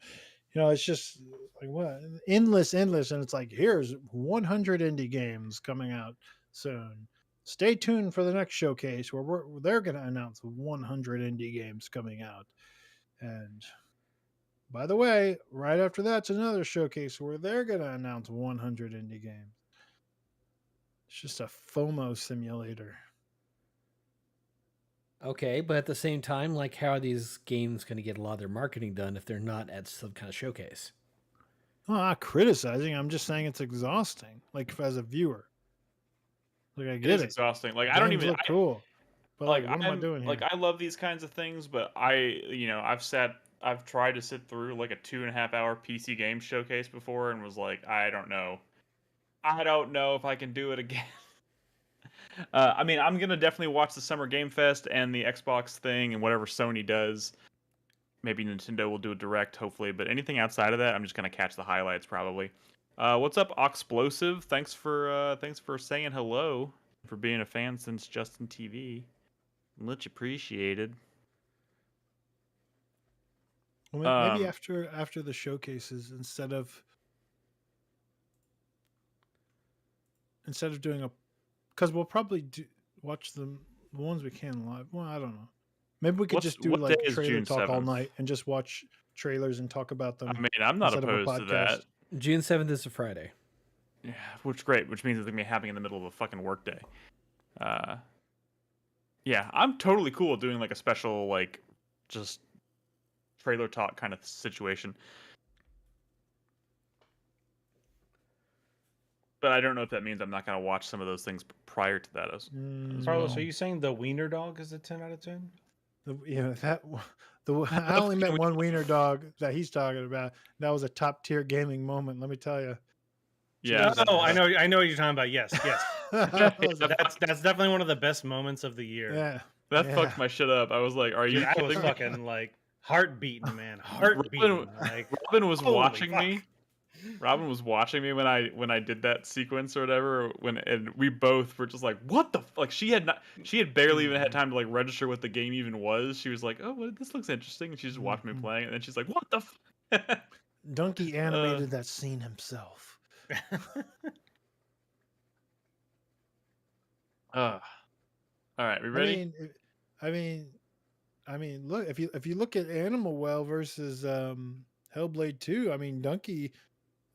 it's just like what endless, and it's like here's 100 indie games coming out soon. Stay tuned for the next showcase where they're going to announce 100 indie games coming out. And by the way, right after that's another showcase where they're going to announce 100 indie games. It's just a FOMO simulator. Okay, but at the same time, like, how are these games going to get a lot of their marketing done if they're not at some kind of showcase? Well, I'm not criticizing. I'm just saying it's exhausting, like, as a viewer. Like, I get it. It's exhausting. Like, Games I don't even look cool. But like, what am I doing here? Like, I love these kinds of things, but I've tried to sit through like a 2.5 hour PC game showcase before and was like, I don't know if I can do it again. I mean, I'm gonna definitely watch the Summer Game Fest and the Xbox thing and whatever Sony does. Maybe Nintendo will do a direct, hopefully, but anything outside of that, I'm just gonna catch the highlights probably. What's up, Oxplosive? Thanks for saying hello, for being a fan since Justin TV. Much appreciated. Well, maybe after the showcases, instead of doing because we'll probably watch the ones we can live. Well, I don't know. Maybe we could just do like trailer talk 7th? All night and just watch trailers and talk about them. I mean, I'm not opposed to that. June 7th is a Friday. Yeah, which means it's gonna be happening in the middle of a fucking workday. Yeah, I'm totally cool with doing like a special like just trailer talk kind of situation. But I don't know if that means I'm not going to watch some of those things prior to that. Carlos, are you saying the Wiener Dog is a 10 out of 10? I only met one Wiener Dog that he's talking about. That was a top tier gaming moment, let me tell you. Yeah. Oh, I know what you're talking about. Yes. that's definitely one of the best moments of the year. Yeah. That fucked my shit up. I was like, are you kidding me? I was fucking like heart beating, man. Heart beating. Robin was watching me. Robin was watching me when I did that sequence or whatever, and we both were just like, "What the like?" She had barely even had time to like register what the game even was. She was like, "Oh, well, this looks interesting," and she just watched me playing, and then she's like, "What the?" Donkey animated that scene himself. All right, we ready? I mean, look, if you look at Animal Well versus Hellblade 2, I mean, Donkey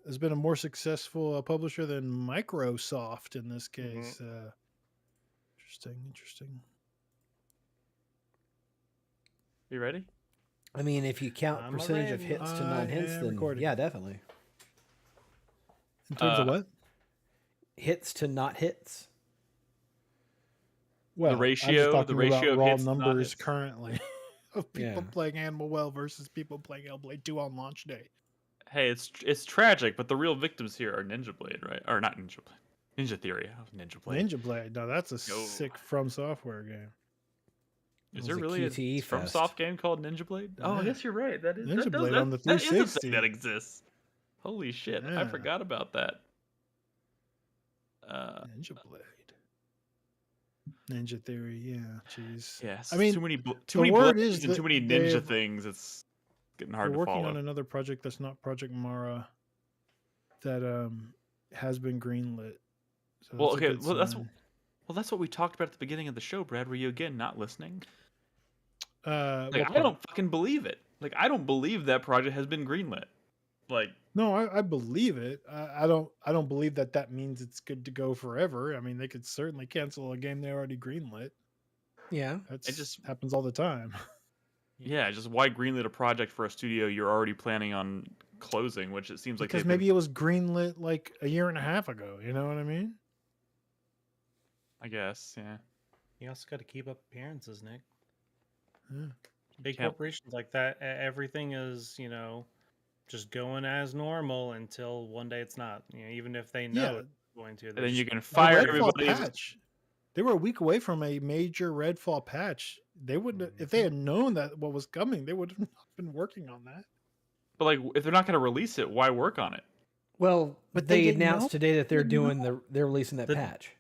has been a more successful publisher than Microsoft in this case. Interesting. You ready? I mean, if you count percentage of hits to non-hits, then recording. yeah, definitely. In terms of what? Hits to not hits. Well, the ratio about of raw hits numbers currently of people Yeah. playing Animal Well versus people playing Hellblade 2 on launch day. Hey, it's tragic, but the real victims here are Ninja Blade, right? Or not Ninja Blade. Ninja Theory. Ninja Blade. Ninja Blade. No, that's a sick From Software game. Is there really a QTE FromSoft game called Ninja Blade? Oh, I guess you're right. That is Ninja Blade on the that is a 360. thing that exists. Holy shit! I Yeah. forgot about that. Ninja Blade. Ninja Theory, yeah, jeez. Yes. I mean, too many word blades is and that too many ninja things. It's getting hard They're to working follow. on another project that's not Project Mara that has been greenlit. So Well, that's a okay. good Well, sign. that's what we talked about at the beginning of the show, Brad. Were you again not listening? What Like, I part? don't fucking believe it. Like, I don't believe that project has been greenlit. Like, No, I believe it. I don't believe that means it's good to go forever. I mean, they could certainly cancel a game they already greenlit. Yeah. It just just happens all the time. yeah, just why greenlit a project for a studio you're already planning on closing, which it seems like Because they've maybe it was greenlit like a year and a half ago. You know what I mean? I guess, yeah. You also got to keep up appearances, Nick. Yeah. Big Can't- corporations like that, everything is, just going as normal until one day it's not. Even if they know Yeah. it's going to. And then you can The fire Redfall everybody. patch. They were a week away from a major Redfall patch. They would, if they had known that what was coming, they would have not been working on that. But like, if they're not going to release it, why work on it? Well, But they they didn't announced know. today that they're They didn't doing they're releasing that The- patch.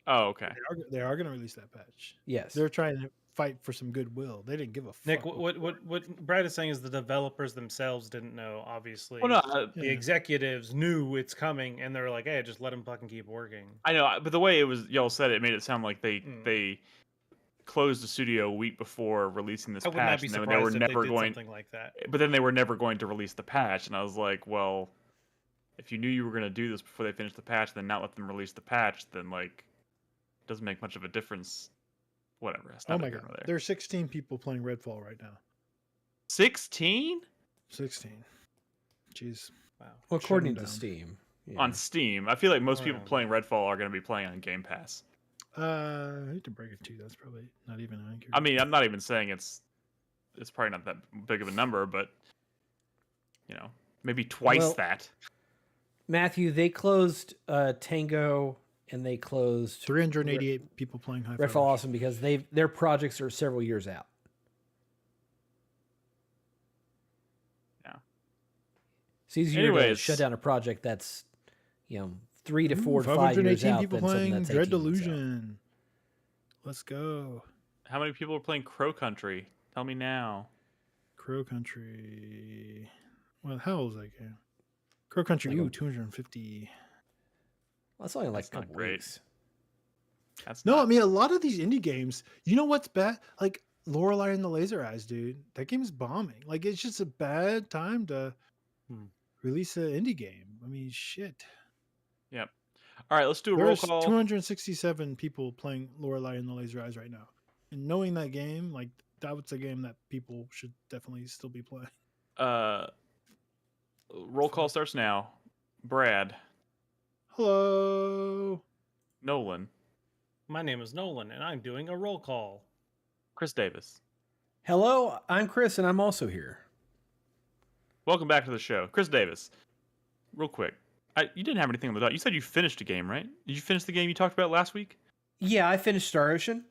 Oh, okay. They are going to release that patch. Yes. They're trying to fight for some goodwill. They didn't give a fuck. Nick, what Brad is saying is the developers themselves didn't know. Obviously, Well, no, the Yeah. executives knew it's coming, and they're like, "Hey, just let them fucking keep working." I know, but the way it was y'all said it made it sound like they closed the studio a week before releasing this I would not patch, be and then surprised they were if they never did going. something like that. But then they were never going to release the patch, and I was like, well, if you knew you were going to do this before they finished the patch, then not let them release the patch, then like, it doesn't make much of a difference. Whatever. It's not Oh my here god. nor there. There's 16 people playing Redfall right now. 16 16. Jeez. Wow. Well, Shut according them to down. Steam. Yeah. on Steam. I feel like most people Wow. playing Redfall are going to be playing on Game Pass. I hate to break it to you. That's probably not even accurate. I mean, I'm not even saying it's probably not that big of a number, but maybe twice Well, that. Matthew, they closed Tango and they closed 388 people playing High Redfall Awesome because their projects are several years out. Yeah. It's easier to Anyways. shut down a project that's 3 to 4 to 5 years 518 out people than something playing that's Dread 18 months out. Delusion. Let's go. How many people are playing Crow Country? Tell me now. Crow Country. Well, how old is that game? Crow Country, Like a- 250. Well, that's only like That's a not couple great. weeks. That's No, not, I mean, a lot of these indie games, you know what's bad? Like Lorelei and the Laser Eyes, dude. That game is bombing. Like, it's just a bad time to release an indie game. I mean, shit. Yep. All right, let's do a roll There's call. 267 people playing Lorelei and the Laser Eyes right now. And knowing that game, like, that was a game that people should definitely still be playing. Roll call starts now. Brad, Hello. Nolan, My name is Nolan, and I'm doing a roll call. Chris Davis. Hello, I'm Chris, and I'm also here. Welcome back to the show. Chris Davis, real quick. You didn't have anything on the dot. You said you finished a game, right? Did you finish the game you talked about last week? Yeah, I finished Star Ocean.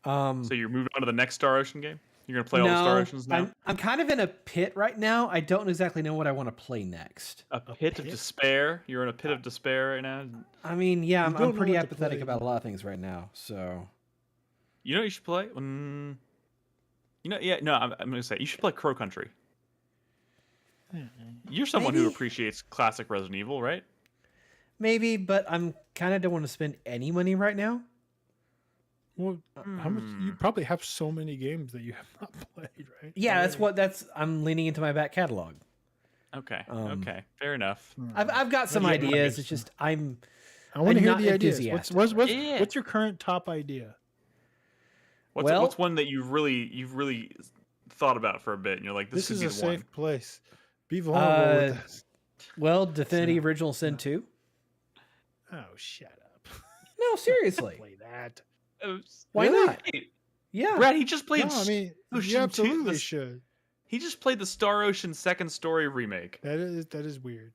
So you're moving on to the next Star Ocean game? You're gonna play all the Star Oceans now? I'm kind of in a pit right now. I don't exactly know what I want to play next. A pit of despair? You're in a pit of despair right now? I mean, yeah, I'm pretty apathetic about a lot of things right now, so... You know what you should play? I'm gonna say, you should play Crow Country. You're someone who appreciates classic Resident Evil, right? Maybe, but I'm kind of don't want to spend any money right now. Well, how much? You probably have so many games that you have not played, right? Yeah, I'm leaning into my back catalog. Okay. Okay. Fair enough. I've got some ideas. It's just I want to hear the ideas. What's your current top idea? What's one that you've really thought about for a bit, and you're like, this is a safe place. Be vulnerable with us. Well, Divinity Original Sin 2. Oh, shut up! No, seriously. Play that. Why not? Yeah, Brad. He just played. No, I mean, you absolutely should. He just played the Star Ocean Second Story remake. That is weird.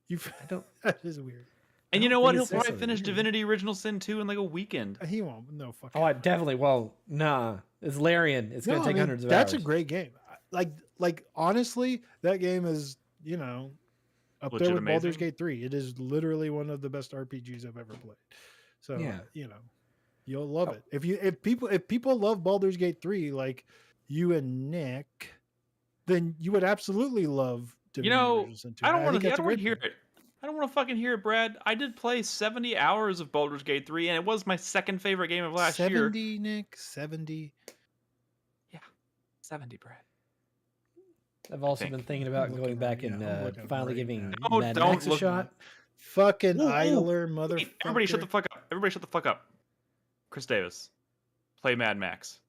That is weird. And you know what? He'll probably finish Divinity Original Sin 2 in like a weekend. He won't. No fucking. Oh, I definitely. Well, nah. It's Larian. It's gonna take hundreds of hours. That's a great game. Like honestly, that game is up there with Baldur's Gate 3. It is literally one of the best RPGs I've ever played. So you'll love it. If people love Baldur's Gate 3 like you and Nick, then you would absolutely love Divinity Original Sin 2. I don't want to hear it. I don't want to fucking hear it, Brad. I did play 70 hours of Baldur's Gate 3, and it was my second favorite game of last year. 70, Nick? 70? Yeah. 70, Brad. I've also been thinking about going back and finally giving Mad Max a shot. Fucking idler, motherfucker. Hey, everybody shut the fuck up. Everybody shut the fuck up. Chris Davis. Play Mad Max.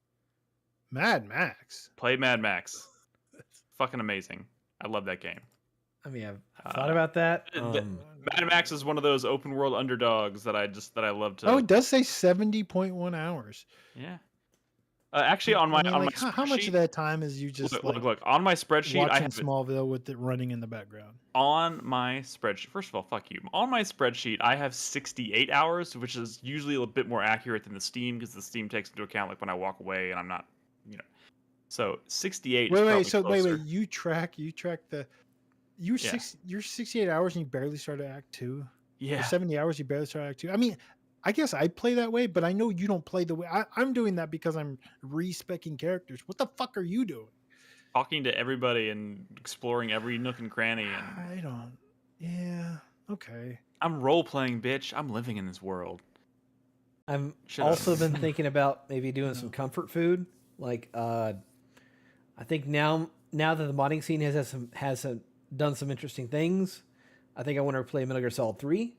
Mad Max? Play Mad Max. Fucking amazing. I love that game. I mean, I've thought about that. Mad Max is one of those open world underdogs that I love to. Oh, it does say 70.1 hours. Yeah. Actually, on my spreadsheet, how much of that time is you just look on my spreadsheet? I have Smallville with it running in the background. On my spreadsheet, first of all, fuck you. On my spreadsheet, I have 68 hours, which is usually a bit more accurate than the Steam because the Steam takes into account like when I walk away and I'm not, So 68. Wait. You track the. You're 68 hours and you barely started Act 2? Yeah. Or 70 hours you barely started Act 2? I mean, I guess I play that way, but I know you don't play the way... I'm doing that because I'm re-speccing characters. What the fuck are you doing? Talking to everybody and exploring every nook and cranny. I don't... Yeah, okay. I'm role-playing, bitch. I'm living in this world. I've also been thinking about maybe doing some comfort food. Like, I think now that the modding scene has done some interesting things, I think I want to play Metal Gear Solid 3.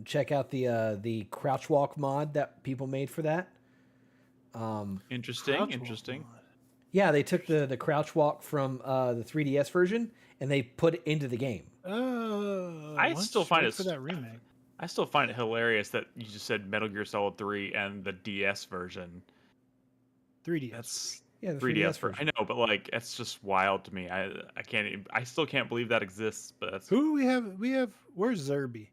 Check out the crouch walk mod that people made for that. Interesting. Yeah, they took the crouch walk from the 3DS version and they put it into the game. I still find it for that remake. I still find it hilarious that you just said Metal Gear Solid 3 and the DS version. 3DS. Yeah, the 3DS version. I know, but like it's just wild to me. I still can't believe that exists. But that's... Who do we have? Where's Zerby?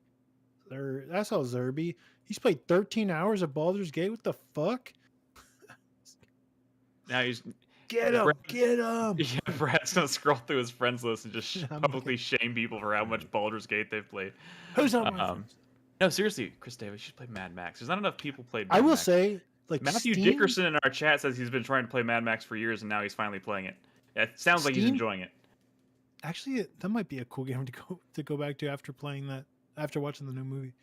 I saw Zerby. He's played 13 hours of Baldur's Gate. What the fuck? Now he's get him. Yeah, Brad's gonna scroll through his friends list and just publicly shame people for how much Baldur's Gate they've played. Who's on my friends? No, seriously, Chris Davis, you should play Mad Max. There's not enough people played. I will say, like Matthew Steam? Dickerson in our chat says he's been trying to play Mad Max for years and now he's finally playing it. It sounds like he's enjoying it. Actually, that might be a cool game to go back to after watching the new movie.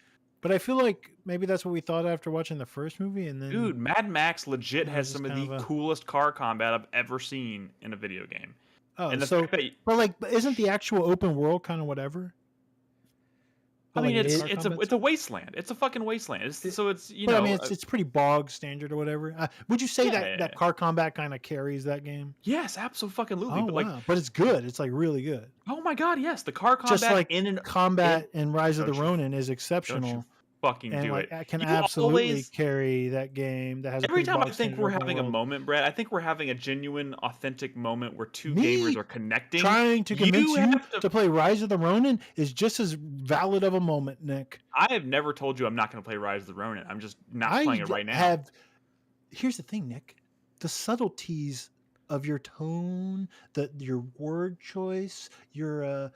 But I feel like maybe that's what we thought after watching the first movie, and then dude, Mad Max legit has some of the coolest car combat I've ever seen in a video game. Oh, and but isn't the actual open world kind of whatever? I mean, it's a wasteland. It's a fucking wasteland. I mean, it's pretty bog standard or whatever. Would you say that car combat kind of carries that game? Yes, absolutely. Oh, wow. But it's good. It's like really good. Oh my god, yes. The car combat just like combat in Rise of the Ronin is exceptional. Fucking do it. I can absolutely carry that game. That has every time I think we're having a moment, Brad. I think we're having a genuine, authentic moment where two gamers are connecting. Trying to convince you to play Rise of the Ronin is just as valid of a moment, Nick. I have never told you I'm not going to play Rise of the Ronin. I'm just not playing it right now. Here's the thing, Nick. the subtleties of your tone, your word choice, your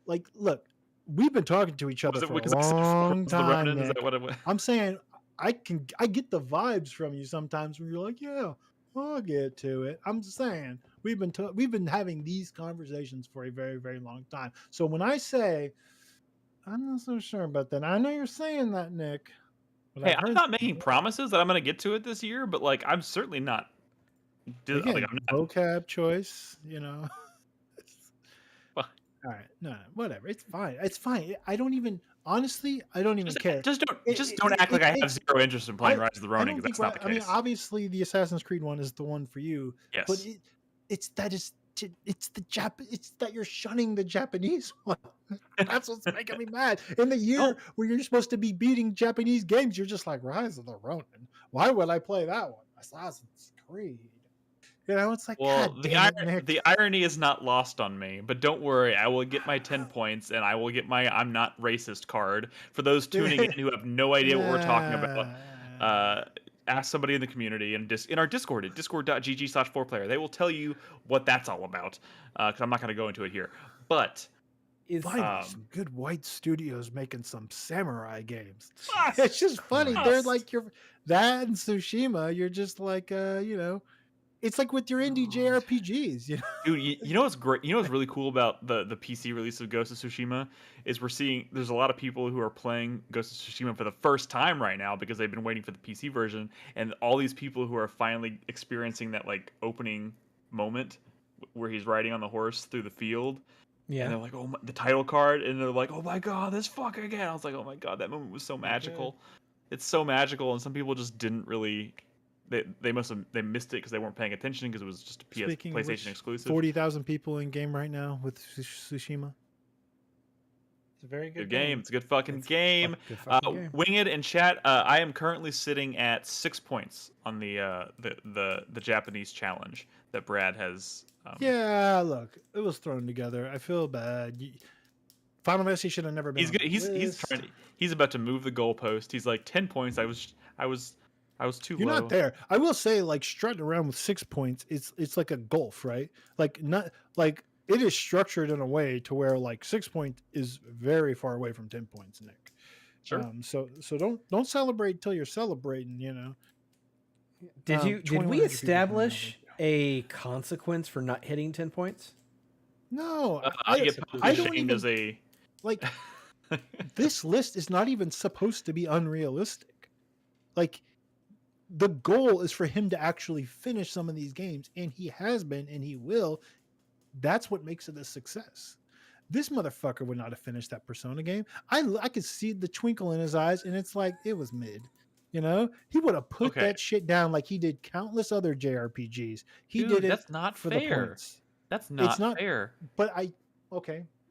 like, look, we've been talking to each other for a long time, Is Nick. that what it was? I'm saying I get the vibes from you sometimes when you're like, yeah, I'll get to it. I'm just saying we've been having these conversations for a very, very long time. So when I say I'm not so sure about that, I know you're saying that, Nick. But Hey, I'm not making promises that I'm going to get to it this year, but like I'm certainly not. Again, vocab choice, Well, all right, no, whatever. It's fine. It's fine. I don't even care. Just don't act like I have zero interest in playing Rise of the Ronin, because that's not the case. I mean, obviously, the Assassin's Creed one is the one for you. Yes. But it's that you're shunning the Japanese one. That's what's making me mad. In the year where you're supposed to be beating Japanese games, you're just like, Rise of the Ronin. Why would I play that one? Assassin's Creed. It's like, well, God, the irony is not lost on me, but don't worry, I will get my 10 points, and I will get my I'm not racist card. For those tuning in who have no idea what we're talking about, ask somebody in the community and in our Discord at discord.gg/4player. They will tell you what that's all about, because I'm not going to go into it here. But finally, some good white studios making some samurai games. It's just funny. They're like that and Tsushima. You're just like, it's like with your indie JRPGs, Dude, you know what's great? You know what's really cool about the PC release of Ghost of Tsushima is we're seeing there's a lot of people who are playing Ghost of Tsushima for the first time right now because they've been waiting for the PC version, and all these people who are finally experiencing that like opening moment where he's riding on the horse through the field. Yeah. And they're like, oh, the title card, and they're like, oh my god, this fucker again. I was like, oh my god, that moment was so magical. Okay. It's so magical, and some people just didn't really. They missed it because they weren't paying attention because it was just a PlayStation exclusive. 40,000 people in game right now with Tsushima. It's a very good game. It's a good fucking game. Winged in chat. I am currently sitting at 6 points on the Japanese challenge that Brad has. Yeah, look, it was thrown together. I feel bad. Final Fantasy should have never been. He's about to move the goalpost. He's like 10 points. I was too You're low. not there. I will say, like, strutting around with 6 points, it's like a golf, right? Like, not like it is structured in a way to where like 6 points is very far away from 10 points, Nick. Sure. So don't celebrate till you're celebrating. Did we establish a consequence for not hitting 10 points? No, I don't even like. This list is not even supposed to be unrealistic. Like, the goal is for him to actually finish some of these games, and he has been, and he will. That's what makes it a success. This motherfucker would not have finished that Persona game. I could see the twinkle in his eyes, and it's like, it was mid. He would have put that shit down like he did countless other JRPGs. He did it. That's not for fair. The points. That's not fair. But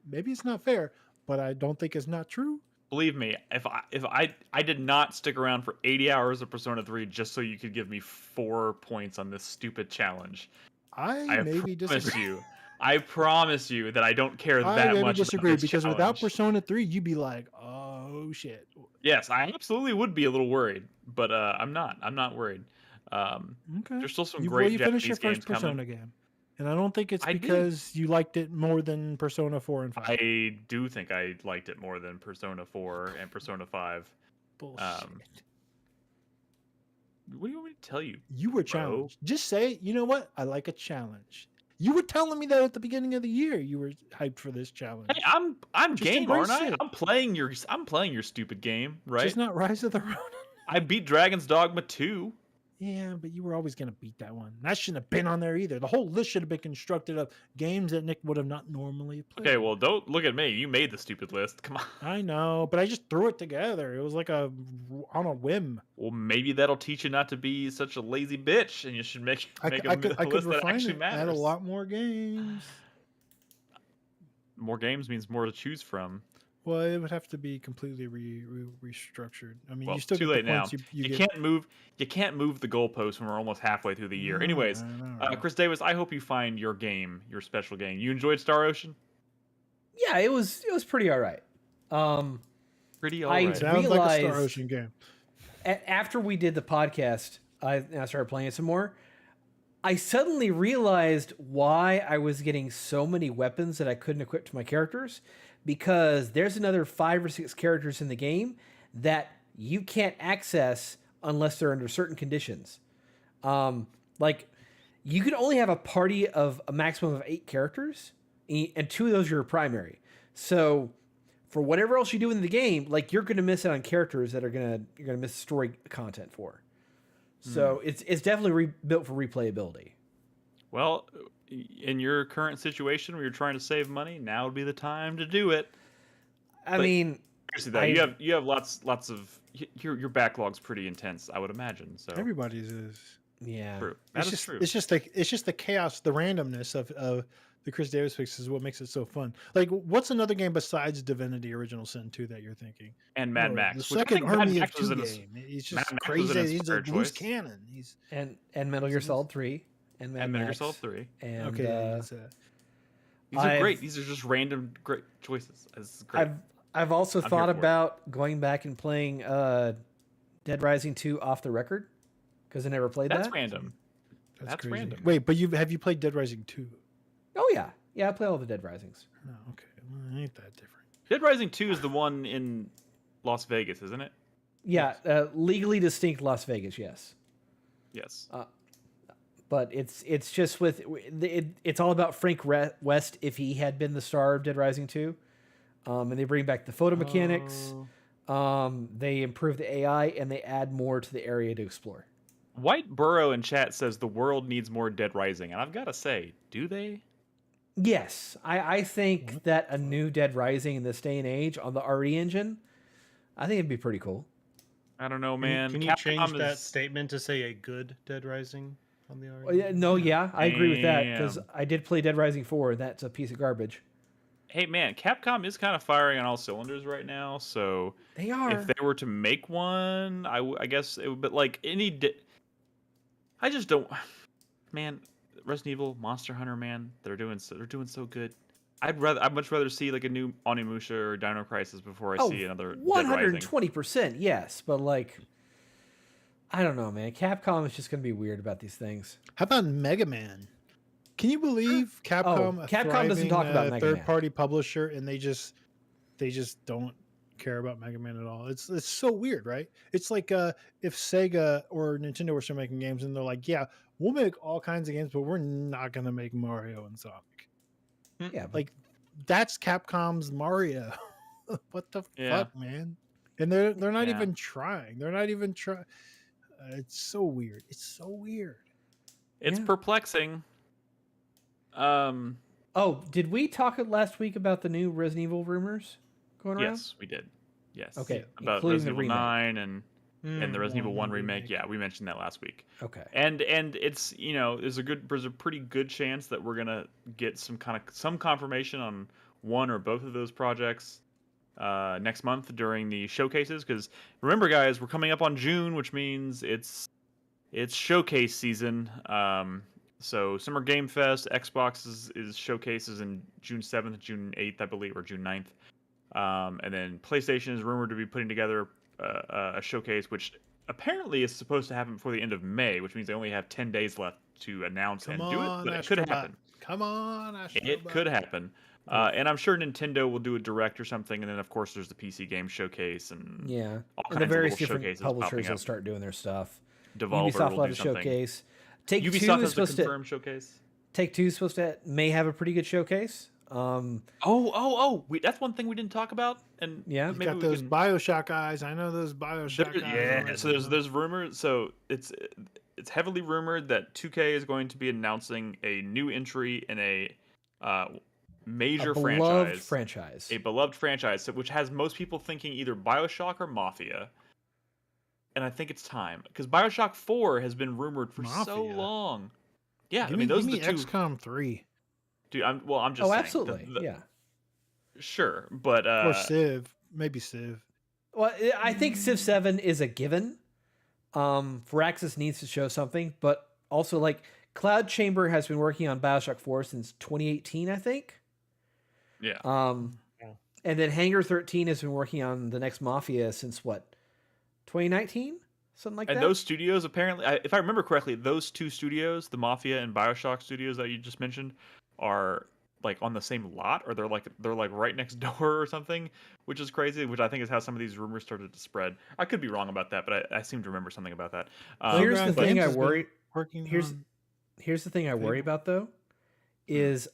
maybe it's not fair, but I don't think it's not true. Believe me, if I did not stick around for 80 hours of Persona 3 just so you could give me 4 points on this stupid challenge. I maybe disagree. I promise you that I don't care that much. I disagree because without Persona 3, you'd be like, oh shit. Yes, I absolutely would be a little worried, but I'm not. I'm not worried. Okay. There's still some great Japanese games coming. You finished your first Persona game. And I don't think it's because you liked it more than Persona 4 and 5. I do think I liked it more than Persona 4 and Persona 5. Bullshit. What do you want me to tell you? You were challenged. Just say, you know what? I like a challenge. You were telling me that at the beginning of the year. You were hyped for this challenge. Hey, I'm game, aren't I? I'm playing your stupid game, right? Just not Rise of the Ronin. I beat Dragon's Dogma 2. Yeah, but you were always going to beat that one. That shouldn't have been on there either. The whole list should have been constructed of games that Nick would have not normally played. Okay, well, don't look at me. You made the stupid list. Come on. I know, but I just threw it together. It was like on a whim. Well, maybe that'll teach you not to be such a lazy bitch, and you should make a list that actually matters. Add a lot more games. More games means more to choose from. Well, it would have to be completely restructured. I mean, well, you still too get late the now. points You can't move. You can't move the goalpost when we're almost halfway through the year. Anyways, Chris Davis, I hope you find your game, your special game. You enjoyed Star Ocean? Yeah, it was pretty all right. Pretty all right. Sounds like a Star Ocean game. After we did the podcast, I started playing it some more. I suddenly realized why I was getting so many weapons that I couldn't equip to my characters, because there's another 5 or 6 characters in the game that you can't access unless they're under certain conditions. Like, you can only have a party of a maximum of 8 characters, and 2 of those are your primary. So, for whatever else you do in the game, like, you're going to miss out on characters that you're going to miss story content for. So it's definitely built for replayability. Well, in your current situation where you're trying to save money, now would be the time to do it. I mean, seriously though, you have lots of your backlog's pretty intense, I would imagine. So everybody's is. Yeah, true. True. It's just the chaos, the randomness of the Chris Davis picks is what makes it so fun. Like, what's another game besides Divinity Original Sin 2 that you're thinking? And Mad Max. The second Army of Two game. He's just crazy. He's a loose cannon. And Metal Gear Solid 3 and Mad Metal Gear Solid 3. And okay, these are great. These are just random great choices. It's great. I've also thought about going back and playing Dead Rising 2 off the record, because I never played that. That's random. That's random. Wait, but have you played Dead Rising 2? Oh yeah, I play all the Dead Risings. Oh, okay, well, ain't that different. Dead Rising 2 is the one in Las Vegas, isn't it? Yeah, legally distinct Las Vegas. Yes. Yes. But it's just it's all about Frank West if he had been the star of Dead Rising 2, and they bring back the photo mechanics. They improve the AI and they add more to the area to explore. White Burrow in chat says the world needs more Dead Rising, and I've got to say, do they? Yes, I think that a new Dead Rising in this day and age on the RE engine, I think it'd be pretty cool. I don't know, man. Can you change that statement to say a good Dead Rising on the RE? I agree with that, because I did play Dead Rising 4, and that's a piece of garbage. Hey, man, Capcom is kind of firing on all cylinders right now, so they are. If they were to make one, I guess it would. But like I just don't, man. Resident Evil, Monster Hunter, man, they're doing so good. I'd much rather see like a new Onimusha or Dino Crisis before I see another 120%, yes, but like, I don't know, man. Capcom is just gonna be weird about these things. How about Mega Man? Can you believe Capcom? Capcom doesn't talk about Mega Man. Third-party publisher, and they just don't care about Mega Man at all. It's so weird, right? It's like if Sega or Nintendo were still making games, and they're like, yeah, we'll make all kinds of games, but we're not gonna make Mario and Sonic. Yeah, like that's Capcom's Mario. What the fuck, man? And they're not even trying. They're not even trying. It's so weird. It's so weird. It's perplexing. Did we talk last week about the new Resident Evil rumors going around? Yes, we did. Yes. Okay. About Resident Evil 9 and the Resident Evil 1 remake. Yeah, we mentioned that last week. Okay. And it's, there's a pretty good chance that we're gonna get some confirmation on one or both of those projects next month during the showcases. Because remember, guys, we're coming up on June, which means it's showcase season. So Summer Game Fest, Xbox is showcases in June 7th, June 8th, I believe, or June 9th. And then PlayStation is rumored to be putting together a showcase, which apparently is supposed to happen before the end of May, which means they only have 10 days left to announce do it. But it could happen. Come on, Astrobot. It could happen. And I'm sure Nintendo will do a direct or something. And then, of course, there's the PC game showcase and all kinds the various of little different showcases publishers will start doing their stuff. Devolver Ubisoft will will have do a something. showcase. Take-Two Ubisoft is supposed to confirmed showcase. Take-Two is supposed to may have a pretty good showcase. That's one thing we didn't talk about. And maybe got those BioShock eyes. I know those BioShock eyes. Yeah, so there's rumors. So it's heavily rumored that 2K is going to be announcing a new entry in a major franchise. A beloved franchise, which has most people thinking either BioShock or Mafia. And I think it's time, because BioShock 4 has been rumored for so long. Yeah, those are the two. XCOM 3. Dude, I'm just saying. Absolutely, yeah. Sure, but or Civ, maybe Civ. Well, I think Civ 7 is a given. Firaxis needs to show something, but also like Cloud Chamber has been working on BioShock 4 since 2018, I think. Yeah. And then Hangar 13 has been working on the next Mafia since what? 2019? something like and that. those studios apparently, if I remember correctly, those two studios, the Mafia and BioShock studios that you just mentioned, are like on the same lot, or they're like right next door or something, which is crazy. Which I think is how some of these rumors started to spread. I could be wrong about that, but I seem to remember something about that. Here's the Playground thing Games I has been worry. working Here's on here's the thing I worry Fable. about though, is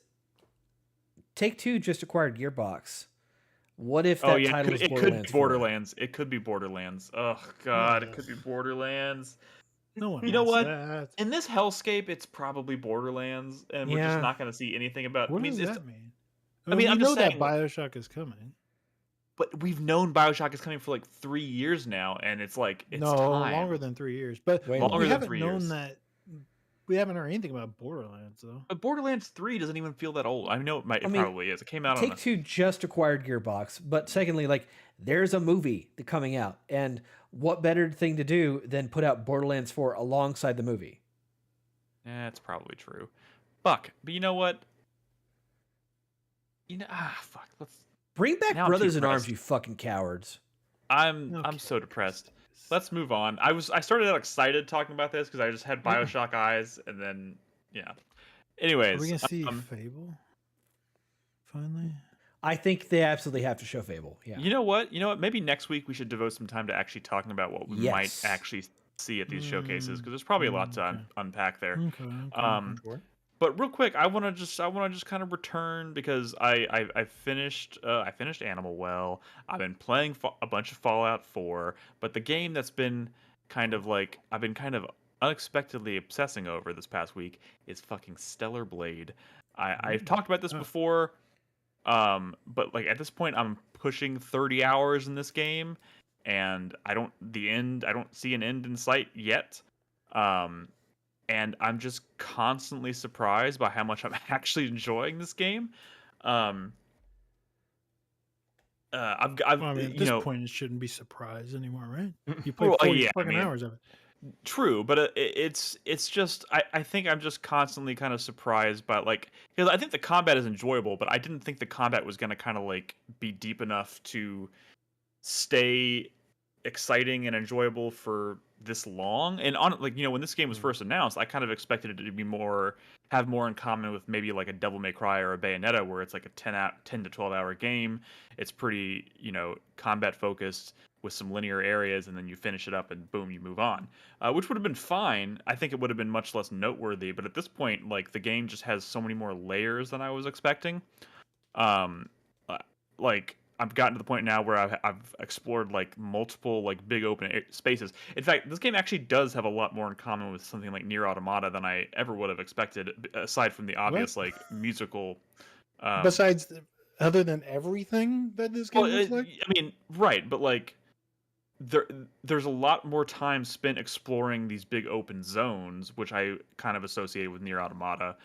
Take-Two just acquired Gearbox. What if that title is it Borderlands? could be Borderlands. It could be Borderlands. Oh God, it Ugh. could be Borderlands. No one You know wants what? that. In this hellscape, it's probably Borderlands, and we're just Yeah. not going to see anything about. What I mean, does it's, that mean? I mean, we I'm know just that saying, Bioshock is coming. but we've known BioShock is coming for like 3 years now, and it's like it's No, time. longer than 3 years. But Way Longer we than haven't 3 known years. that. We haven't heard anything about Borderlands though. But Borderlands 3 doesn't even feel that old. I know it I mean, probably is. It came out on Take-Two just acquired Gearbox, but secondly, like there's a movie coming out, and what better thing to do than put out Borderlands 4 alongside the movie? That's probably true. Fuck. But you know what? Fuck. Let's. Bring back Now I'm too Brothers in Arms, depressed. you fucking cowards. I'm Okay. so depressed. Let's move on. I started out excited talking about this because I just had BioShock eyes, and then yeah. Anyways, Are we gonna see Fable? Finally. I think they absolutely have to show Fable. Yeah. You know what? Maybe next week we should devote some time to actually talking about what we might Yes. actually see at these showcases, because there's probably a lot to unpack there. Okay. But real quick, I want to just kind of return, because I finished Animal Well. I've been playing a bunch of Fallout 4, but the game that's been kind of like I've been kind of unexpectedly obsessing over this past week is fucking Stellar Blade. I've talked about this before, but like at this point I'm pushing 30 hours in this game, and I don't see an end in sight yet. And I'm just constantly surprised by how much I'm actually enjoying this game. I've Well, I mean, at this point, it shouldn't be surprised anymore, right? You played 40 fucking hours of it. True, but it's just I think I'm just constantly kind of surprised by, like, because I think the combat is enjoyable, but I didn't think the combat was gonna kind of like be deep enough to stay exciting and enjoyable for this long. And on, like, when this game was first announced, I kind of expected it to be have more in common with maybe like a Devil May Cry or a Bayonetta, where it's like a 10 to 12 hour game. It's pretty, combat focused with some linear areas, and then you finish it up and boom, you move on, which would have been fine. I think it would have been much less noteworthy, but at this point, like, the game just has so many more layers than I was expecting. Like, I've gotten to the point now where I've explored like multiple like big open spaces. In fact, this game actually does have a lot more in common with something like Nier Automata than I ever would have expected, aside from the obvious like musical. Besides, other than everything that this game looks like. I mean, right, but like there's a lot more time spent exploring these big open zones, which I kind of associated with Nier Automata.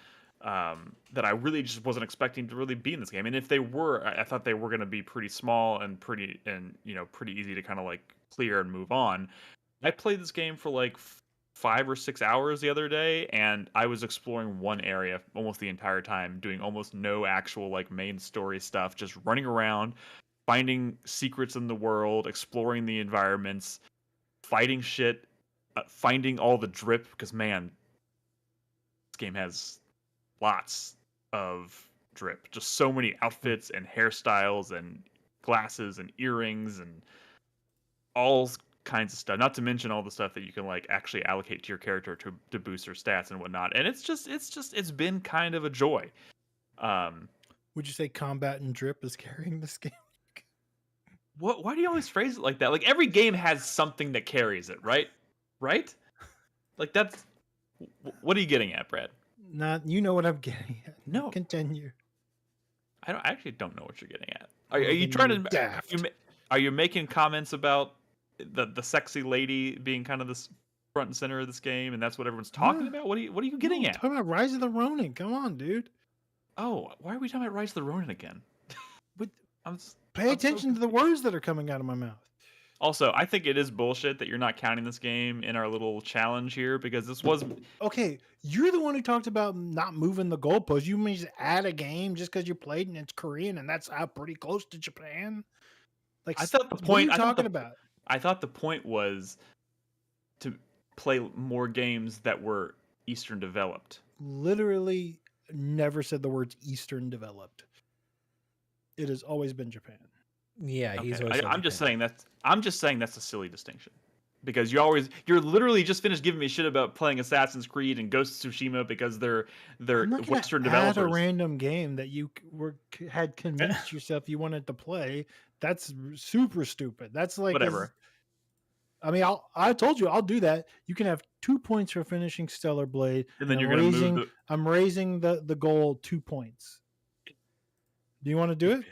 That I really just wasn't expecting to really be in this game. And if they were, I thought they were going to be pretty small and pretty easy to kind of like clear and move on. I played this game for like 5 or 6 hours the other day, and I was exploring one area almost the entire time, doing almost no actual like main story stuff, just running around, finding secrets in the world, exploring the environments, fighting shit, finding all the drip, because man, this game has lots of drip, just so many outfits and hairstyles and glasses and earrings and all kinds of stuff, not to mention all the stuff that you can like actually allocate to your character to boost their stats and whatnot. And it's been kind of a joy. Would you say combat and drip is carrying this game? Why do you always phrase it like that? Like, every game has something that carries it, right? Like, that's what are you getting at, Brad? Not, you know what I'm getting at. No. Continue. I actually don't know what you're getting at. Are you trying to? Are you making comments about the sexy lady being kind of this front and center of this game, and that's what everyone's talking about? What are you getting at? Talking about Rise of the Ronin. Come on, dude. Oh, why are we talking about Rise of the Ronin again? But pay attention to the words that are coming out of my mouth. Also, I think it is bullshit that you're not counting this game in our little challenge here, because this was... Okay, you're the one who talked about not moving the goalposts. You mean just add a game just because you played and it's Korean and that's out pretty close to Japan? Like, I thought the point... What are you talking about? I thought the point was to play more games that were Eastern developed. Literally never said the words Eastern developed. It has always been Japan. Yeah, he's Okay. always said I'm just Japan. saying that's a silly distinction. Because you're literally just finished giving me shit about playing Assassin's Creed and Ghost of Tsushima because they're I'm not gonna Western add developers. a random game that you had convinced yourself you wanted to play. That's super stupid. That's like Whatever. I mean, I told you I'll do that. You can have 2 points for finishing Stellar Blade, And then you're gonna move the... I'm raising the goal 2 points. Do you want to do it?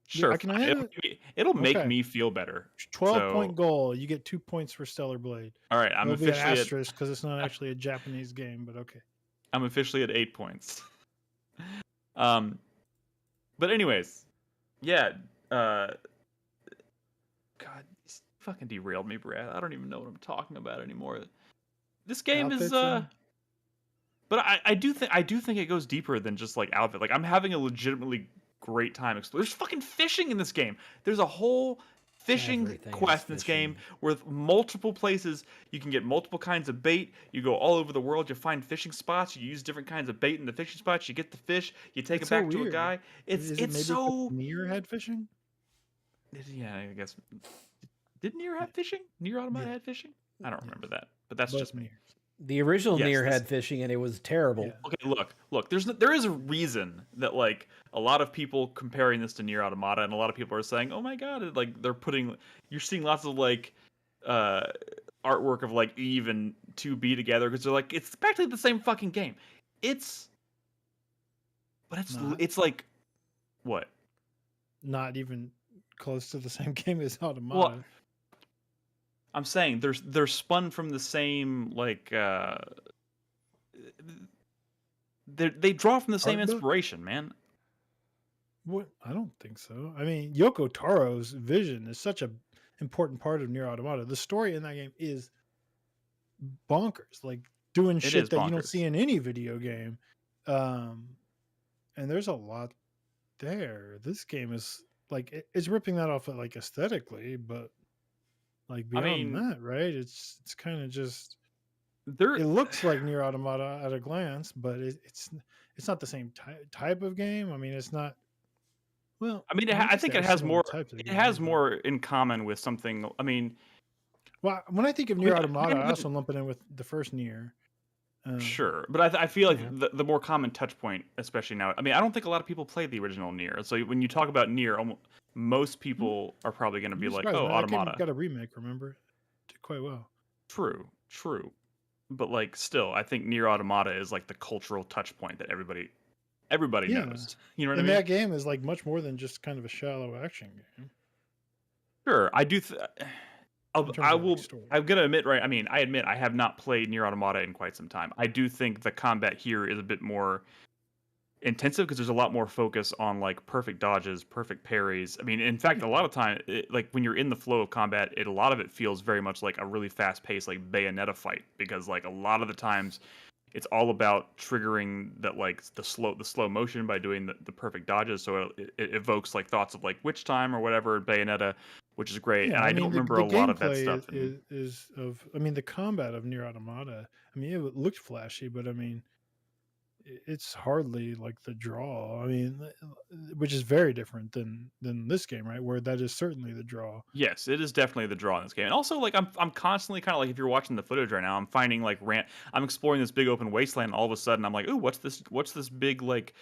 Sure. I can have it. It'll make me feel better. 12-point goal. You get 2 points for Stellar Blade. All right, I'm officially an asterisk because it's not actually a Japanese game, but okay. I'm officially at 8 points. But anyways, yeah. God, you fucking derailed me, Brad. I don't even know what I'm talking about anymore. This game is but I do think it goes deeper than just like outfit. Like I'm having a legitimately great time exploring. There's fucking fishing in this game. There's a whole fishing quest in this game with multiple places. You can get multiple kinds of bait. You go all over the world. You find fishing spots. You use different kinds of bait in the fishing spots. You get the fish. You take it back to a guy. It's so... Nier had fishing? Yeah, I guess. Did Nier have fishing? Nier Automata had fishing? I don't remember that, but that's just me. The original Nier had fishing, and it was terrible. Yeah. Okay, look. There is a reason that like a lot of people comparing this to Nier Automata, and a lot of people are saying, "Oh my god!" Like they're putting, you're seeing lots of like artwork of like Eve and 2B together because they're like it's practically the same fucking game. It's like what? Not even close to the same game as Automata. Well, I'm saying they're spun from the same like they draw from the same inspiration, man. What? I don't think so. I mean, Yoko Taro's vision is such an important part of Nier Automata. The story in that game is bonkers, like doing shit that you don't see in any video game. And there's a lot there. This game is like it's ripping that off like aesthetically, but like beyond that, right? It's kind of just it looks like Nier Automata at a glance, but it's not the same type of game. I mean, it's not. Well, I mean, I think it has more. It has more in common with something. I mean, well, when I think of Nier Automata, I also lump it in with the first Nier. Sure, but I feel like the more common touch point, especially now. I mean, I don't think a lot of people play the original Nier. So when you talk about Nier, most people are probably going to be like, "Oh, Automata." Got a remake, remember? Did quite well. True, but like still, I think Nier Automata is like the cultural touch point that everybody knows. You know what I mean? And that game is like much more than just kind of a shallow action game. Sure, I do. I'm gonna admit, right? I mean, I admit I have not played Nier Automata in quite some time. I do think the combat here is a bit more intensive because there's a lot more focus on like perfect dodges, perfect parries. I mean, in fact, a lot of time, like when you're in the flow of combat, a lot of it feels very much like a really fast-paced like Bayonetta fight because like a lot of the times it's all about triggering that like the slow motion by doing the perfect dodges. So it evokes like thoughts of like Witch Time or whatever Bayonetta, which is great. And I don't remember a lot of that stuff. I mean, the combat of Nier Automata. I mean, it looked flashy, but I mean, it's hardly like the draw. I mean, which is very different than this game, right? Where that is certainly the draw. Yes, it is definitely the draw in this game. And also, like, I'm constantly kind of like, if you're watching the footage right now, I'm finding like I'm exploring this big open wasteland. And all of a sudden, I'm like, ooh, what's this big like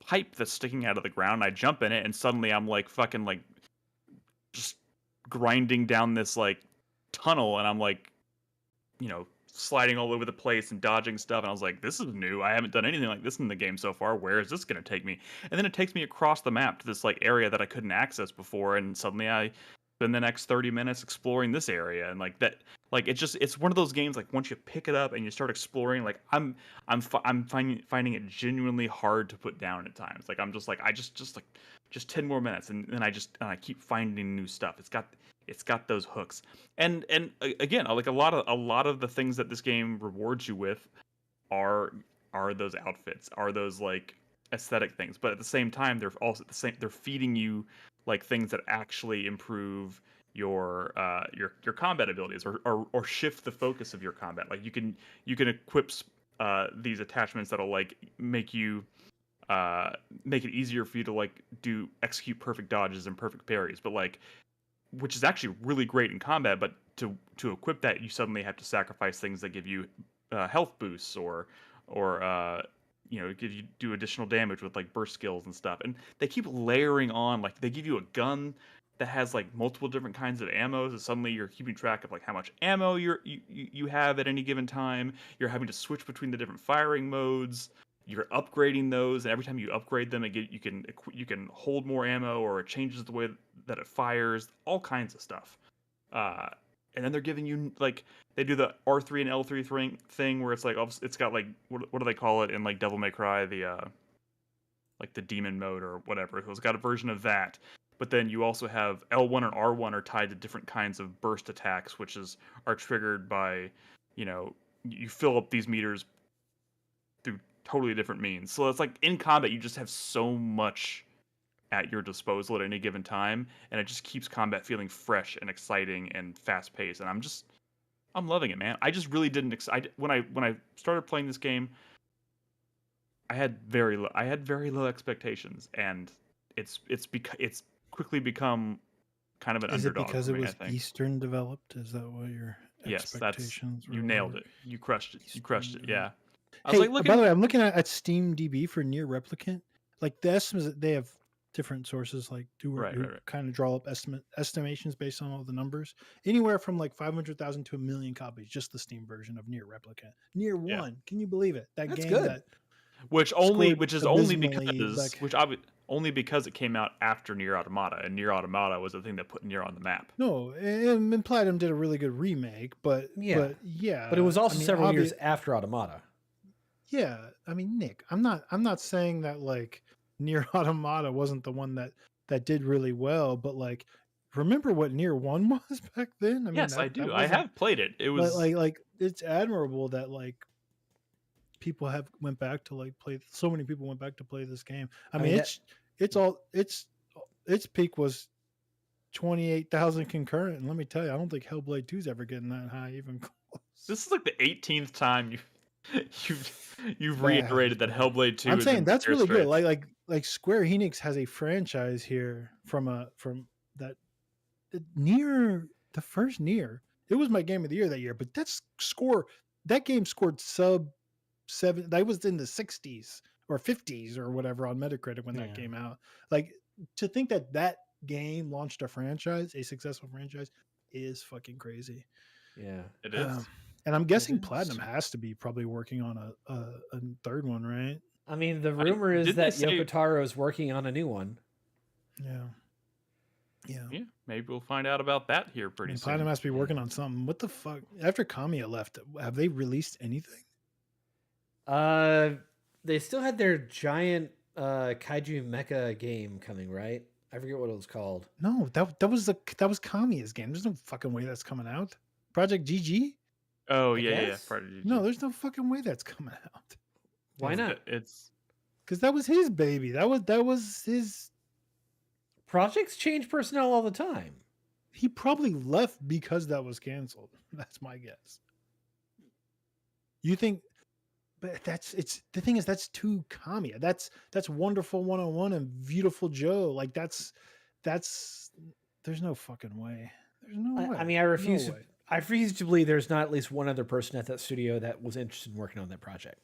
pipe that's sticking out of the ground? And I jump in it, and suddenly I'm like fucking like just grinding down this like tunnel, and I'm like, sliding all over the place and dodging stuff, and I was like, this is new. I haven't done anything like this in the game so far. Where is this going to take me? And then it takes me across the map to this like area that I couldn't access before, and suddenly I spend the next 30 minutes exploring this area. And like that, like it's one of those games like once you pick it up and you start exploring, like I'm finding it genuinely hard to put down at times. Like I'm just like just 10 more minutes, and then I keep finding new stuff. It's got those hooks, and again, like a lot of the things that this game rewards you with are those outfits, are those like aesthetic things. But at the same time, they're feeding you like things that actually improve your combat abilities or shift the focus of your combat. Like you can equip these attachments that'll like make it easier for you to like execute perfect dodges and perfect parries, but like which is actually really great in combat. But to equip that, you suddenly have to sacrifice things that give you health boosts or do additional damage with like burst skills and stuff. And they keep layering on, like they give you a gun that has like multiple different kinds of ammo, so suddenly you're keeping track of like how much ammo you have at any given time. You're having to switch between the different firing modes. You're upgrading those, and every time you upgrade them, you can hold more ammo, or it changes the way that it fires. All kinds of stuff. And then they're giving you like they do the R3 and L3 thing where it's like it's got like what do they call it in like Devil May Cry, the like the demon mode or whatever. So it's got a version of that. But then you also have L1 and R1 are tied to different kinds of burst attacks, which are triggered by, you fill up these meters through totally different means. So it's like in combat, you just have so much at your disposal at any given time, and it just keeps combat feeling fresh and exciting and fast paced. And I'm loving it, man. I just really didn't. When I started playing this game, I had very low expectations, and it's quickly become kind of an underdog. Is it because for me, it was I think. Eastern developed? Is that what your expectations were? You nailed it. You crushed it. You crushed it. Yeah. Hey, by the way, I'm looking at Steam DB for Near Replicant. Like the estimates, they have different sources like kind of draw up estimations based on all the numbers. Anywhere from like 500,000 to 1 million copies, just the Steam version of Near Replicant. Near One, can you believe it? That's game good. Which is only because it came out after Nier Automata, and Nier Automata was the thing that put Nier on the map. No, and Platinum did a really good remake, but it was also several years after Automata. Yeah, I mean, Nick, I'm not saying that like Nier Automata wasn't the one that did really well, but like, remember what Nier 1 was back then? I mean, yes, I do. I have played it. It was like it's admirable that like people went back to like play. So many people went back to play this game. I mean its peak was 28,000 concurrent, and let me tell you, I don't think Hellblade 2's ever getting that high even close. This is like the 18th time you've reiterated that Hellblade 2. I'm saying that's really good. Like Square Enix has a franchise here from that Nier, the first Nier. It was my game of the year that year, but that game scored sub 7. That was in the 60s or 50s or whatever on Metacritic when that came out. Like, to think that game launched a successful franchise, is fucking crazy. Yeah, it is. And I'm guessing Platinum has to be probably working on a third one, right? I mean, the rumor is that Yoko Taro is working on a new one. Yeah. Maybe we'll find out about that here pretty soon. Platinum has to be working on something. What the fuck? After Kamiya left, have they released anything? They still had their giant kaiju mecha game coming, right? I forget what it was called. No, that was Kamiya's game. There's no fucking way that's coming out. Project GG? Oh yeah. Project GG. No, there's no fucking way that's coming out. Why not? It's because that was his baby. That was his. Projects change personnel all the time. He probably left because that was canceled. That's my guess. You think? But the thing is, that's too Kamiya. That's Wonderful 101 and Beautiful Joe. Like there's no fucking way. There's no way. I mean, I refuse to believe there's not at least one other person at that studio that was interested in working on that project.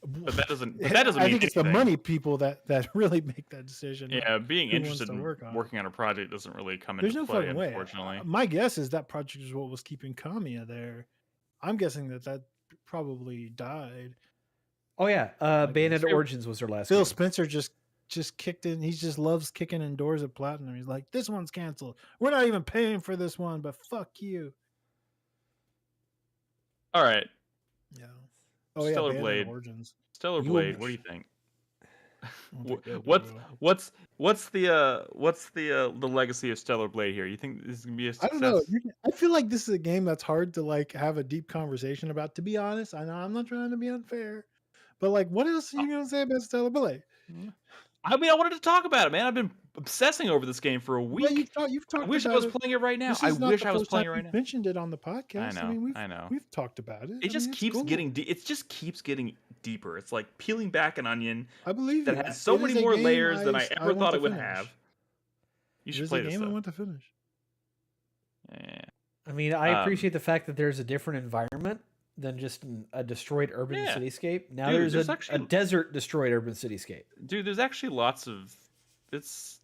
But that doesn't mean I think anything. It's the money people that really make that decision. Yeah, being interested in working on a project doesn't really come into no play, fucking way. Unfortunately. My guess is that project is what was keeping Kamiya there. I'm guessing that probably died. Oh yeah, Bayonetta Origins was her last. Phil game. Spencer just kicked in. He just loves kicking in doors at Platinum. He's like, this one's canceled. We're not even paying for this one, but fuck you. All right. Yeah. Oh yeah. Stellar Blade. Origins. Stellar Blade. What do you think? What's the legacy of Stellar Blade here? You think this is gonna be a success? I don't know. I feel like this is a game that's hard to like have a deep conversation about. To be honest, I know I'm not trying to be unfair, but like, what else are you gonna say about Stellar Blade? I mean, I wanted to talk about it, man. I've been obsessing over this game for a week. Well, you've talked I wish I about was playing it right now. This I is not wish the I was first playing time it right you've now. mentioned it on the podcast. I know. We've talked about it. It just keeps cool. getting it just keeps getting deeper. It's like peeling back an onion I believe that you. has so It many is a more game layers than I ever want thought to it would finish. have. You It should is play a this game I though. want to finish. Yeah. I mean, I appreciate the fact that there's a different environment than just a destroyed urban cityscape. Now Dude, there's actually a desert destroyed urban cityscape. Dude, there's actually lots of it's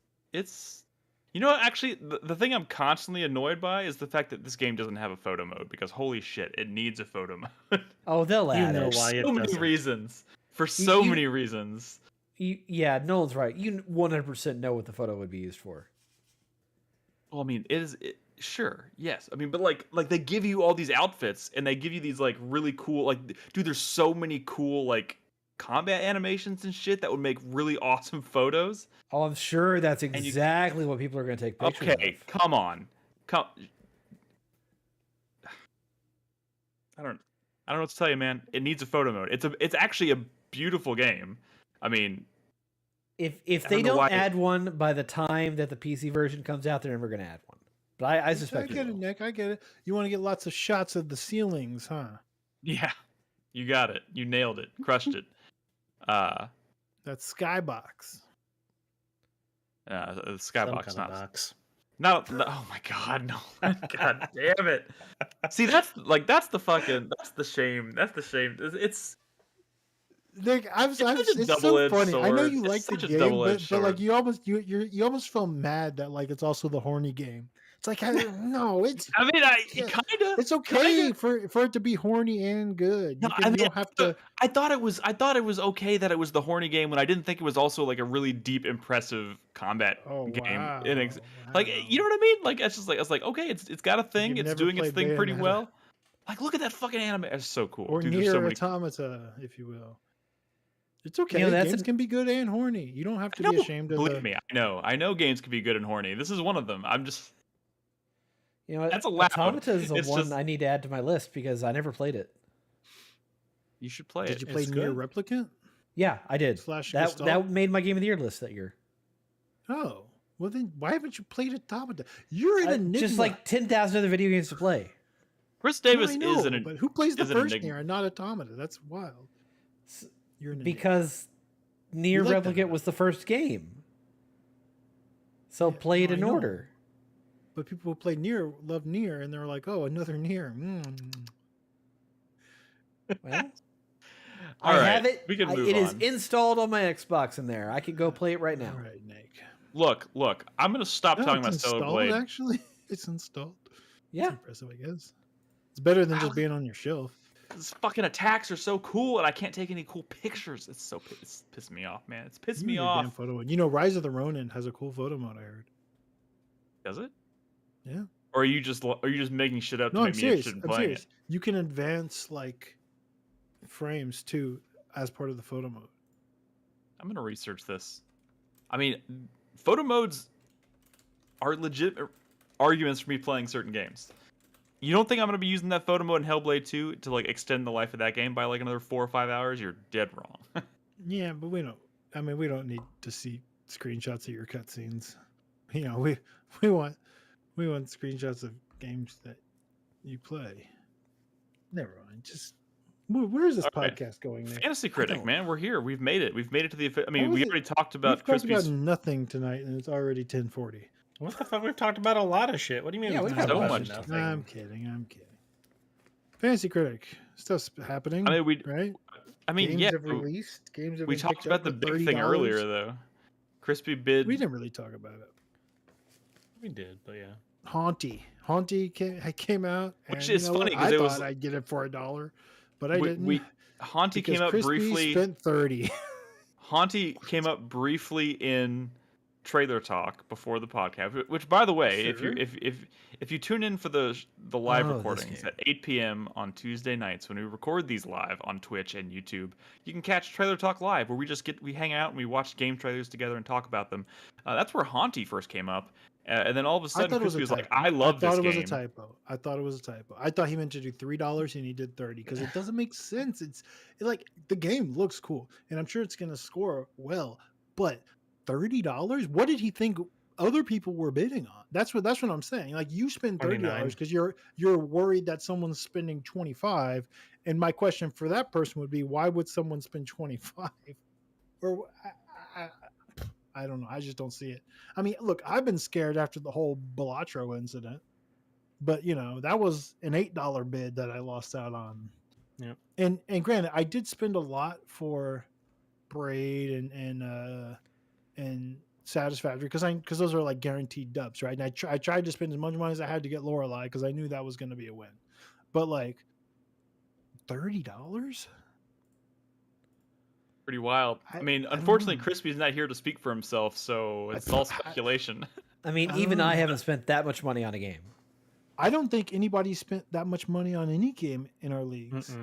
you know what, actually the thing I'm constantly annoyed by is the fact that this game doesn't have a photo mode, because holy shit, it needs a photo mode. Oh, they'll add know it. why it So many doesn't. reasons. For so many reasons. Yeah, Nolan's right. You 100% know what the photo would be used for. Well, I mean, sure, yes. I mean, but like they give you all these outfits and they give you these like really cool, like, dude, there's so many cool like combat animations and shit that would make really awesome photos. Oh, I'm sure that's exactly what people are going to take pictures Okay, of. come on. I don't know what to tell you, man. It needs a photo mode. It's actually a beautiful game. I mean, if they don't add one by the time that the PC version comes out, they're never going to add one. But I suspect I get it, Nick. I get it. You want to get lots of shots of the ceilings, huh? yeah. You got it. You nailed it. Crushed it. That skybox. The skybox, Some kind of box. No, oh my god, no. God damn it. See, that's the shame. That's the shame. It's Nick, it's so double-edged funny. I know sword. you It's like the such a game, double-edged but like sword. you almost feel mad that like it's also the horny game. It's like no, it's. I mean, kind of. It's okay for it to be horny and good. No, You don't have to. I thought it was okay that it was the horny game when I didn't think it was also like a really deep, impressive combat game. Wow. Like, you know what I mean? Like, it's just like, I was like, okay, it's got a thing. You've It's never doing its played thing pretty Bayonetta. well. Like, look at that fucking anime. It's so cool. Or Dude, near there's so many... automata, if you will. It's okay. You know, Games can be good and horny. You don't have to be ashamed of. Believe me, I know games can be good and horny. This is one of them. I'm just. You know, That's allowed. Automata is the It's one just- I need to add to my list because I never played it. You should play Did it. you play It's Near good. Replicant? Yeah, I did. Slash that Gestalt? made my game of the year list that year. Oh, well then, why haven't you played Automata? You're an enigma. Just like 10,000 other video games to play. Chris No, Davis I know, is an. but who plays the is an first enigma. Nier and not Automata? That's wild. You're an enigma. Because Nier You like that Replicant enough. was the first game. So play it no, I in know. order. But people who play Nier love Nier, and they're like, "Oh, another Nier." Well, All I right, have it. we can move It is on. installed on my Xbox in there. I could go play it right now. All right, Nick. Look. I'm gonna stop No, talking it's about Stellar installed, Blade. actually. It's installed. Yeah. That's impressive, I guess. It's better than just being on your shelf. These fucking attacks are so cool, and I can't take any cool pictures. It's pissing me off, man. It's pissed You me need a damn off. photo mode. You know, Rise of the Ronin has a cool photo mode. I heard. Does it? Yeah. Or are you just making shit up No, to I'm make me serious. interested in I'm playing serious. You can advance like frames too as part of the photo mode. it? I'm gonna research this. I mean, photo modes are legit arguments for me playing certain games. You don't think I'm gonna be using that photo mode in Hellblade 2 to like extend the life of that game by like another 4 or 5 hours? You're dead wrong. Yeah, but we don't. I mean, we don't need to see screenshots of your cutscenes. You know, we want screenshots of games that you play. Never mind. Just where is this Okay. podcast going? Nick? Fantasy Critic, man, we're here. We've made it. We've made it to the. I mean, What we was it? already talked about We've talked about Crispy's. nothing tonight, and it's already 10:40. What the fuck? We've talked about a lot of shit. What do you mean? Yeah, we've we've talked so about much. nothing? I'm kidding. Fantasy Critic stuff's happening. I mean, right? games Games have released. Games have we been talked picked about up the for big thing $30. earlier, though. Crispy bid. We didn't really talk about it. We did, but yeah. Haunty came out, Which and is you know funny, what? 'cause I it was- thought I'd get it for $1, but I didn't. Haunty because came up Crispy briefly. Spent 30. Haunty came up briefly in trailer talk before the podcast. Which, by the way, Sure. if you tune in for the live Oh, this recordings game. at 8 p.m. on Tuesday nights when we record these live on Twitch and YouTube, you can catch Trailer Talk Live, where we hang out and we watch game trailers together and talk about them. That's where Haunty first came up, and then all of a I sudden thought it was Crispy a was like, typo. "I love this I thought game." it was a typo. I thought he meant to do $3 and he did 30 because it doesn't make sense. It's like the game looks cool and I'm sure it's gonna score well, but $30? What did he think other people were bidding on? That's what I'm saying. Like, you spend $30 because you're worried that someone's spending 25. And my question for that person would be, why would someone spend 25? Or I don't know. I just don't see it. I mean, look, I've been scared after the whole Balatro incident, but that was an $8 bid that I lost out on. Yeah. And granted, I did spend a lot for Braid and Satisfactory because those are like guaranteed dubs, right? And I tried to spend as much money as I had to get Lorelei because I knew that was going to be a win. But like $30? Pretty wild. I mean, unfortunately, Crispy's not here to speak for himself, so it's all speculation. I mean, even I haven't spent that much money on a game. I don't think anybody spent that much money on any game in our leagues.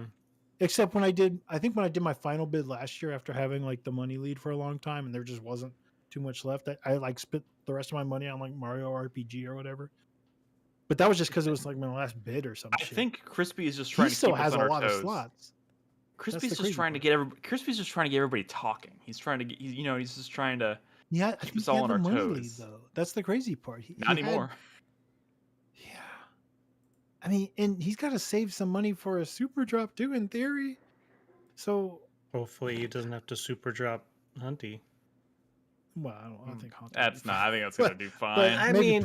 Except when I think when I did my final bid last year after having like the money lead for a long time and there just wasn't too much left, I like spent the rest of my money on like Mario RPG or whatever. But that was just because it was like my last bid or something. I think Crispy is just trying to keep us on our toes. He still has a lot of slots. Crispy's just trying to get everybody talking. He's trying to get, he's just trying to keep us all on our toes. Lead, though. That's the crazy part. Not anymore. Yeah. I mean, and he's got to save some money for a super drop too, in theory. So hopefully he doesn't have to super drop Hunty. Well, I don't think Hunty. That's not. I think that's gonna do fine. But I mean,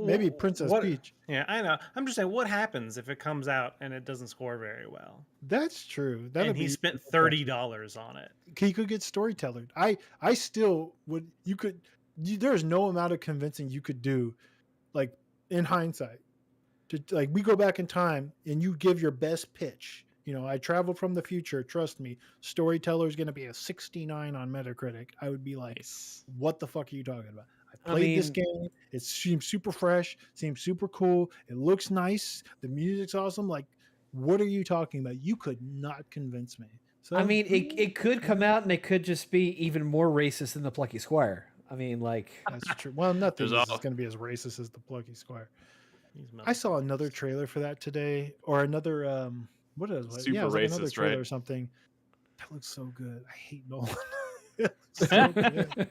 maybe Princess Peach. Yeah, I know. I'm just saying, what happens if it comes out and it doesn't score very well? That's true. And he spent $30 on it. He could get storytellered. I still would. There's no amount of convincing you could do, like in hindsight. Like we go back in time and you give your best pitch. I traveled from the future. Trust me, Storyteller is going to be a 69 on Metacritic. I would be like, what the fuck are you talking about? I played this game. It seems super fresh. Seems super cool. It looks nice. The music's awesome. Like, what are you talking about? You could not convince me. So I mean, it could come out and it could just be even more racist than the Plucky Squire. I mean, like that's true. Well, nothing is going to be as racist as the Plucky Squire. I saw another trailer for that today, or another. What is it? Super like racist, another trailer right? Or something. That looks so good. I hate Nolan. So good.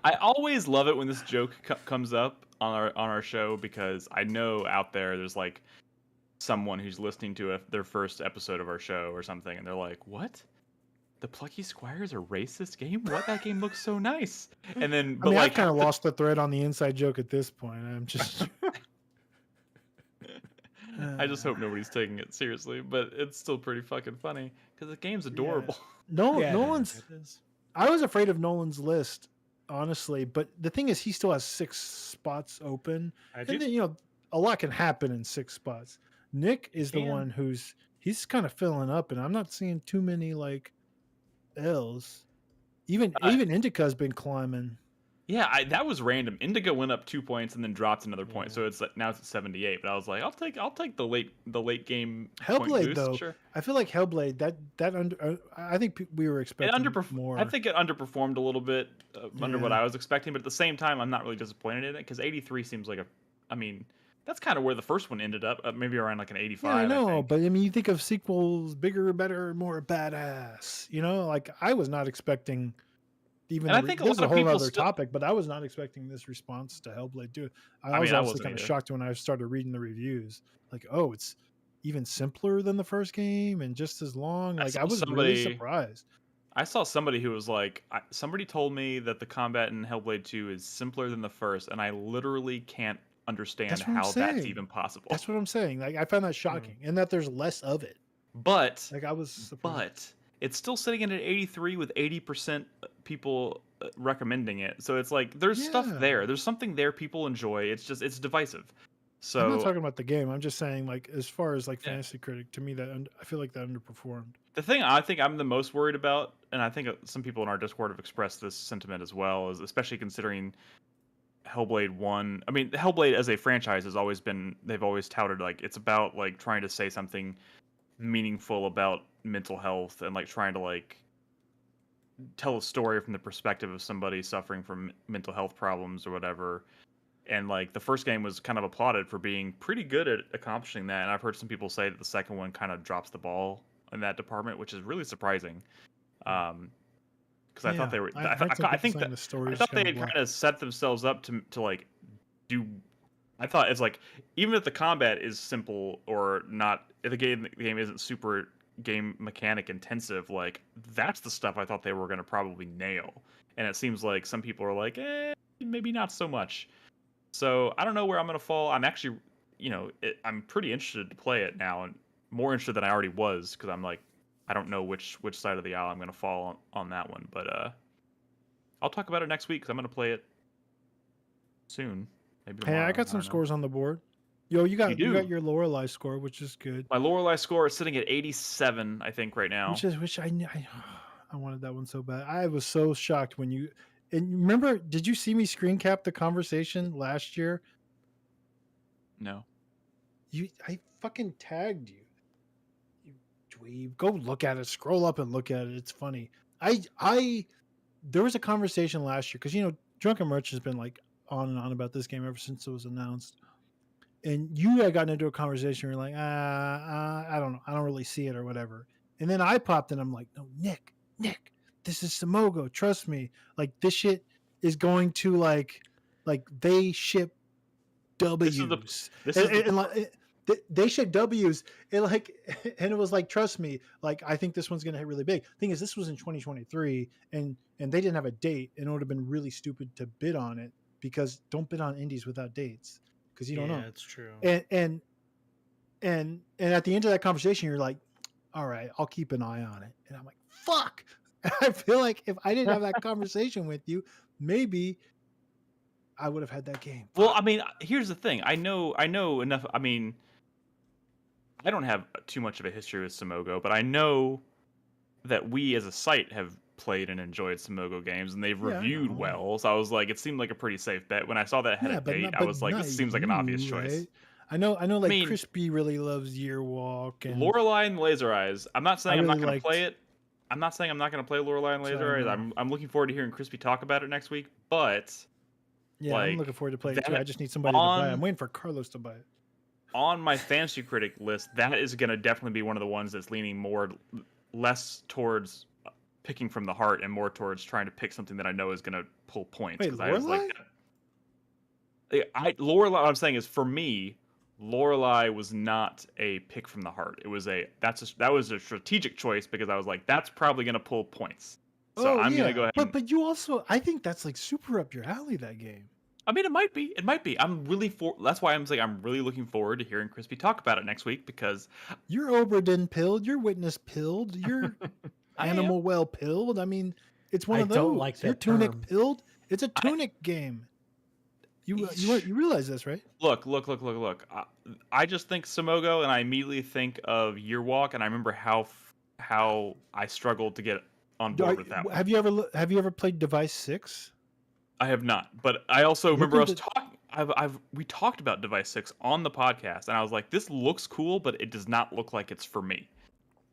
I always love it when this joke comes up on our show because I know out there's like someone who's listening to their first episode of our show or something, and they're like, "What? The Plucky Squire's a racist game? What? That game looks so nice." And then, but I kind of lost the thread on the inside joke at this point. I'm just. I just hope nobody's taking it seriously, but it's still pretty fucking funny because the game's adorable. Yeah. Nolan's. I was afraid of Nolan's list, honestly, but the thing is, he still has 6 spots open, and then a lot can happen in 6 spots. Nick is the one he's kind of filling up, and I'm not seeing too many like L's. Even Indica's been climbing. Yeah, that was random. Indigo went up 2 points and then dropped another point, so it's now it's at 78. But I was like, I'll take the late game Hellblade point boost, though. Sure. I feel like Hellblade I think we were expecting more. I think it underperformed a little bit under what I was expecting, but at the same time, I'm not really disappointed in it because 83 seems like that's kind of where the first one ended up, maybe around like an 85. Yeah, I know, but I mean, you think of sequels, bigger, better, more badass. Like I was not expecting. Even and I think this is a whole other still... topic, but I was not expecting this response to Hellblade 2. I was also kind of shocked when I started reading the reviews. Like, oh, it's even simpler than the first game and just as long. Like, I was really surprised. I saw somebody who was like, somebody told me that the combat in Hellblade 2 is simpler than the first, and I literally can't understand how that's even possible. That's what I'm saying. Like, I found that shocking, and that there's less of it. But like I was surprised. It's still sitting in at 83 with 80% people recommending it. So it's like there's stuff there. There's something there people enjoy. It's divisive. So I'm not talking about the game. I'm just saying, like, as far as like Fantasy Critic, to me I feel like that underperformed. The thing I think I'm the most worried about, and I think some people in our Discord have expressed this sentiment as well, is especially considering Hellblade 1. I mean, Hellblade as a franchise has always been, they've always touted like it's about like trying to say something meaningful about mental health and like trying to like tell a story from the perspective of somebody suffering from mental health problems or whatever. And like the first game was kind of applauded for being pretty good at accomplishing that. And I've heard some people say that the second one kind of drops the ball in that department, which is really surprising. because I thought they were. I think that the I thought they had kind of set themselves up to like do. I thought it's like even if the combat is simple or not, if the game isn't super game mechanic intensive, like that's the stuff I thought they were going to probably nail. And it seems like some people are like, maybe not so much. So I don't know where I'm going to fall. I'm actually, I'm pretty interested to play it now, and more interested than I already was, because I'm like, I don't know which side of the aisle I'm going to fall on that one. But I'll talk about it next week because I'm going to play it soon. Maybe tomorrow. Hey, I got some scores on the board. Yo, you got your Lorelei score, which is good. My Lorelei score is sitting at 87, I think, right now. Which I wanted that one so bad. I was so shocked when you. And remember, did you see me screen cap the conversation last year? No. I fucking tagged you. You dweeb. Go look at it. Scroll up and look at it. It's funny. There was a conversation last year because Drunken Merch has been like on and on about this game ever since it was announced. And you had gotten into a conversation where you're like, I don't know. I don't really see it or whatever. And then I popped in. I'm like, no, Nick, this is Simogo. Trust me. Like this shit is going to like they ship W's. They ship W's. And it was like, trust me. Like, I think this one's going to hit really big. Thing is, this was in 2023 and they didn't have a date, and it would have been really stupid to bid on it, because don't bid on indies without dates, because you don't know. Yeah, that's true. And at the end of that conversation, you're like, all right, I'll keep an eye on it. And I'm like, fuck. I feel like if I didn't have that conversation with you, maybe I would have had that game. Well, I mean, here's the thing. I know enough. I mean, I don't have too much of a history with Simogo, but I know that we as a site have played and enjoyed Simogo games, and they've reviewed well. So I was like, it seemed like a pretty safe bet. When I saw that it had a date, I was like, this seems like an obvious choice. Right? I know. Like, Crispy really loves Yearwalk and Lorelei and Laser Eyes. I'm not saying I'm not going to play it. I'm not saying I'm not going to play Lorelei and Laser Eyes. I'm looking forward to hearing Crispy talk about it next week. But yeah, I'm looking forward to playing it too. I just need somebody to buy it. I'm waiting for Carlos to buy it. On my Fantasy Critic list, that is going to definitely be one of the ones that's leaning less towards picking from the heart and more towards trying to pick something that I know is going to pull points. Wait, Lorelei? I was like, Lorelei. What I'm saying is, for me, Lorelei was not a pick from the heart. It was that was a strategic choice, because I was like, that's probably going to pull points. So I'm going to go ahead. But you also, I think that's like super up your alley, that game. I mean, it might be. That's why I'm saying I'm really looking forward to hearing Crispy talk about it next week, because you're Oberdin pilled, you're Witness pilled, you're Animal Well pilled. I mean, it's one of those. Don't like that You're Tunic pilled. It's a Tunic game. You realize this, right? Look. I just think Simogo, and I immediately think of Yearwalk, and I remember how I struggled to get on board with that one. Have you ever played Device 6? I have not, but I also remember us talking. We talked about Device 6 on the podcast, and I was like, this looks cool, but it does not look like it's for me.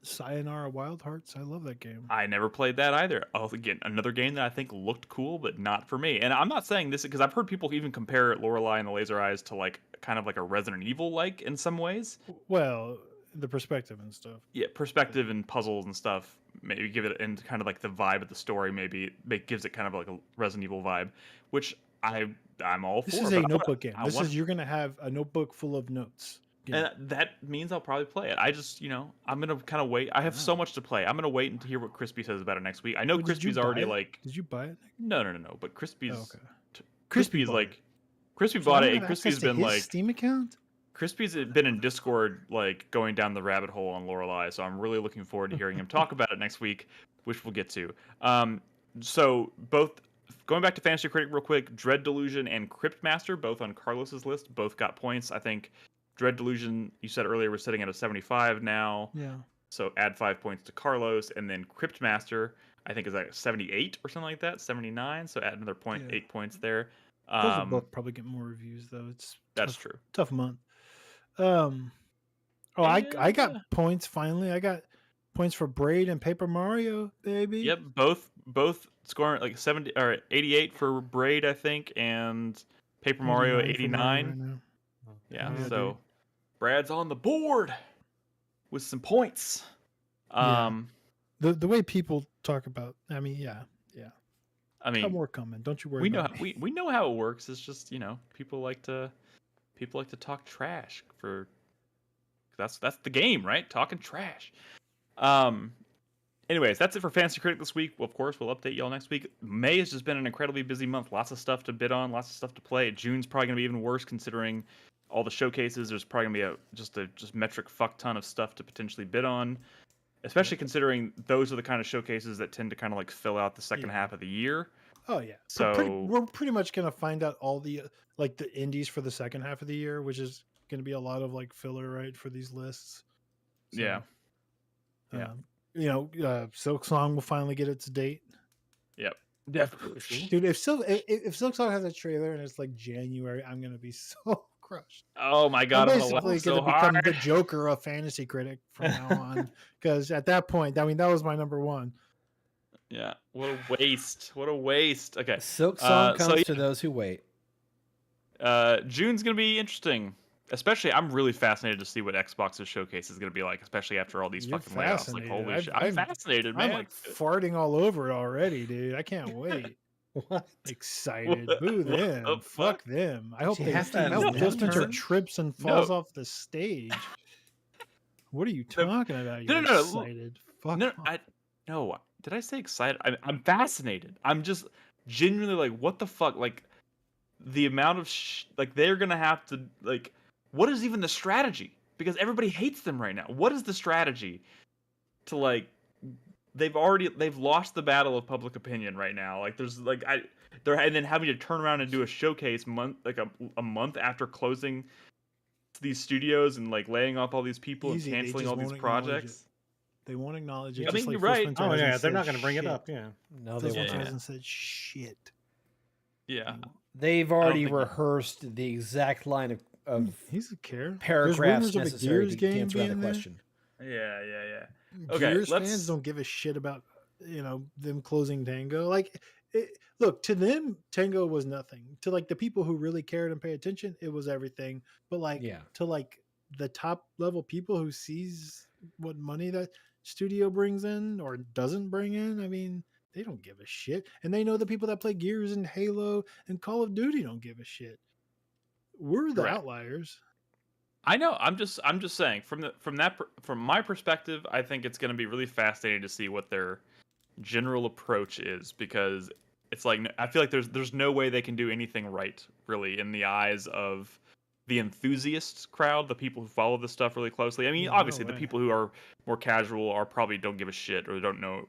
Sayonara Wild Hearts. I love that game. I never played that either. Again, another game that I think looked cool, but not for me. And I'm not saying this because I've heard people even compare Lorelei and the Laser Eyes to like kind of like a Resident Evil like in some ways. Well, the perspective and stuff. Yeah, perspective and puzzles and stuff. Maybe give it and kind of like the vibe of the story. Maybe it gives it kind of like a Resident Evil vibe, which I'm all for. This is a notebook game. You're gonna have a notebook full of notes. And that means I'll probably play it. I just, I'm going to kind of wait. I have so much to play. I'm going to wait to hear what Crispy says about it next week. I know Crispy's already like... Did you buy it? No. But Crispy's... Oh, okay. Crispy's like... Crispy bought it, and Crispy's been like... Steam account? Crispy's been in Discord, like, going down the rabbit hole on Lorelei, so I'm really looking forward to hearing him talk about it next week, which we'll get to. So, both... Going back to Fantasy Critic real quick, Dread Delusion and Cryptmaster, both on Carlos's list, both got points. I think... Dread Delusion, you said earlier, we're sitting at a 75 now. Yeah. So add 5 points to Carlos, and then Cryptmaster, I think is like 78 or something like that, 79. So add another 8 points there. Those will both probably get more reviews though. That's true. Tough month. I got points finally. I got points for Braid and Paper Mario, baby. Yep, both scoring like 70 or 88 for Braid, I think, and Paper Mario 89. Yeah, so dude. Brad's on the board with some points. The way people talk about, I mean, yeah. I mean, more coming. Don't you worry. We know about me. we know how it works. It's just people like to talk trash for. That's the game, right? Talking trash. Anyways, that's it for Fantasy Critic this week. Of course, we'll update y'all next week. May has just been an incredibly busy month. Lots of stuff to bid on. Lots of stuff to play. June's probably gonna be even worse considering all the showcases. There's probably gonna be just metric fuck ton of stuff to potentially bid on. Especially considering those are the kind of showcases that tend to kind of like fill out the second half of the year. Oh yeah. So we're pretty much gonna find out all the the indies for the second half of the year, which is gonna be a lot of like filler, right, for these lists. So, yeah. Silk Song will finally get its date. Yep. Definitely. Dude, if Silk Song has a trailer and it's like January, I'm gonna be so crushed. Oh my god, I'm I'm basically gonna become the Joker of Fantasy Critic from now on. Because at that point, I mean, that was my number one. Yeah, what a waste! What a waste. Okay, Silk Song comes to those who wait. June's gonna be interesting. Especially, I'm really fascinated to see what Xbox's showcase is gonna be like, especially after all these fucking layoffs. Like, holy shit, I'm fascinated, man. I'm like farting all over it already, dude. I can't wait. What? Excited. Boo them. Fuck them. I hope Phil trips and falls off the stage. What are you talking about? You're excited. Fuck. No, did I say excited? I'm fascinated. I'm just genuinely like, what the fuck? Like, the amount of they're gonna have to what is even the strategy? Because everybody hates them right now. What is the strategy to they've lost the battle of public opinion right now. Like there's and then having to turn around and do a showcase a month after closing these studios and laying off all these people and canceling all these projects. They won't acknowledge it. I mean, you're right. Oh yeah, they're not going to bring it up. Yeah, no, they won't. Hasn't said shit. Yeah, they've already rehearsed the exact line of he's a care paragraphs necessary to answer that question. Yeah. Okay, Gears fans don't give a shit about them closing Tango. Look, to them, Tango was nothing. To the people who really cared and pay attention, it was everything. But to the top level people who sees what money that studio brings in or doesn't bring in, I mean, they don't give a shit. And they know the people that play Gears and Halo and Call of Duty don't give a shit. We're the outliers. I know. I'm just saying from my perspective, I think it's going to be really fascinating to see what their general approach is, because it's I feel like there's no way they can do anything right really in the eyes of the enthusiast crowd, the people who follow this stuff really closely. I mean, obviously the people who are more casual probably don't give a shit or don't know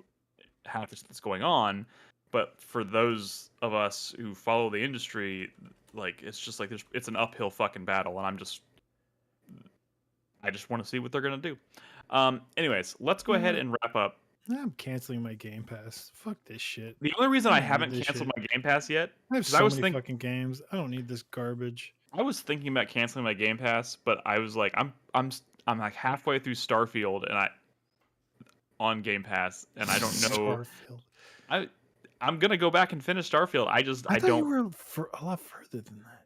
half that's going on, but for those of us who follow the industry, it's just it's an uphill fucking battle, and I just want to see what they're gonna do. Anyways, let's go ahead and wrap up. I'm canceling my Game Pass. Fuck this shit. The only reason I haven't canceled my Game Pass yet, I have so many fucking games. I don't need this garbage. I was thinking about canceling my Game Pass, but I was like, I'm halfway through Starfield and on Game Pass, and I don't know. Starfield. I'm gonna go back and finish Starfield. I thought you were a lot further than that.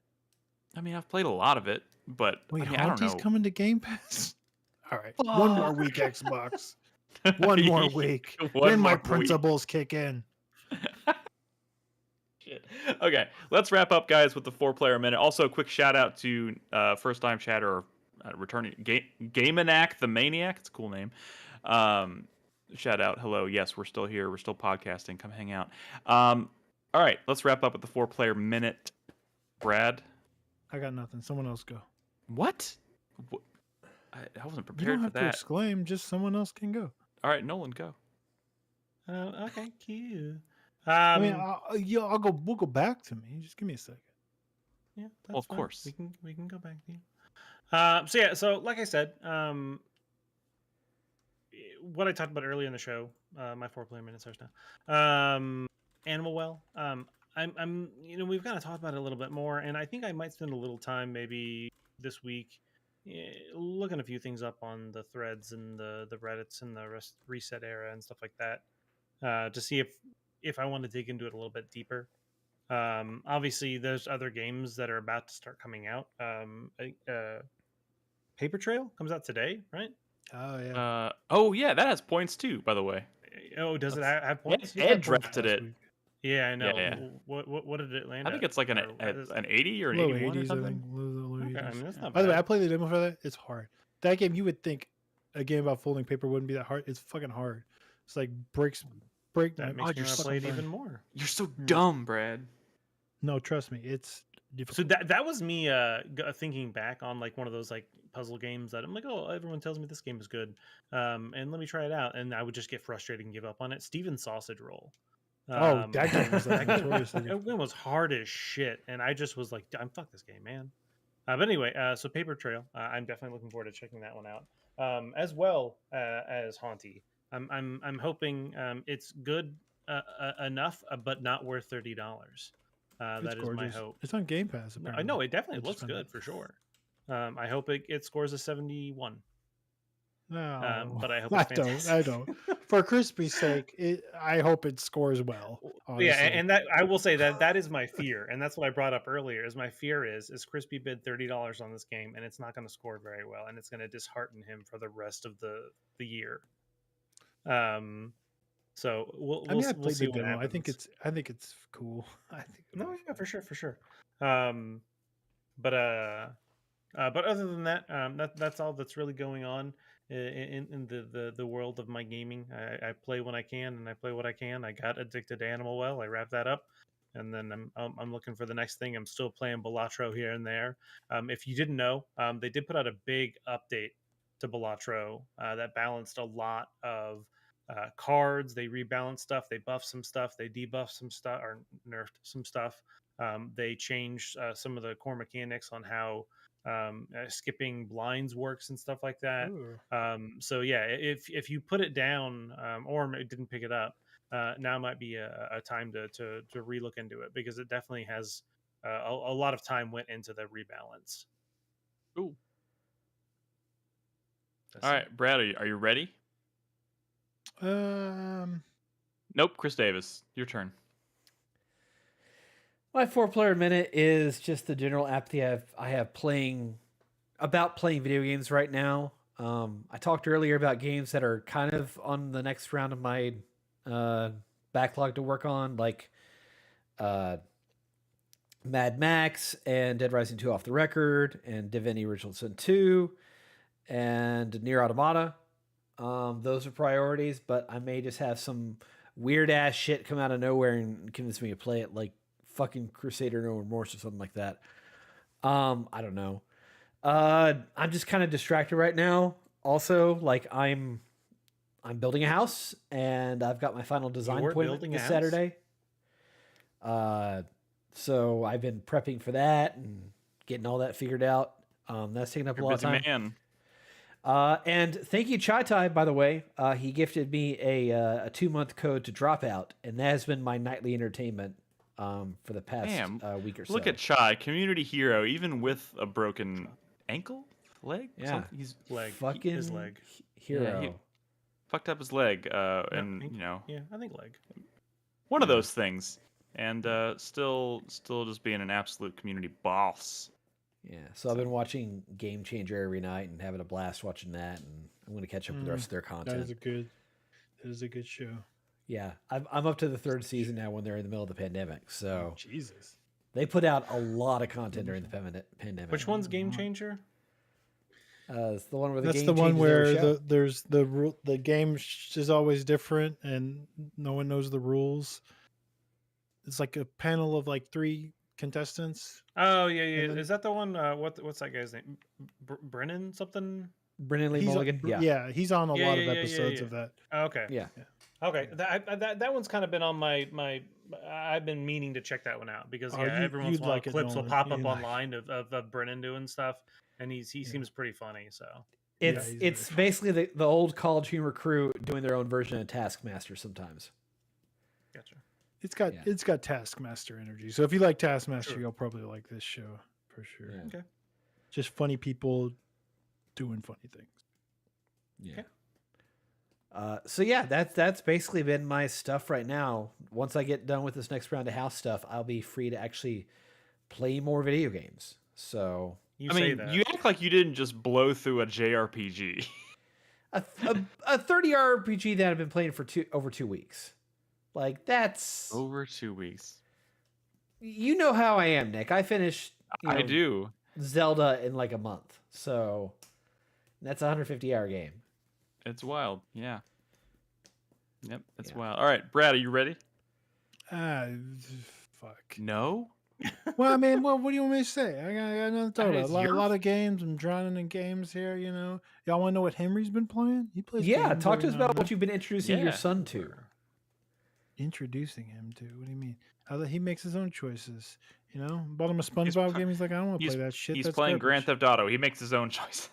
I mean, I've played a lot of it, but wait, I don't know. Coming to Game Pass? All right, one more week, Xbox. One more week. Then my principles kick in. Shit. Okay, let's wrap up, guys, with the 4-player minute. Also, a quick shout out to first-time chatter or returning Gamanac the Maniac. It's a cool name. Shout out, hello. Yes, we're still here. We're still podcasting. Come hang out. All right, let's wrap up with the 4-player minute. Brad, I got nothing. Someone else go. What? I wasn't prepared you don't have for that. To exclaim. Just someone else can go. All right, Nolan, go. Okay, cute. I mean, I'll go. We'll go back to me. Just give me a second. Yeah, well, of course. We can go back to you. So like I said, what I talked about earlier in the show, my 4-player minute starts now. Animal Well. I'm we've kind of talked about it a little bit more, and I think I might spend a little time maybe this week looking a few things up on the threads and the Reddits and the reset era and stuff like that, to see if I want to dig into it a little bit deeper. Obviously, there's other games that are about to start coming out. Paper Trail comes out today, right? Oh yeah. That has points too, by the way. Oh, does it have points? Ed drafted it. Yeah, I know. Yeah. What did it land? I think it's like an 80 or an Low 81 or 80s, I something. think. Low Okay, 80s. I mean that's not By the way, bad. I played the demo for that. It's hard. That game, you would think a game about folding paper wouldn't be that hard. It's fucking hard. It's like break. That makes me want to play it even more. You're so dumb, Brad. No, trust me, it's difficult. So that was me thinking back on like one of those like puzzle games that I'm like, oh, everyone tells me this game is good, and let me try it out, and I would just get frustrated and give up on it. Steven Sausage Roll. That game was like that notoriously game was hard as shit, and I just was like, I'm fuck this game, man. But anyway, so Paper Trail, I'm definitely looking forward to checking that one out, as well as Haunty. I'm hoping it's good enough, but not worth $30. That is my hope. It's on Game Pass. Apparently. I know it definitely looks good for sure. I hope it scores a 71. No, but I hope it's I don't. For Crispy's sake, I hope it scores well. Honestly. Yeah, and that I will say that is my fear, and that's what I brought up earlier. Is my fear is Crispy bid $30 on this game, and it's not going to score very well, and it's going to dishearten him for the rest of the year. So we'll we'll see what the demo. happens. I think it's cool. I think yeah, for sure. But other than that, that's all that's really going on in the world of my gaming. I play when I can, and I play what I can. I got addicted to Animal Well. I wrapped that up, and then I'm looking for the next thing. I'm still playing Balatro here and there. If you didn't know, they did put out a big update to Balatro that balanced a lot of cards. They rebalanced stuff. They buffed some stuff. They debuffed some stuff or nerfed some stuff. They changed some of the core mechanics on how skipping blinds works and stuff like that. So yeah, if you put it down or didn't pick it up, now might be a time to relook into it, because it definitely has a lot of time went into the rebalance. Ooh. All right, Brad, are you ready? Nope, Chris Davis, your turn. My 4-player minute is just the general apathy I have playing video games right now. I talked earlier about games that are kind of on the next round of my backlog to work on, like Mad Max and Dead Rising 2 Off the Record and Divinity Original Sin 2 and Nier Automata. Those are priorities, but I may just have some weird ass shit come out of nowhere and convince me to play it, like fucking Crusader No Remorse or something like that. I don't know. I'm just kind of distracted right now. Also, like I'm building a house, and I've got my final design appointment this Saturday. So I've been prepping for that and getting all that figured out. That's taking up a lot of time. Man. And thank you, Chai Tai, by the way. He gifted me a 2-month code to Dropout, and that has been my nightly entertainment for the past week or so. Look at Chai, community hero, even with a broken ankle, leg. Yeah, he's leg. Fucking his leg. Hero. Yeah, he fucked up his leg, and you know. Yeah, I think leg. One of those things, and still just being an absolute community boss. Yeah, so I've been watching Game Changer every night and having a blast watching that, and I'm going to catch up with the rest of their content. That is a good show. Yeah, I'm up to the 3rd season now when they're in the middle of the pandemic. So Jesus, they put out a lot of content during the pandemic. Which one's Game Changer? It's the one where that's the one where the game is always different and no one knows the rules. It's like a panel of like 3 contestants. Oh yeah. Is that the one? What's that guy's name? Brennan something? Brennan Lee Mulligan. Yeah, he's on a lot of episodes of that. Okay. Yeah. Okay. That one's kind of been on my. I've been meaning to check that one out, because every once in a while clips will pop up online of Brennan doing stuff, and he seems pretty funny. So it's basically the old College Humor crew doing their own version of Taskmaster sometimes. Gotcha. It's got Taskmaster energy. So if you like Taskmaster, you'll probably like this show for sure. Yeah. Okay. Just funny people doing funny things. Yeah. Okay. So yeah, that's basically been my stuff right now. Once I get done with this next round of house stuff, I'll be free to actually play more video games. So you act like you didn't just blow through a JRPG. a 30 RPG that I've been playing for over 2 weeks. Like that's over 2 weeks. You know how I am, Nick. I finished. I do Zelda in like a month, so that's a 150-hour game. It's wild. Yeah. Yep, it's wild. All right, Brad, are you ready? Fuck. No. Well, I mean, what do you want me to say? I got nothing to talk about. A your lot of games. I'm drowning in games here. You know, y'all want to know what Henry's been playing? He plays. Yeah, games talk to every us now and about what then. you've been introducing your son to. Introducing him to? What do you mean? How that he makes his own choices. You know, bought him a SpongeBob game. He's like, I don't want to play that shit. He's That's playing garbage. Grand Theft Auto. He makes his own choices.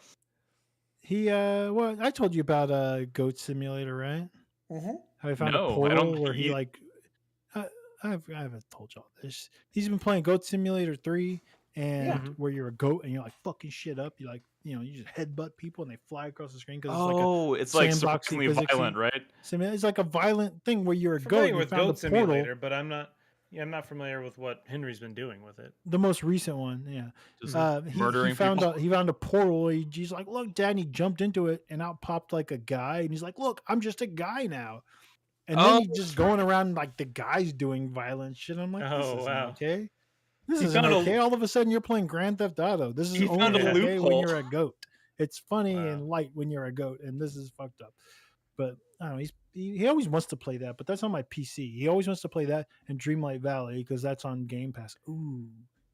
He well, I told you about Goat Simulator, right? Mm-hmm. How he found No, a I portal don't where think he you- like. I haven't told y'all this. He's been playing Goat Simulator 3, and where you're a goat and you're like fucking shit up. You like, you know, you just headbutt people and they fly across the screen because it's like sandboxy, surprisingly physicsy. violent, right? It's like a violent thing where you're a goat. Familiar And you with found Goat a portal. Simulator, but I'm not familiar with what Henry's been doing with it. The most recent one, yeah. Just He murdering found people. he found a portal. He's like, look, Dad. And he jumped into it, and out popped like a guy. And he's like, look, I'm just a guy now. And then he's just going around like the guy's doing violent shit. I'm like, this isn't okay. This isn't okay. All of a sudden, you're playing Grand Theft Auto. This is only okay when you're a goat. It's funny and light when you're a goat, and this is fucked up. But I don't know. He always wants to play that, but that's on my PC. He always wants to play that and Dreamlight Valley because that's on Game Pass. Ooh,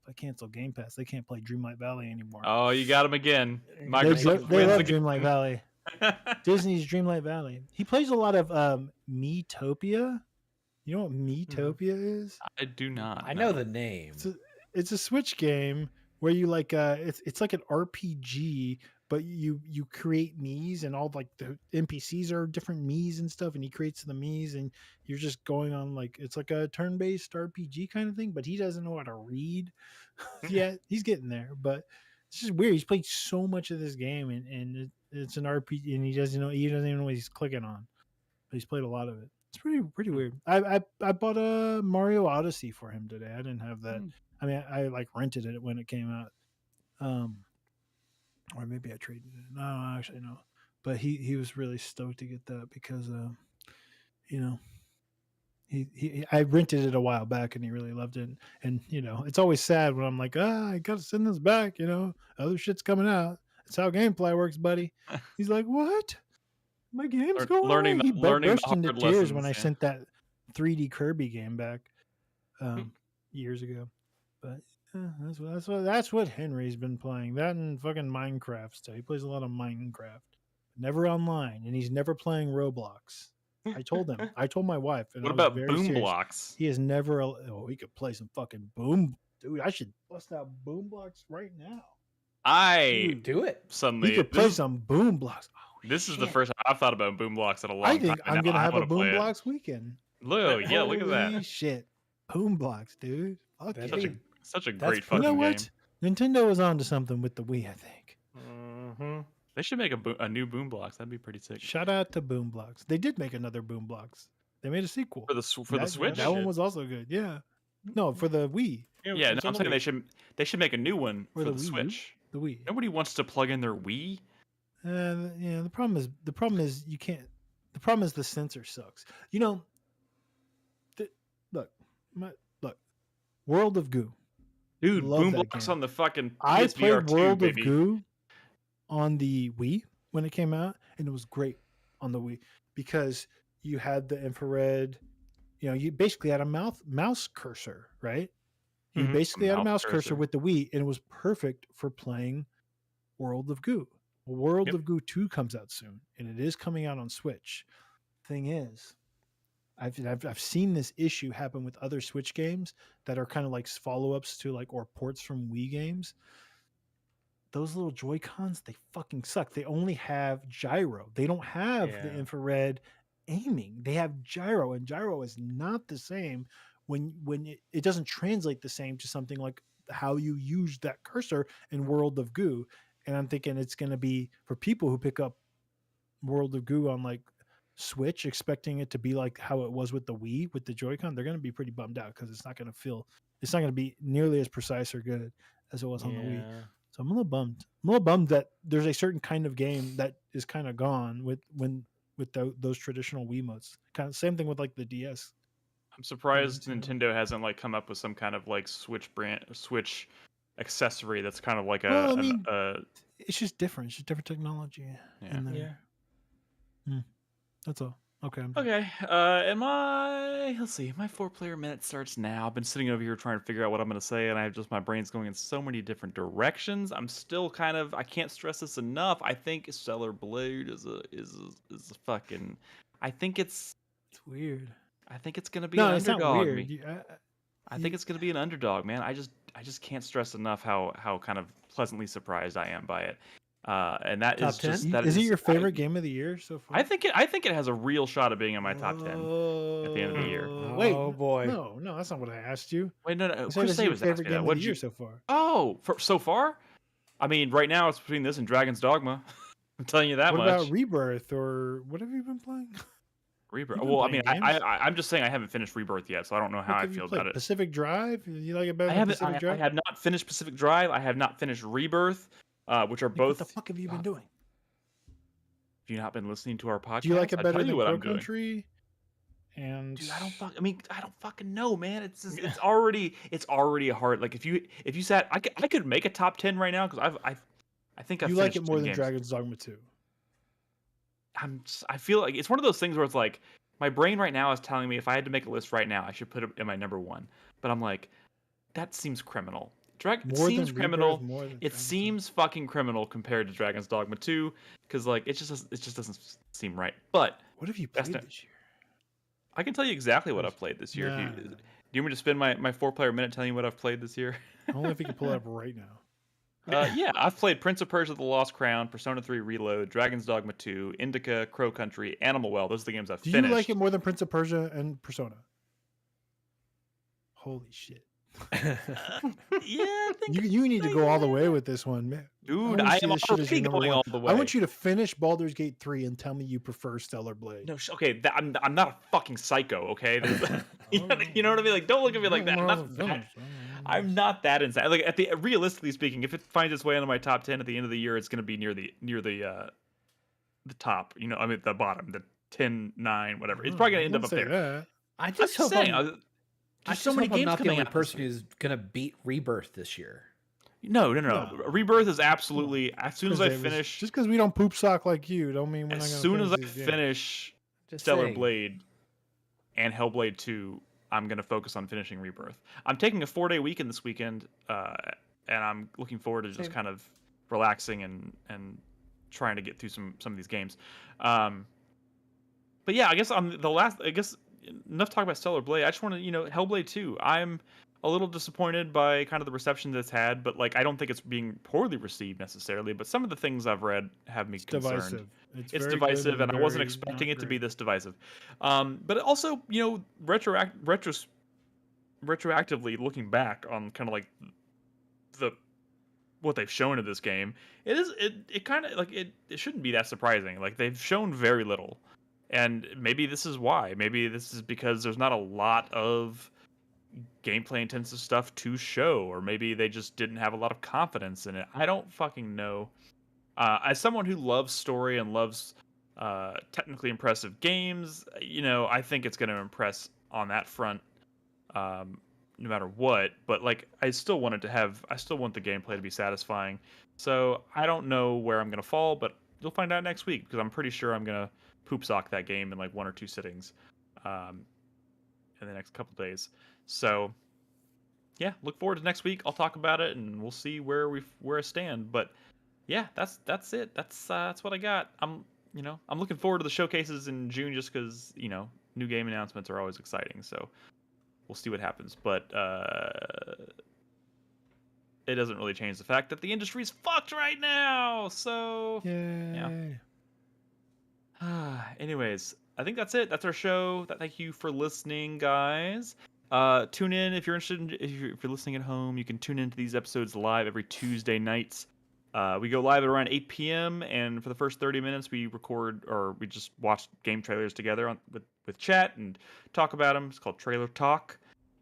if I cancel Game Pass, they can't play Dreamlight Valley anymore. Oh, you got him again. They Microsoft love wins again. Dreamlight Valley. Disney's Dreamlight Valley. He plays a lot of Miitopia. You know what Miitopia is? I do not. I know the name. It's a Switch game where you like it's like an RPG, but you create Miis and all like the NPCs are different Miis and stuff, and he creates the Miis and you're just going on like it's like a turn-based RPG kind of thing, but he doesn't know how to read yet. He's getting there, but it's just weird. He's played so much of this game and it's an RPG and he doesn't even know what he's clicking on. But he's played a lot of it. It's pretty weird. I bought a Mario Odyssey for him today. I didn't have that. I mean, I like rented it when it came out. Or maybe I traded it. No, actually no. But he was really stoked to get that because you know, I rented it a while back and he really loved it. And you know, it's always sad when I'm like, I gotta send this back, you know, other shit's coming out. That's how gameplay works, buddy. He's like, what? My game's going away. He burst into tears when I sent that 3D Kirby game back years ago. But that's what Henry's been playing. That and fucking Minecraft stuff. He plays a lot of Minecraft, never online, and he's never playing Roblox. I told him. I told my wife. And What about Boom Blocks? He has never. Oh, he could play some fucking Boom. Dude, I should bust out Boom Blocks right now. Dude, do it. Suddenly, he could play some Boom Blocks. This is the first time I've thought about Boom Blocks in a long time. I think I'm gonna have a Boom Blocks weekend. Look, yeah, look at that. Holy shit, Boom Blocks, dude. Okay. Such a great fucking you know game. what? Nintendo was onto something with the Wii, I think. They should make a new Boom Blocks. That'd be pretty sick. Shout out to Boom Blocks. They did make another Boom Blocks. They made a sequel for the Switch. That one was also good. Yeah. No, for the Wii. Yeah, no, I'm saying they should make a new one for the Switch. The Wii. Nobody wants to plug in their Wii. Yeah, the problem is you can't. The problem is the sensor sucks. You know. Look, World of Goo. Dude, Love Boom that Blocks game. on the fucking I PSVR played 2, World baby. of Goo on the Wii when it came out, and it was great on the Wii because you had the infrared. You know, you basically had a mouse cursor, right? You basically had a mouse cursor with the Wii, and it was perfect for playing World of Goo. World of Goo 2 comes out soon, and it is coming out on Switch. Thing is, I've seen this issue happen with other Switch games that are kind of like follow-ups to like or ports from Wii games. Those little Joy-Cons, they fucking suck. They only have gyro. They don't have the infrared aiming. They have gyro, and gyro is not the same when it doesn't translate the same to something like how you use that cursor in World of Goo. And I'm thinking it's going to be for people who pick up World of Goo on like Switch, expecting it to be like how it was with the Wii with the Joy-Con. They're going to be pretty bummed out because it's not going to be nearly as precise or good as it was on the Wii. So I'm a little bummed. I'm a little bummed that there's a certain kind of game that is kind of gone with those traditional Wiimotes. Kind of same thing with like the DS I'm surprised Nintendo hasn't like come up with some kind of like Switch accessory that's kind of like Well, I mean, it's just different. It's just different technology in there. That's all. Okay. Okay. And let's see, my 4-player minute starts now. I've been sitting over here trying to figure out what I'm gonna say, and my brain's going in so many different directions. I'm still I can't stress this enough. I think Stellar Blade is a fucking. I think it's weird. I think it's gonna be an it's underdog. not weird. I think it's gonna be an underdog, man. I just can't stress enough how kind of pleasantly surprised I am by it. And that Top is 10? just that is it your favorite game of the year so far? I think it has a real shot of being in my top 10 at the end of the year. Wait, oh boy. No, that's not what I asked you. Wait, no. I said, Chris is it your was favorite asking game that. of the year so far? Oh, so far? I mean, right now it's between this and Dragon's Dogma. I'm telling you that What much. about Rebirth or what have you been playing? Rebirth? Well, I mean, I'm just saying I haven't finished Rebirth yet, so I don't know how I feel about it. Pacific Drive? You like it better than Pacific Drive? I have not finished Pacific Drive. I have not finished Rebirth, which are both. What the fuck have you been doing? Have you not been listening to our podcast? Do you like it better than Crow Country? And dude, I don't fucking know, man. It's just, it's already a hard. Like if you sat, I could make a top 10 right now because I think I've you like it finished more 2 than games. Dragon's Dogma 2. I feel like it's one of those things where it's like my brain right now is telling me if I had to make a list right now, I should put it in my number 1. But I'm like, that seems criminal. It seems criminal. It seems fucking criminal compared to Dragon's Dogma 2 because like it just doesn't seem right. But what have you played this year? I can tell you exactly what I've played this year. Do you want me to spend my 4-player minute telling you what I've played this year? Only if you can pull it up right now. Yeah, I've played Prince of Persia: The Lost Crown, Persona 3 Reload, Dragon's Dogma 2, Indica, Crow Country, Animal Well. Those are the games I've finished. Do you like it more than Prince of Persia and Persona? Holy shit. Yeah, I think you need to go all the way with this one, man. Dude, I am already going all the way. I want you to finish Baldur's Gate 3 and tell me you prefer Stellar Blade. No, okay, I'm not a fucking psycho, okay? You know what I mean? Like, don't look at me like that. I'm not that insane. Like, realistically speaking, if it finds its way into my top 10 at the end of the year, it's going to be near the top. You know, I mean the bottom, the 10, 9, whatever. It's probably going to end up there. That. I just hope there's so many games not the coming only out person who's gonna beat Rebirth this year. No. Rebirth is absolutely as soon as I finish. Just because we don't poop sock like you, don't mean we're not gonna. As soon as I finish Stellar Blade and Hellblade 2, I'm gonna focus on finishing Rebirth. I'm taking a 4-day weekend this weekend, and I'm looking forward to just kind of relaxing and trying to get through some of these games. But yeah, I guess enough talk about Stellar Blade. I just want to, Hellblade 2. I'm a little disappointed by kind of the reception that it's had, but like I don't think it's being poorly received necessarily. But some of the things I've read have me concerned. Divisive. It's divisive, and I wasn't expecting it to be this divisive. But also, retroactively looking back on kind of like what they've shown in this game, it kind of like it shouldn't be that surprising. Like they've shown very little. And maybe this is why. Maybe this is because there's not a lot of gameplay intensive stuff to show, or maybe they just didn't have a lot of confidence in it. I don't fucking know. As someone who loves story and loves technically impressive games, I think it's going to impress on that front, no matter what. But like, I still want the gameplay to be satisfying. So I don't know where I'm going to fall, but you'll find out next week because I'm pretty sure I'm going to poop sock that game in like 1 or 2 sittings in the next couple days. So yeah, look forward to next week. I'll talk about it and we'll see where I stand. But yeah, that's it. That's what I got. I'm looking forward to the showcases in June just because new game announcements are always exciting. So we'll see what happens. But it doesn't really change the fact that the industry's fucked right now. So yeah. Anyways, I think that's it. That's our show. Thank you for listening, guys. Tune in if you're interested. If you're listening at home, you can tune into these episodes live every Tuesday nights. We go live at around 8 p.m. and for the first 30 minutes, we just watch game trailers together with chat and talk about them. It's called Trailer Talk.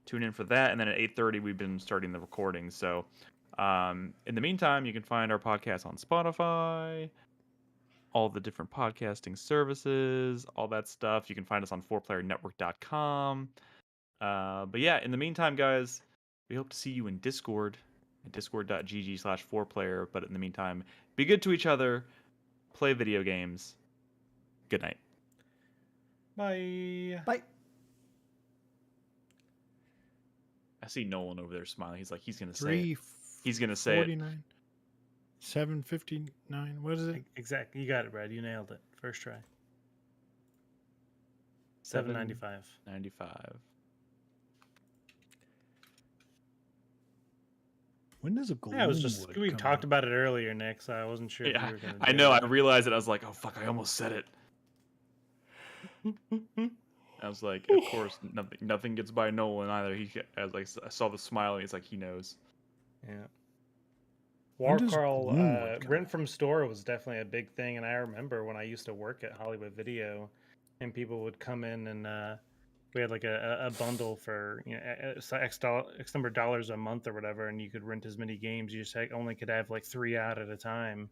Tune in for that, and then at 8:30, we've been starting the recording. So, in the meantime, you can find our podcast on Spotify, all the different podcasting services, all that stuff. You can find us on 4playernetwork.com. But yeah, in the meantime, guys, we hope to see you in Discord at discord.gg/4player. But in the meantime, be good to each other, play video games. Good night. Bye. Bye. I see Nolan over there smiling. He's like, he's gonna say it. 349, 759. What is it? Exactly. You got it, Brad. You nailed it. First try. 795. 95. When does a Yeah, it was just we talked about it earlier, Nick. So I wasn't sure. Yeah, if you were gonna I know. I realized it. I was like, oh fuck! I almost said it. I was like, of course, nothing gets by Nolan either. I was like, I saw the smile. And he's like, he knows. Yeah. Warcarl, rent from store was definitely a big thing, and I remember when I used to work at Hollywood Video, and people would come in and we had like a bundle for X number of dollars a month or whatever, and you could rent as many games. You just only could have like 3 out at a time.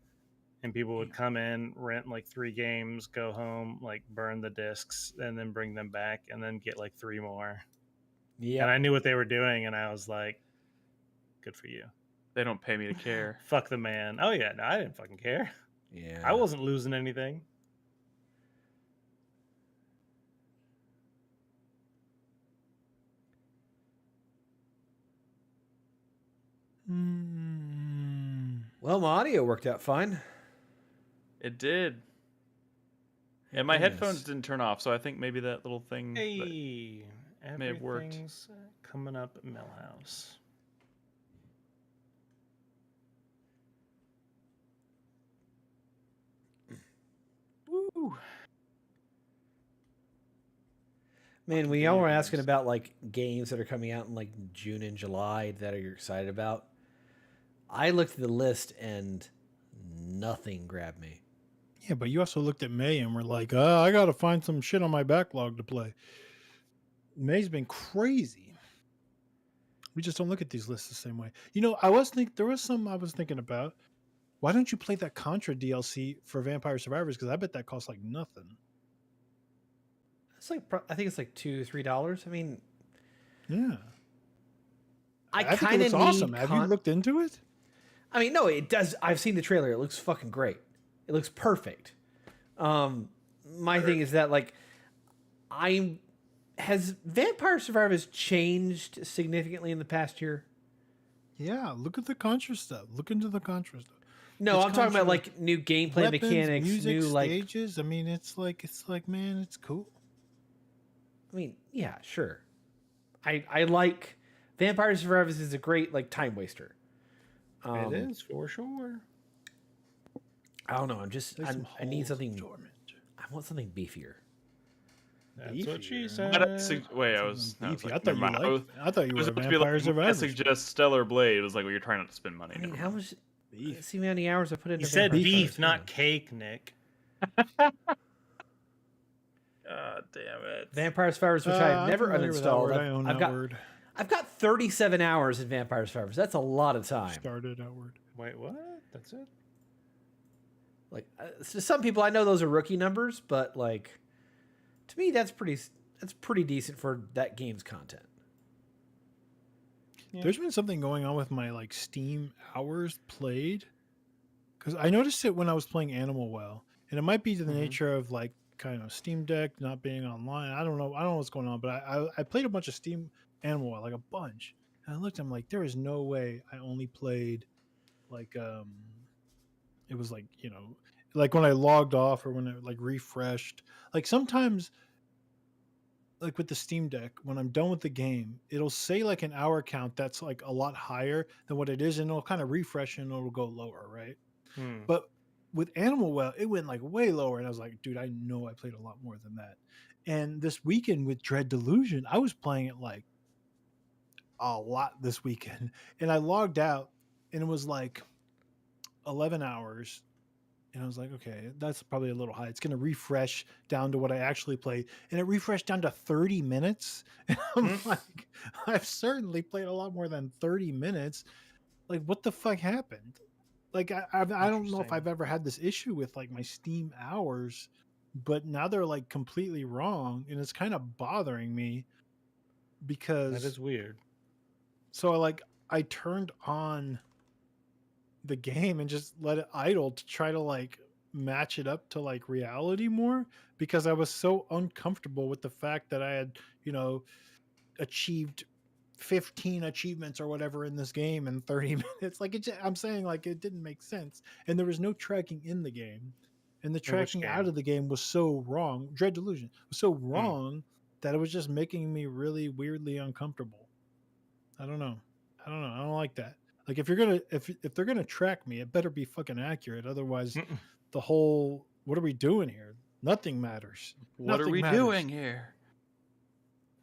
And people would come in, rent like 3 games, go home, like burn the discs, and then bring them back, and then get like 3 more. Yeah. And I knew what they were doing, and I was like, "Good for you." They don't pay me to care. Fuck the man. Oh yeah, no, I didn't fucking care. Yeah. I wasn't losing anything. Well, my audio worked out fine. It did. Yeah, my headphones didn't turn off, so I think maybe that little thing may have worked. Everything's coming up at Millhouse. Woo. Man, when y'all were asking about like games that are coming out in like June and July that you're excited about, I looked at the list and nothing grabbed me. Yeah, but you also looked at May and were like, I got to find some shit on my backlog to play. May's been crazy. We just don't look at these lists the same way. You know, there was some I was thinking about. Why don't you play that Contra DLC for Vampire Survivors? Because I bet that costs like nothing. It's like, I think it's like $2-3. I mean, yeah. I think kind it of looks awesome. Have you looked into it? I mean, no, it does. I've seen the trailer. It looks fucking great. It looks perfect. My thing is that like, has Vampire Survivors changed significantly in the past year? Yeah, look at the Contra stuff. Look into the Contra stuff. No, I'm talking about like new gameplay mechanics, music, new like stages. I mean, it's like, man, it's cool. I mean, yeah, sure. I like Vampire Survivors is a great like time waster. It is for sure. I don't know. I need something. I want something beefier. That's what she said. Wait, I thought you were a Vampire Survivor. I suggest Stellar Blade. It was like, well, you're trying not to spend money. I mean, how much? See how many hours I put into. You said beef, not cake, Nick. God damn it! Vampire Survivors, which I've never uninstalled. I've got 37 hours in Vampire Survivors. That's a lot of time. Started outward. Wait, what? That's it? Like, to some people, I know those are rookie numbers, but like, to me, that's pretty decent for that game's content. Yeah. There's been something going on with my like Steam hours played, because I noticed it when I was playing Animal Well, and it might be to the nature of like kind of Steam Deck not being online. I don't know what's going on, but I played a bunch of Steam Animal Well, like a bunch, and I looked. I'm like, there is no way I only played like it was like, you know, like when I logged off or when it like refreshed. Like sometimes, like with the Steam Deck, when I'm done with the game, it'll say like an hour count that's like a lot higher than what it is, and it'll kind of refresh and it'll go lower, right? But with Animal Well, it went like way lower, and I was like, dude, I know I played a lot more than that. And this weekend with Dread Delusion, I was playing it like a lot this weekend, and I logged out, and it was like 11 hours. And I was like, okay, that's probably a little high. It's going to refresh down to what I actually played. And it refreshed down to 30 minutes. And I'm like, I've certainly played a lot more than 30 minutes. Like, what the fuck happened? Like, I don't know if I've ever had this issue with like my Steam hours, but now they're like completely wrong. And it's kind of bothering me because That is weird. So I turned on the game and just let it idle to try to like match it up to like reality more, because I was so uncomfortable with the fact that I had, achieved 15 achievements or whatever in this game in 30 minutes. I'm saying like it didn't make sense. And there was no tracking in the game. And the In which tracking game? out of the game was so wrong. Dread Delusion was so wrong that it was just making me really weirdly uncomfortable. I don't know. I don't like that. Like if they're gonna track me, it better be fucking accurate. Otherwise, the whole what are we doing here? Nothing matters. What Nothing are we matters. doing here?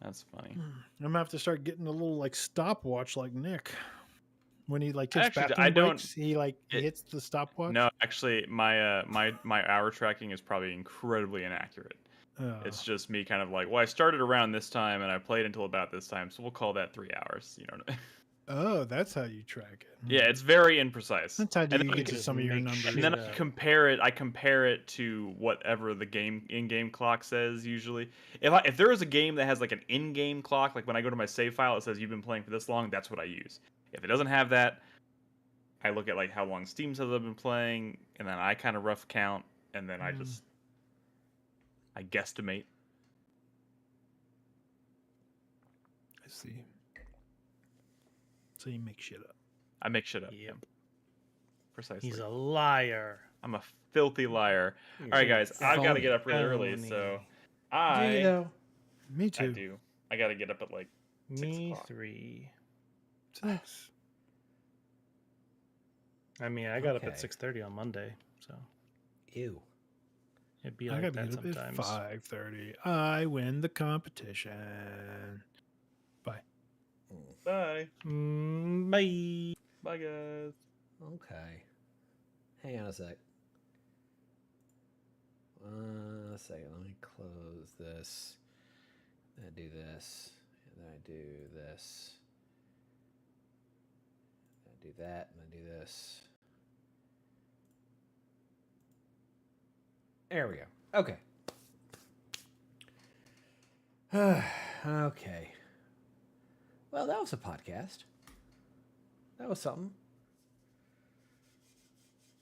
That's funny. I'm gonna have to start getting a little like stopwatch like Nick. When he like takes Actually, bathroom I don't- breaks, he hits the stopwatch. No, actually, my hour tracking is probably incredibly inaccurate. Oh. It's just me kind of like, well, I started around this time and I played until about this time, so we'll call that 3 hours. You know what I mean? Oh, that's how you track it. Yeah, it's very imprecise. That's how And you then get to some of your numbers. And then I compare it to whatever the in-game clock says usually. If there is a game that has like an in-game clock, like when I go to my save file, it says you've been playing for this long, that's what I use. If it doesn't have that, I look at like how long Steam says I've been playing, and then I kind of rough count, and then I guesstimate. I see. So you make shit up. I make shit up. Yep. Precisely. He's a liar. I'm a filthy liar. All right, guys, I've got to get up really early, so Me too. I do. I got to get up at like 6 Me o'clock. 3. 6. I mean, I got up at 6:30 on Monday, so Ew. it'd be I like gotta that be up at sometimes. 5:30. I win the competition. Bye. Bye. Bye. Bye, guys. Okay. Hang on a sec. A second. Let me close this. Then I do this. And then I do this. Then I do that. And then I do this. There we go. Okay. Okay. Well, that was a podcast. That was something.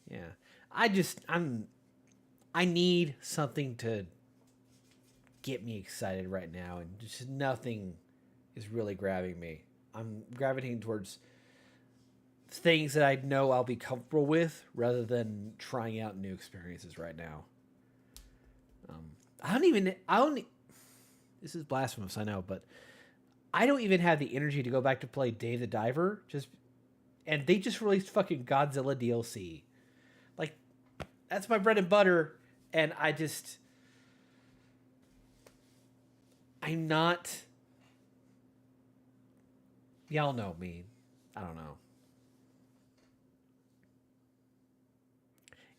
Yeah. I need something to get me excited right now, and just nothing is really grabbing me. I'm gravitating towards things that I know I'll be comfortable with rather than trying out new experiences right now. This is blasphemous, I know, but I don't even have the energy to go back to play Dave the Diver. And they just released fucking Godzilla DLC. Like, that's my bread and butter, and I'm not. Y'all know me. I don't know.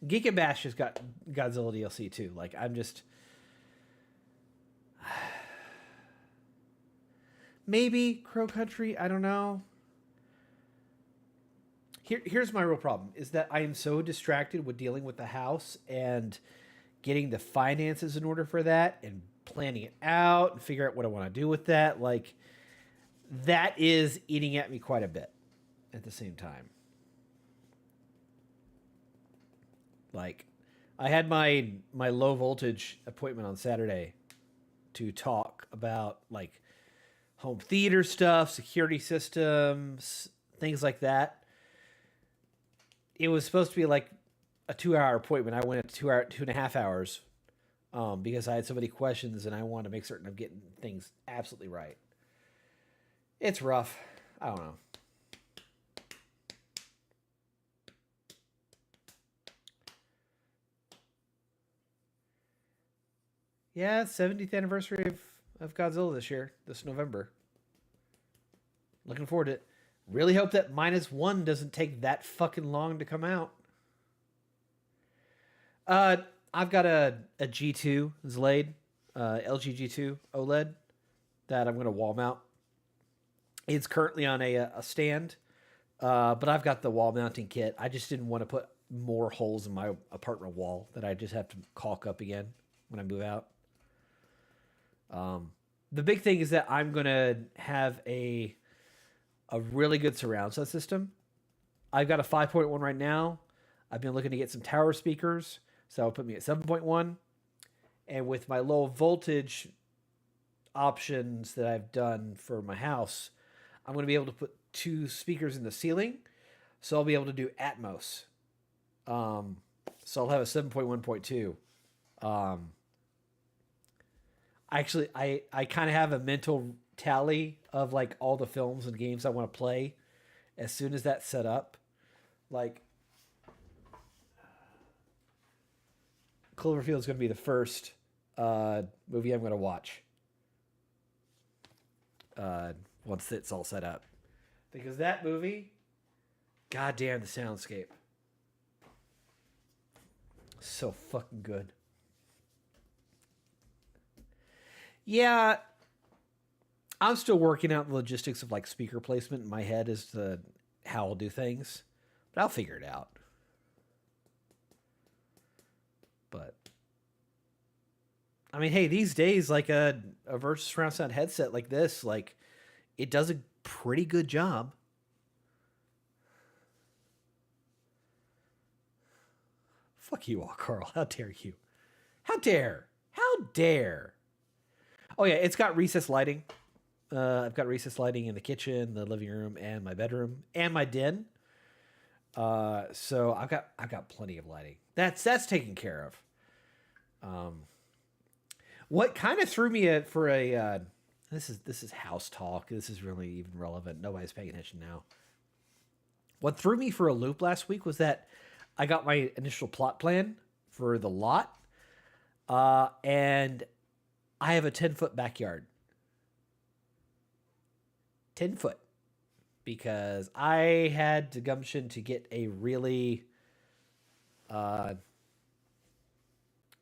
Geek and Bash has got Godzilla DLC too. Like, I'm just. Maybe Crow Country, I don't know. Here's my real problem, is that I am so distracted with dealing with the house and getting the finances in order for that and planning it out and figure out what I want to do with that. Like, that is eating at me quite a bit at the same time. Like, I had my low voltage appointment on Saturday to talk about like home theater stuff, security systems, things like that. It was supposed to be like a 2-hour appointment. I went at 2.5 hours because I had so many questions and I wanted to make certain I'm getting things absolutely right. It's rough. I don't know. Yeah, 70th anniversary of Godzilla this November. Looking forward to it. Really hope that -1 doesn't take that fucking long to come out. I've got a G2 Zlade, LG G2 OLED that I'm going to wall mount. It's currently on a stand, but I've got the wall mounting kit. I just didn't want to put more holes in my apartment wall that I just have to caulk up again when I move out. the big thing is that I'm gonna have a really good surround sound system. I've got a 5.1 right now. I've been looking to get some tower speakers, so it'll put me at 7.1. And with my low voltage options that I've done for my house, I'm going to be able to put 2 speakers in the ceiling, so I'll be able to do Atmos. So I'll have a 7.1.2. Actually, I kind of have a mental tally of like all the films and games I want to play as soon as that's set up. Like, Cloverfield is going to be the first movie I'm going to watch once it's all set up. Because that movie, goddamn the soundscape. So fucking good. Yeah, I'm still working out the logistics of like speaker placement in my head as to how I'll do things, but I'll figure it out. But I mean, hey, these days, like a Versus surround sound headset like this, like it does a pretty good job. Fuck you all, Carl. How dare you? How dare? How dare? Oh yeah, it's got recessed lighting. I've got recessed lighting in the kitchen, the living room, and my bedroom, and my den. So I've got plenty of lighting. That's taken care of. What kind of threw me for a this is house talk. This is really even relevant. Nobody's paying attention now. What threw me for a loop last week was that I got my initial plot plan for the lot, and I have a 10-foot backyard. 10 foot. Because I had the gumption to get a really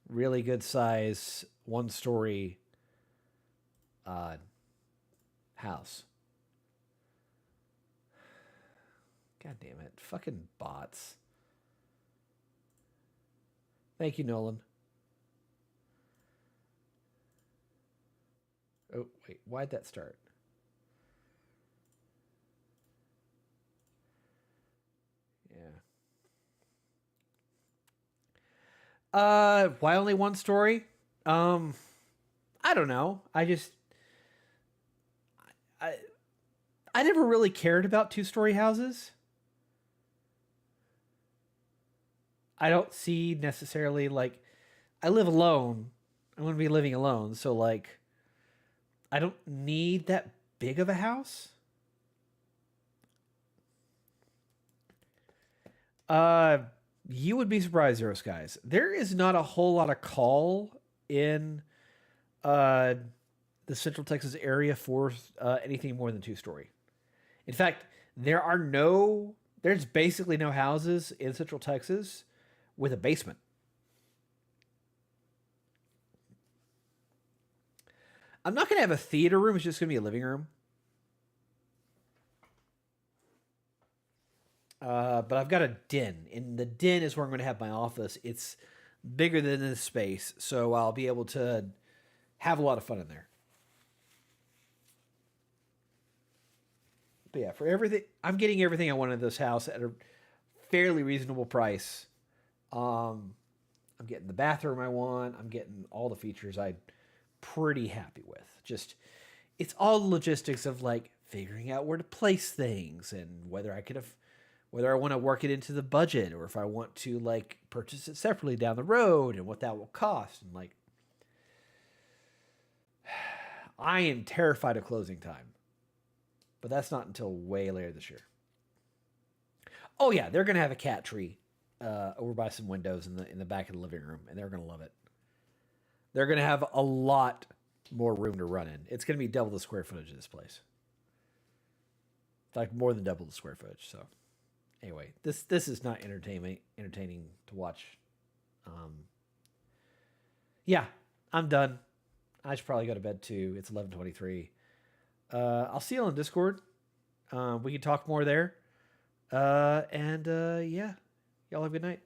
good size 1-story house. God damn it. Fucking bots. Thank you, Nolan. Oh, wait. Why'd that start? Yeah. Why only 1 story? I don't know. I never really cared about 2-story houses. I don't see necessarily, like, I live alone. I'm going to be living alone, so like I don't need that big of a house. You would be surprised, Zero Skies. There is not a whole lot of call in the Central Texas area for anything more than 2-story. In fact, there's basically no houses in Central Texas with a basement. I'm not going to have a theater room. It's just going to be a living room. But I've got a den. And the den is where I'm going to have my office. It's bigger than this space, so I'll be able to have a lot of fun in there. But yeah, for everything, I'm getting everything I want in this house at a fairly reasonable price. I'm getting the bathroom I want. I'm getting all the features I'm pretty happy with. Just, it's all the logistics of like figuring out where to place things and whether I want to work it into the budget or if I want to like purchase it separately down the road and what that will cost. And like, I am terrified of closing time, but that's not until way later this year. Oh yeah, they're going to have a cat tree over by some windows in the back of the living room, and they're going to love it. They're going to have a lot more room to run in. It's going to be double the square footage of this place. Like more than double the square footage. So anyway, this is not entertaining to watch. Yeah, I'm done. I should probably go to bed too. It's 11:23. I'll see you on Discord. We can talk more there. Yeah, y'all have a good night.